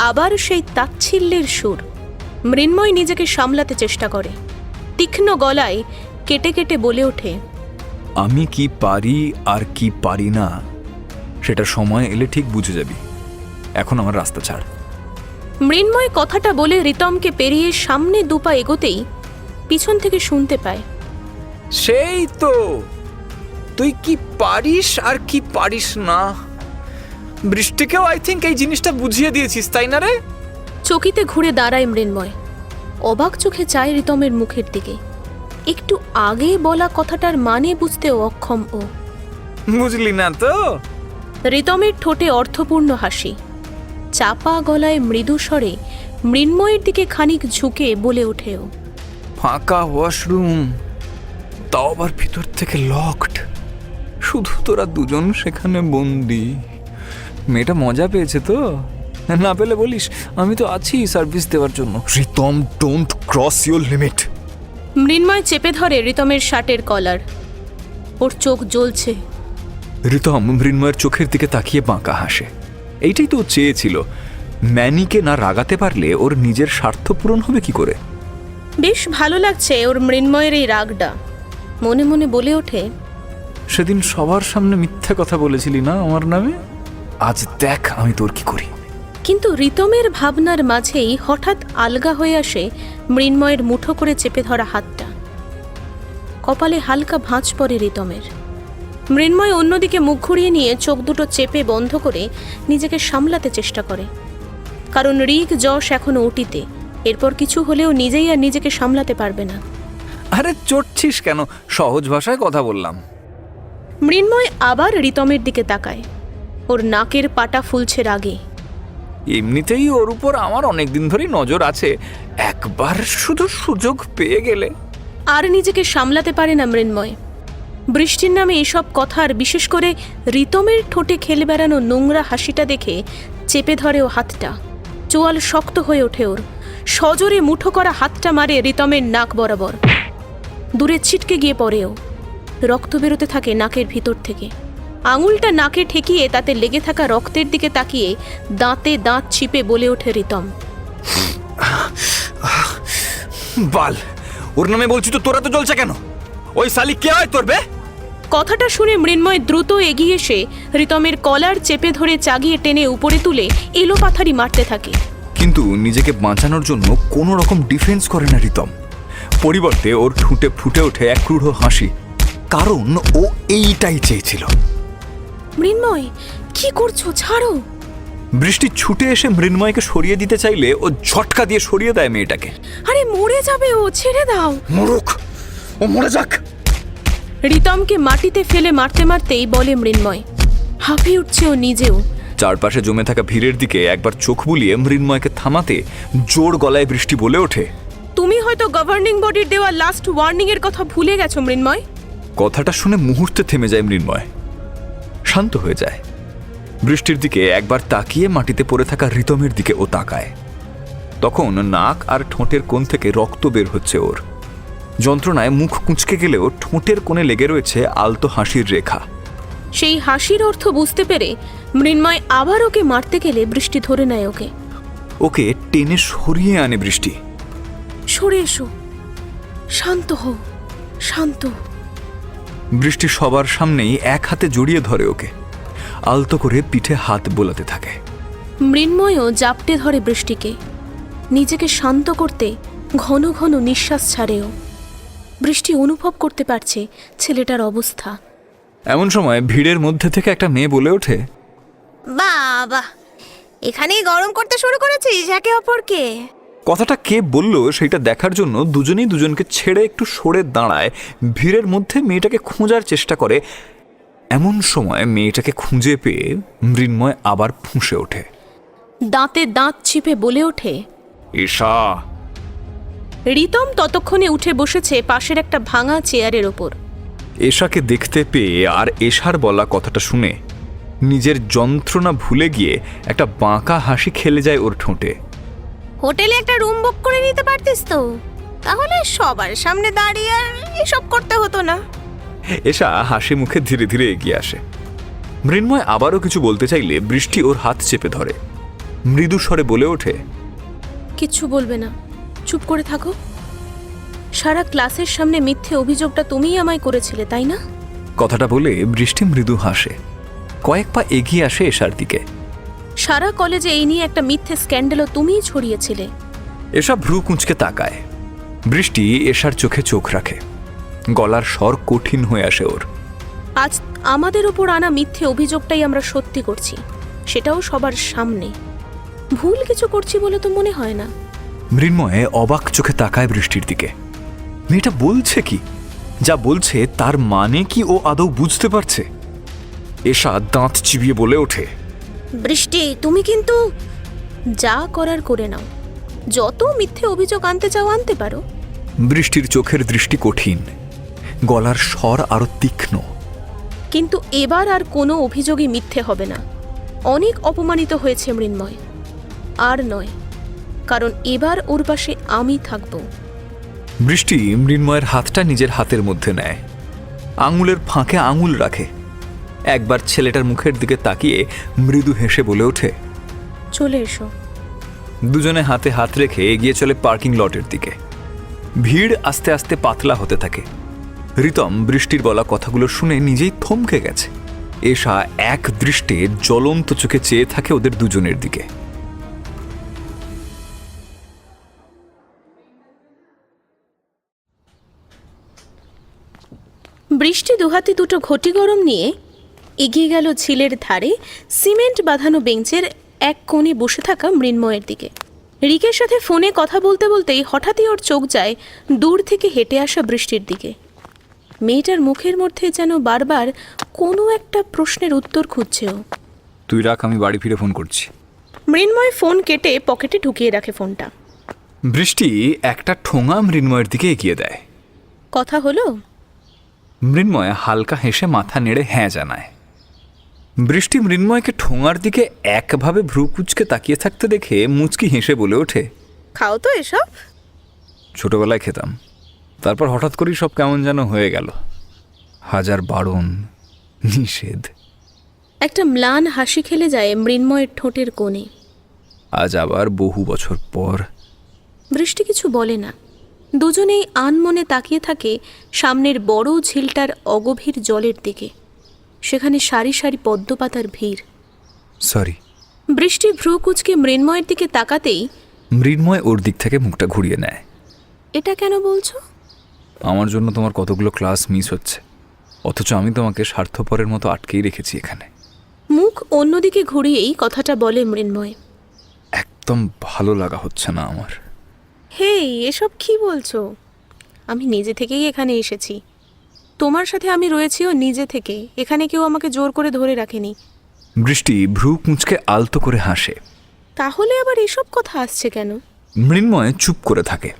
আবার সেই তাচ্ছিল্যের সুর। মৃন্ময় নিজেকে সামলাতে চেষ্টা করে। তীক্ষ্ণ গলায় কেটে কেটে বলে ওঠে, আমি কি পারি আর কি পারি না সেটা সময় এলে ঠিক বুঝে যাবি। এখন আমার রাস্তা ছাড়। মৃন্ময় কথাটা বলে রিতমকে পেরিয়ে সামনে দুপা এগোতেই পিছন থেকে শুনতে পায়, সেই তো, তুই কি পারিস আর কি পারিস না। বৃষ্টিকেও আই থিঙ্ক এই জিনিসটা বুঝিয়ে দিয়েছিস, তাই না রে? চকিতে ঘুরে দাঁড়ায় মৃন্ময়। অবাক চোখে চায় রিতমের মুখের দিকে। একটু আগে বলা কথাটার মানে বুঝতেও অক্ষম ও। বুঝলি না তো? রিতমের ঠোঁটে অর্থপূর্ণ হাসি। চাপা গলায় মৃদু স্বরে মৃন্ময়ের দিকে খানিক ঝুঁকে বলে ওঠেও, ফাঁকা ওয়াশরুম, তাও আবার ভিতর থেকে লকড, শুধু তোরা দুজন সেখানে বন্দি। মেয়েটা মজা পেয়েছে তো? না পেলে বলিস, আমি তো আছি সার্ভিস দেওয়ার জন্য। Ritam, don't cross your limit. Mrinmoy চেপে ধরে রিতমের শার্টের কলার। ওর চোখ জ্বলছে। রিতম মৃন্ময়ের চোখের দিকে তাকিয়ে বাঁকা হাসে। এইটাই তো চেয়েছিল, ম্যানিকে না রাগাতে পারলে ওর নিজের স্বার্থ পূরণ হবে কি করে? বেশ ভালো লাগছে ওর মৃন্ময়ের এই রাগটা। মনে মনে বলে ওঠে, সেদিন সবার সামনে মিথ্যা কথা বলেছিলি না আমার নামে, আজ দেখ আমি তোর কি করি। কিন্তু রিতমের ভাবনার মাঝেই হঠাৎ আলগা হয়ে আসে মৃন্ময়ের মুঠো করে চেপে ধরা হাতটা। কপালে হালকা ভাঁজ পড়ে রিতমের। মৃন্ময় অন্যদিকে মুখ ঘুরিয়ে নিয়ে চোখ দুটো চেপে বন্ধ করে নিজেকে সামলাতে চেষ্টা করে, কারণ রিক যশ এখনো উটিতে। এরপর কিছু হলেও নিজেই আর নিজেকে সামলাতে পারবে না। আরে চটছিস কেন, সহজ ভাষায় কথা বললাম। মৃন্ময় আবার রিতমের দিকে তাকায়। ওর নাকের পাটা ফুলছে রাগে। এমনিতেই ওর উপর আমার অনেকদিন ধরেই নজর আছে, একবার শুধু সুযোগ পেয়ে গেলে। আর নিজেকে সামলাতে পারে না মৃন্ময়। বৃষ্টির নামে এসব কথা, আর বিশেষ করে রিতমের ঠোঁটে খেলে বেড়ানো নোংরা হাসিটা দেখে চেপে ধরে ও হাতটা। চোয়াল শক্ত হয়ে ওঠে ওর। সজোরে মুঠো করা হাতটা মারে রিতমের নাক বরাবর। দূরে ছিটকে গিয়ে পড়েও রক্ত বেরোতে থাকে নাকের ভিতর থেকে। আঙুলটা নাকে ঠেকিয়ে তাতে লেগে থাকা রক্তের দিকে তাকিয়ে দাঁতে দাঁত চিপে বলে ওঠে রিতম, বাল, ওর নামে বলছি তো তোরা তো জ্বলছে কেন? ওই শালি কে হয় তোর বে? কথাটা শুনে মৃন্ময় দ্রুত এগিয়ে এসে রিতমের কলার চেপে ধরে চাগিয়ে টেনে উপরে তুলে এলোপাথারি মারতে থাকে। কিন্তু নিজেকে বাঁচানোর জন্য কোনো রকম ডিফেন্স করে না রিতম। পরিবর্তে ওর ঠুঁটে ফুটে ওঠে এক ক্রূঢ় হাসি, কারণ ও এইটাই চেয়েছিল। মৃন্ময়, কি করছো? ছাড়ো। বৃষ্টি ছুটে এসে মৃন্ময়কে সরিয়ে দিতে চাইলে ও ঝটকা দিয়ে সরিয়ে দেয় মেয়েটাকে। আরে মরে যাবে ও, ছেড়ে দাও। মরুক, ও মরে যাক। রিতমকে মাটিতে ফেলে মারতে মারতেই বলে মৃন্ময়। হাঁপিয়ে উঠছে ও নিজেও। চারপাশে জমে থাকা ভিড়ের দিকে একবার চোখ বুলিয়ে মৃন্ময়কে থামাতে জোর গলায় বৃষ্টি বলে ওঠে, তুমি হয়তো গভর্নিং বডির দেওয়া লাস্ট ওয়ার্নিং এর কথা ভুলে গেছো মৃন্ময়। কথাটা শুনে মুহূর্তে থেমে যায় মৃন্ময়, শান্ত হয়ে যায়। বৃষ্টির দিকে একবার তাকিয়ে মাটিতে পড়ে থাকা রিতমের দিকে ও তাকায়। তখন নাক আর ঠোঁটের কোণ থেকে রক্ত বের হচ্ছে ওর। যন্ত্রণায় মুখ কুঁচকে গেলেও ঠোঁটের কোণে লেগে রয়েছে আলতো হাসির রেখা। সেই হাসির অর্থ বুঝতে পেরে মৃন্ময় আবার ওকে মারতে গেলে বৃষ্টি ধরে নেয় ওকে। ওকে টেনে সরিয়ে আনে বৃষ্টি। সরে এসো, শান্ত হও, শান্ত। বৃষ্টি সবার সামনেই এক হাতে জড়িয়ে ধরে ওকে, আলতো করে পিঠে হাত বোলাতে থাকে। মৃন্ময়ও জাপটে ধরে বৃষ্টিকে। নিজেকে শান্ত করতে ঘন ঘন নিঃশ্বাস ছাড়েও। বৃষ্টি অনুভব করতে পারছে ছেলেটার অবস্থা। এমন সময় ভিড়ের মধ্যে থেকে একটা মেয়ে বলে ওঠে, বাবা, এখানেই গরম করতে শুরু করেছিস একে অপরকে? কথাটা কে বলল সেটা দেখার জন্য দুজনেই দুজনকে ছেড়ে একটু সরে দাঁড়ায়। ভিড়ের মধ্যে মেয়েটাকে খোঁজার চেষ্টা করে। এমন সময় মেয়েটাকে খুঁজে পেয়ে মৃন্ময় আবার ফুঁসে ওঠে। দাঁতে দাঁত চিপে বলে ওঠে, ঈশা। রিতম ততক্ষণে উঠে বসেছে পাশের একটা ভাঙা চেয়ারের ওপর। এশাকে দেখতে পেয়ে আর এশার বলা কথাটা শুনে নিজের যন্ত্রণা ভুলে গিয়ে একটা বাঁকা হাসি খেলে যায় ওর ঠোঁটে। হোটেলে একটা রুম বুক করে নিতে পারতিস তো, তাহলে সবার সামনে দাঁড়িয়ে আর এসব করতে হতো না। এশা হাসি মুখে ধীরে ধীরে এগিয়ে আসে। মৃন্ময় আবারও কিছু বলতে চাইলে বৃষ্টি ওর হাত চেপে ধরে। মৃদু স্বরে বলে ওঠে, কিচ্ছু বলবে না, চুপ করে থাকো। সারা ক্লাসের সামনে মিথ্যে অভিযোগটা তুমিই আমায় করেছিলে, তাই না? কথাটা বলে বৃষ্টি মৃদু হাসে, কয়েক পা এগিয়ে আসে এশার দিকে। সারা কলেজে এই নিয়ে একটা মিথ্যে স্ক্যান্ডেলও তুমিই ছড়িয়েছিলে। এশা ভ্রু কুঁচকে তাকায়। বৃষ্টি এশার চোখে চোখ রাখে। গলার স্বর কঠিন হয়ে আসে ওর। আজ আমাদের ওপর আনা মিথ্যে অভিযোগটাই আমরা সত্যি করছি, সেটাও সবার সামনে। ভুল কিছু করছি বলে তো মনে হয় না। মৃন্ময়ে অবাক চোখে তাকায় বৃষ্টির দিকে। মেয়েটা বলছে কি? যা বলছে তার মানে কি ও আদৌ বুঝতে পারছে? এশা দাঁত চিবিয়ে বলে ওঠে, বৃষ্টি, তুমি কিন্তু যা করার করে নাও। যত মিথ্যে অভিযোগ আনতে চাও আনতে পারো। বৃষ্টির চোখের দৃষ্টি কঠিন, গলার স্বর আরো তীক্ষ্ণ। কিন্তু এবার আর কোনো অভিযোগই মিথ্যে হবে না। অনেক অপমানিত হয়েছে মৃন্ময়, আর নয়, কারণ এবার ওর পাশে আমি থাকব। বৃষ্টি মৃন্ময়ের হাতটা নিজের হাতের মধ্যে নেয়, আঙুলের ফাঁকে আঙুল রাখে। একবার ছেলেটার মুখের দিকে তাকিয়ে মৃদু হেসে বলে ওঠে, চলে এসো। দুজনে হাতে হাত রেখে এগিয়ে চলে পার্কিং লটের দিকে। ভিড় আস্তে আস্তে পাতলা হতে থাকে। রিতম বৃষ্টির বলা কথাগুলো শুনে নিজেই থমকে গেছে। এশা এক দৃষ্টে জ্বলন্ত চোখে চেয়ে থাকে ওদের দুজনের দিকে। বৃষ্টি দুহাতে দুটো ঘটি গরম নিয়ে এগিয়ে গেল ঝিলের ধারে সিমেন্ট বাঁধানো বেঞ্চের এক কোণে বসে থাকা মৃন্ময়ের দিকে। রিকের সাথে ফোনে কথা বলতে বলতেই হঠাৎই ওর চোখ যায় দূর থেকে হেঁটে আসা বৃষ্টির দিকে। মেয়েটার মুখের মধ্যে যেন বারবার কোনো একটা প্রশ্নের উত্তর খুঁজছে ও। তুই রাখ, আমি বাড়ি ফিরে ফোন করছি। মৃন্ময় ফোন কেটে পকেটে ঢুকিয়ে রাখে ফোনটা। বৃষ্টি একটা ঠোঙা মৃন্ময়ের দিকে এগিয়ে দেয়। কথা হলো? মৃন্ময় হালকা হেসে মাথা নেড়ে হ্যাঁ জানায়। বৃষ্টি মৃন্ময়কে ঠোঙার দিকে একভাবে ভ্রু কুঁচকে তাকিয়ে থাকতে দেখে মুচকি হেসে বলে ওঠে, খাও তো এসব। ছোটবেলায় খেতাম, তারপর হঠাৎ করেই সব কেমন যেন হয়ে গেল। হাজার বারণ, নিষেধ। একটা ম্লান হাসি খেলে যায় মৃন্ময়ের ঠোঁটের কোণে। আজ আবার বহু বছর পর। বৃষ্টি কিছু বলে না। দুজনেই আনমনে তাকিয়ে থাকে সামনের বড় ঝিলটার অগভীর জলের দিকে। সেখানে সারি সারি পদ্মপাতার ভিড়। সরি। বৃষ্টি ভ্রু কুঁচকে মৃন্ময়ের দিকে তাকাতেই মৃন্ময় ওর দিক থেকে মুখটা ঘুরিয়ে নেয়। এটা কেন বলছো? আমার জন্য তোমার কতগুলো ক্লাস মিস হচ্ছে, অথচ আমি তোমাকে স্বার্থপরের মতো আটকেই রেখেছি এখানে। মুখ অন্যদিকে ঘুরিয়েই কথাটা বলে মৃন্ময়। একদম ভালো লাগা হচ্ছে না আমার। হে, এসব কি বলছো? আমি নিজে থেকেই এখানে এসেছি। তোমার সাথে আমি রয়েছিও নিজে থেকে। এখানে কেউ আমাকে জোর করে ধরে রাখেনি। বৃষ্টি ভ্রু কুঁচকে আলতো করে হাসে। তাহলে আবার এসব কথা আসছে কেন? মৃন্ময় চুপ করে থাকে।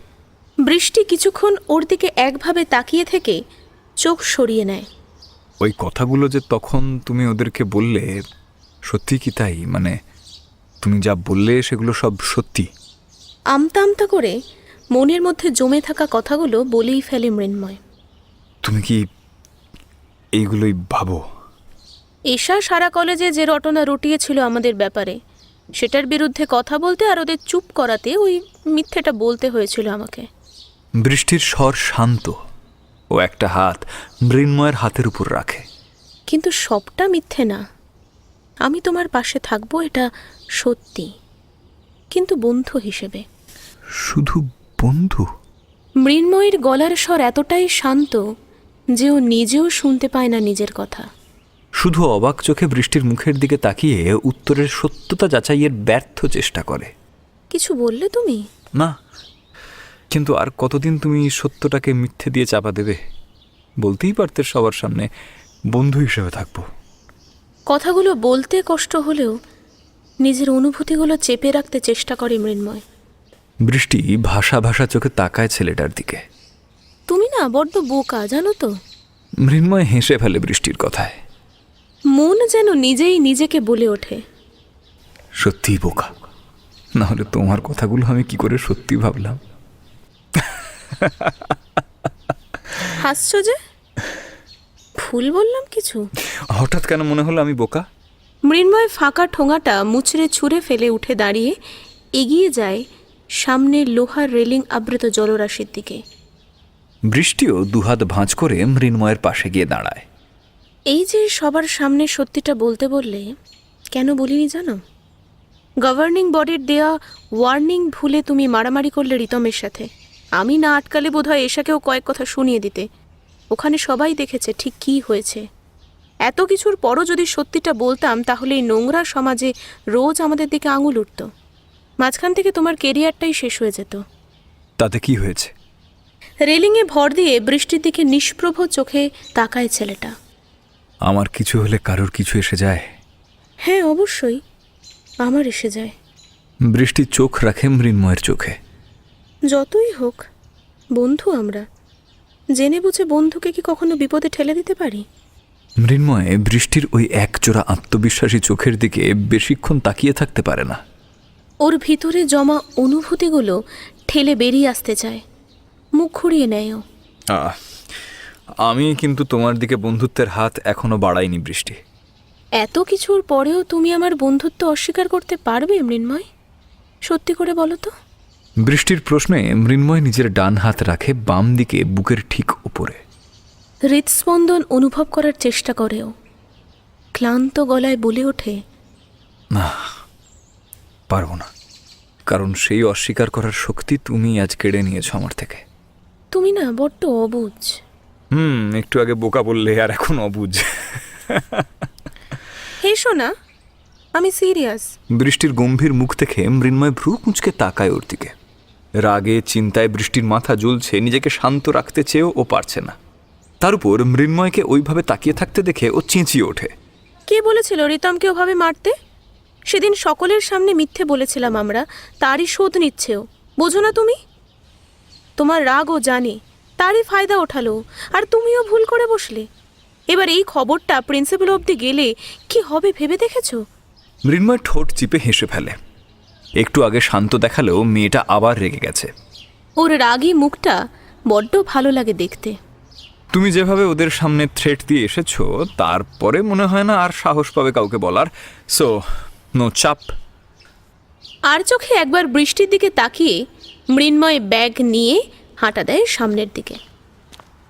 বৃষ্টি কিছুক্ষণ ওর দিকে একভাবে তাকিয়ে থেকে চোখ সরিয়ে নেয়। ওই কথাগুলো যে তখন তুমি ওদেরকে বললে, সত্যি কি তাই? মানে তুমি যা বললে সেগুলো সব সত্যি? আমতা আমতা করে মনের মধ্যে জমে থাকা কথাগুলো বলেই ফেলে মৃন্ময়। তুমি কি এইগুলোই ভাবো? এশা সারা কলেজে যে রটনা রটিয়েছিল আমাদের ব্যাপারে, সেটার বিরুদ্ধে কথা বলতে আর ওদের চুপ করাতে ওই মিথ্যেটা বলতে হয়েছিল আমাকে। বৃষ্টির স্বর শান্ত। ও একটা হাত মৃন্ময়ের হাতের উপর রাখে। কিন্তু সবটা মিথ্যে না। আমি তোমার পাশে থাকবো, এটা সত্যি, কিন্তু বন্ধু হিসেবে। শুধু বন্ধু? মৃন্ময়ের গলার স্বর এতটাই শান্ত যে ও নিজেও শুনতে পায় না নিজের কথা। শুধু অবাক চোখে বৃষ্টির মুখের দিকে তাকিয়ে উত্তরের সত্যতা যাচাইয়ের ব্যর্থ চেষ্টা করে। কিছু বললে তুমি? না, কিন্তু আর কতদিন তুমি সত্যটাকে মিথ্যে দিয়ে চাপা দেবে? বলতেই পারতে সবার সামনে বন্ধু হিসেবে থাকবো। কথাগুলো বলতে কষ্ট হলেও নিজের অনুভূতিগুলো চেপে রাখতে চেষ্টা করে মৃন্ময়। বৃষ্টি ভাষা ভাষা চোখে তাকায় ছেলেটার দিকে। তুমি না বড্ড বোকা, জানো তো? মৃন্ময় হেসে ফেলে বৃষ্টির কথায়। মন যেন নিজেই নিজেকে বলে ওঠে, সত্যিই বোকা, না হলে তোমার কথাগুলো আমি কি করে সত্যি ভাবলাম? হাসছো যে? ভুল বললাম কিছু? হঠাৎ কেন মনে হলো আমি বোকা? মৃন্ময় ফাঁকা ঠোঙাটা মুচড়ে ছুঁড়ে ফেলে উঠে দাঁড়িয়ে এগিয়ে যায় সামনের লোহার রেলিং আবৃত জলরাশির দিকে। বৃষ্টিও দুহাত ভাঁজ করে মৃন্ময়ের পাশে গিয়ে দাঁড়ায়। এই যে সবার সামনে সত্যিটা বলতে বললে কেন বলিনি জানো? গভর্নিং বডির দেয়া ওয়ার্নিং ভুলে তুমি মারামারি করলে রিতমের সাথে। আমি না আটকালে বোধহয় এশাকেও কয়েক কথা শুনিয়ে দিতে। ওখানে সবাই দেখেছে ঠিক কী হয়েছে। এত কিছুর পরও যদি সত্যিটা বলতাম তাহলে এই নোংরা সমাজে রোজ আমাদের দিকে আঙুল উঠত। মাঝখান থেকে তোমার কেরিয়ারটাই শেষ হয়ে যেত। তাতে কি হয়েছে? রেলিংয়ে ভর দিয়ে বৃষ্টির দিকে নিষ্প্রভ চোখে তাকায় ছেলেটা। আমার কিছু হলে কারোর কিছু এসে যায়? হ্যাঁ, অবশ্যই আমার এসে যায়। বৃষ্টি চোখ রাখে মৃন্ময়ের চোখে। যতই হোক বন্ধু আমরা, জেনে বুঝে বন্ধুকে কি কখনো বিপদে ঠেলে দিতে পারি? মৃন্ময়ে বৃষ্টির ওই একজোড়া আত্মবিশ্বাসী চোখের দিকে বেশিক্ষণ তাকিয়ে থাকতে পারে না। ওর ভিতরে জমা অনুভূতিগুলো ঠেলে বেরিয়ে আসতে চায়। মুখ ঘুরিয়ে নেয় ও। আমি কিন্তু তোমার দিকে বন্ধুত্বের হাত এখনো বাড়াইনি বৃষ্টি। এত কিছুর পরেও তুমি আমার বন্ধুত্ব অস্বীকার করতে পারবে মৃন্ময়? সত্যি করে বলো তো। বৃষ্টির প্রশ্নে মৃন্ময় নিজের ডান হাত রাখে বাম দিকে বুকের ঠিক উপরে। হৃদস্পন্দন অনুভব করার চেষ্টা করেও ক্লান্ত গলায় বলে ওঠে, পারবো না, কারণ সেই অস্বীকার করার শক্তি তুমি আজ কেড়ে নিয়েছো আমার থেকে। তুমি না বড্ড অবুঝ। একটু আগে বোকা বললে আর এখন অবুঝ। হেসো না, আমি সিরিয়াস। বৃষ্টির গম্ভীর মুখ থেকে মৃন্ময় ভ্রু কুঁচকে তাকায় ওর দিকে। রাগে চিন্তায় বৃষ্টির মাথা জ্বলছে, নিজেকে শান্ত রাখতে চেয়েও ও পারছে না। তার উপর মৃন্ময়কে ওইভাবে তাকিয়ে থাকতে দেখে ও চেঁচিয়ে ওঠে। কে বলেছিল রিতমকে ওভাবে মারতে? সেদিন সকলের সামনে মিথ্যে বলেছিলাম আমরা, তারই শোধ নিচ্ছেও। বোঝো না তুমি? তোমার রাগও জানে, তারই ফায়দা ওঠালো, আর তুমিও ভুল করে বসলে। এবার এই খবরটা প্রিন্সিপাল অবধি গেলে কি হবে ভেবে দেখেছো? মৃন্ময় ঠোঁট চিপে হেসে ফেলে। একটু আগে শান্ত দেখালেও মেয়েটা আবার রেগে গেছে। ওর রাগী মুখটা বড্ড ভালো লাগে দেখতে। তুমি যেভাবে ওদের সামনে থ্রেট দিয়ে এসেছো, তারপরে মনে হয় না আর সাহস পাবে কাউকে বলার। সো নো চাপ। আর চোখে একবার বৃষ্টির দিকে তাকিয়ে মৃন্ময় ব্যাগ নিয়ে হাঁটা দেয় সামনের দিকে।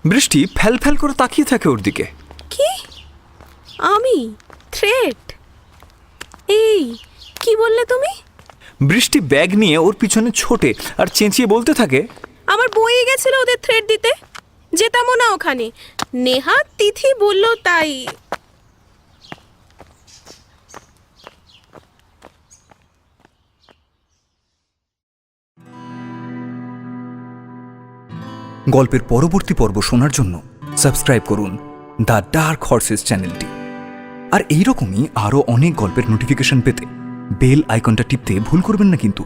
বৃষ্টি ফ্যাল ফ্যাল করে তাকিয়ে থাকে ওর দিকে। কি? আমি থ্রেট? এই কি বললে তুমি? বৃষ্টি ব্যাগ নিয়ে ওর পিছনে ছোটে আর চেঁচিয়ে বলতে থাকে, আমার বই গেছিল ওদের থ্রেট দিতে, যেতামও না ওখানে। নেহা তিথি বলল তাই। গল্পের পরবর্তী পর্ব শোনার জন্য সাবস্ক্রাইব করুন দ্য ডার্ক হর্সেস চ্যানেলটি। আর এইরকমই আরও অনেক গল্পের নোটিফিকেশন পেতে বেল আইকনটা টিপতে ভুল করবেন না কিন্তু।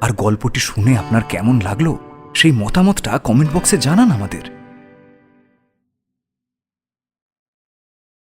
আর গল্পটি শুনে আপনার কেমন লাগলো সেই মতামতটা কমেন্ট বক্সে জানান আমাদের।